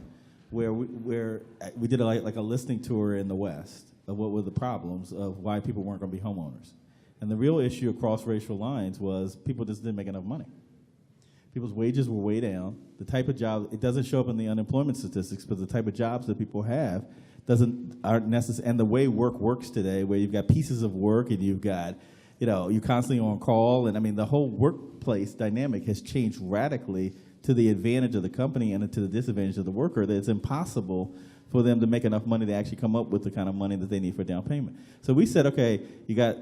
where we did like a listening tour in the West of what were the problems of why people weren't going to be homeowners. And the real issue across racial lines was people just didn't make enough money. People's wages were way down. The type of job, it doesn't show up in the unemployment statistics, but the type of jobs that people have aren't necessary. And the way work works today, where you've got pieces of work and you've got, you know, you're constantly on call, and I mean, the whole workplace dynamic has changed radically to the advantage of the company and to the disadvantage of the worker, that it's impossible for them to make enough money to actually come up with the kind of money that they need for down payment. So we said, okay, we got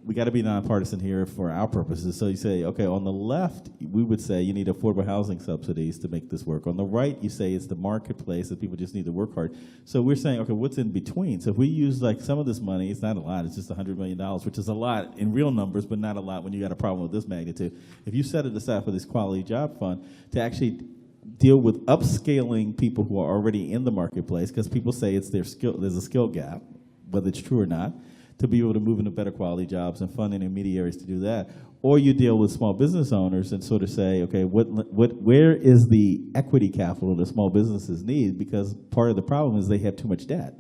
to be nonpartisan here for our purposes. So you say, okay, on the left, we would say you need affordable housing subsidies to make this work. On the right, you say it's the marketplace that people just need to work hard. So we're saying, okay, what's in between? So if we use like some of this money, it's not a lot, it's just $100 million, which is a lot in real numbers, but not a lot when you got a problem with this magnitude. If you set it aside for this quality job fund to actually deal with upscaling people who are already in the marketplace, because people say it's their skill, there's a skill gap, whether it's true or not, to be able to move into better quality jobs and fund intermediaries to do that. Or you deal with small business owners and sort of say, okay, where is the equity capital that small businesses need? Because part of the problem is they have too much debt.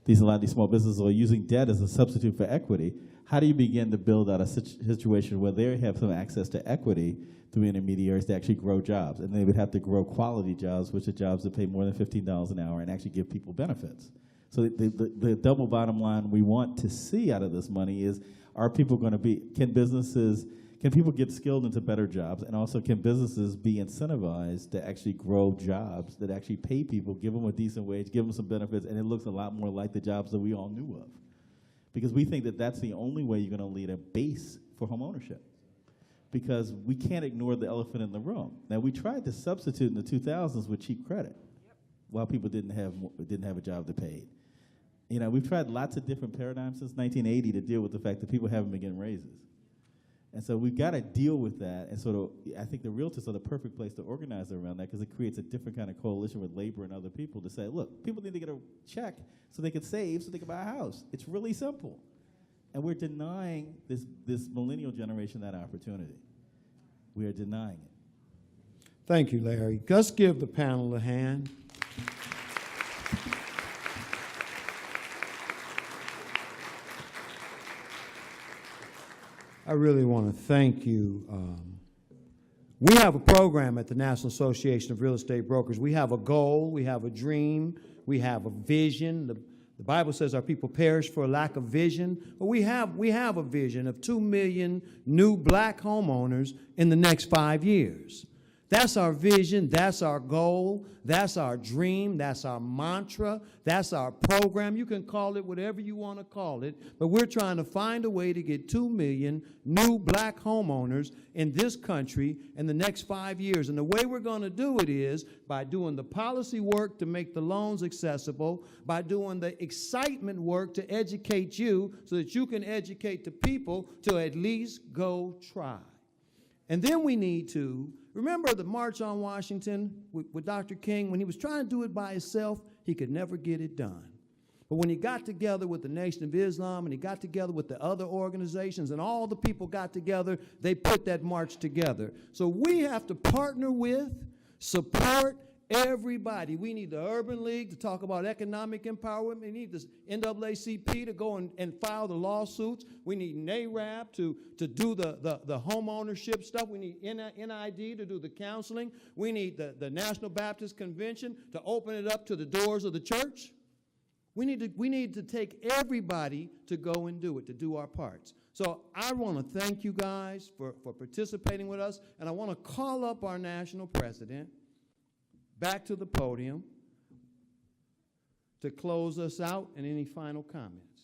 A lot of these small businesses are using debt as a substitute for equity. How do you begin to build out a situation where they have some access to equity through intermediaries to actually grow jobs? And they would have to grow quality jobs, which are jobs that pay more than $15 an hour and actually give people benefits. So the double bottom line we want to see out of this money is, are people going to be, can people get skilled into better jobs, and also can businesses be incentivized to actually grow jobs that actually pay people, give them a decent wage, give them some benefits, and it looks a lot more like the jobs that we all knew of. Because we think that that's the only way you're going to lead a base for home ownership. Because we can't ignore the elephant in the room. Now, we tried to substitute in the 2000s with cheap credit while people didn't have a job to pay. You know, we've tried lots of different paradigms since 1980 to deal with the fact that people haven't been getting raises. And so we've got to deal with that. And sort of, I think the realtors are the perfect place to organize around that, because it creates a different kind of coalition with labor and other people to say, look, people need to get a check so they can save, so they can buy a house. It's really simple. And we're denying this millennial generation that opportunity. We are denying it. Thank you, Larry. Let's give the panel a hand. I really want to thank you. We have a program at the National Association of Real Estate Brokers. We have a goal, we have a dream, we have a vision. The Bible says our people perish for a lack of vision. But we have a vision of 2 million new black homeowners in the next 5 years. That's our vision, that's our goal, that's our dream, that's our mantra, that's our program. You can call it whatever you want to call it, but we're trying to find a way to get 2 million new black homeowners in this country in the next 5 years. And the way we're going to do it is by doing the policy work to make the loans accessible, by doing the excitement work to educate you so that you can educate the people to at least go try. And then we need to remember the March on Washington with Dr. King. When he was trying to do it by himself, he could never get it done. But when he got together with the Nation of Islam and he got together with the other organizations and all the people got together, they put that march together. So we have to partner with, support everybody. We need the Urban League to talk about economic empowerment. We need the NAACP to go and file the lawsuits. We need NARAB to do the home ownership stuff. We need NID to do the counseling. We need the National Baptist Convention to open it up to the doors of the church. We need to take everybody to go and do it, to do our parts. So I want to thank you guys for participating with us, and I want to call up our national president back to the podium to close us out, and any final comments.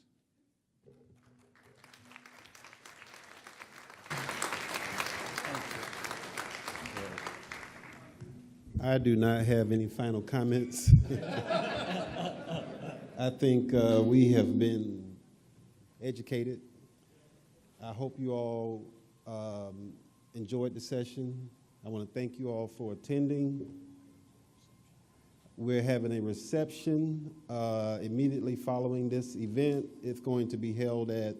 I do not have any final comments. I think we have been educated. I hope you all enjoyed the session. I want to thank you all for attending. We're having a reception immediately following this event. It's going to be held at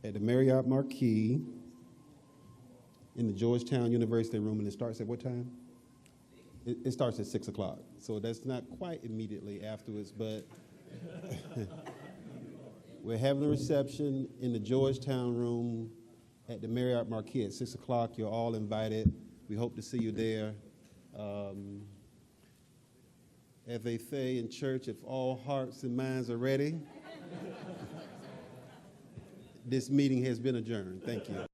the Marriott Marquis in the Georgetown University room, and it starts at what time? It starts at 6 o'clock, so that's not quite immediately afterwards, but we're having a reception in the Georgetown room at the Marriott Marquis at 6 o'clock. You're all invited. We hope to see you there. As they say in church, if all hearts and minds are ready, this meeting has been adjourned. Thank you.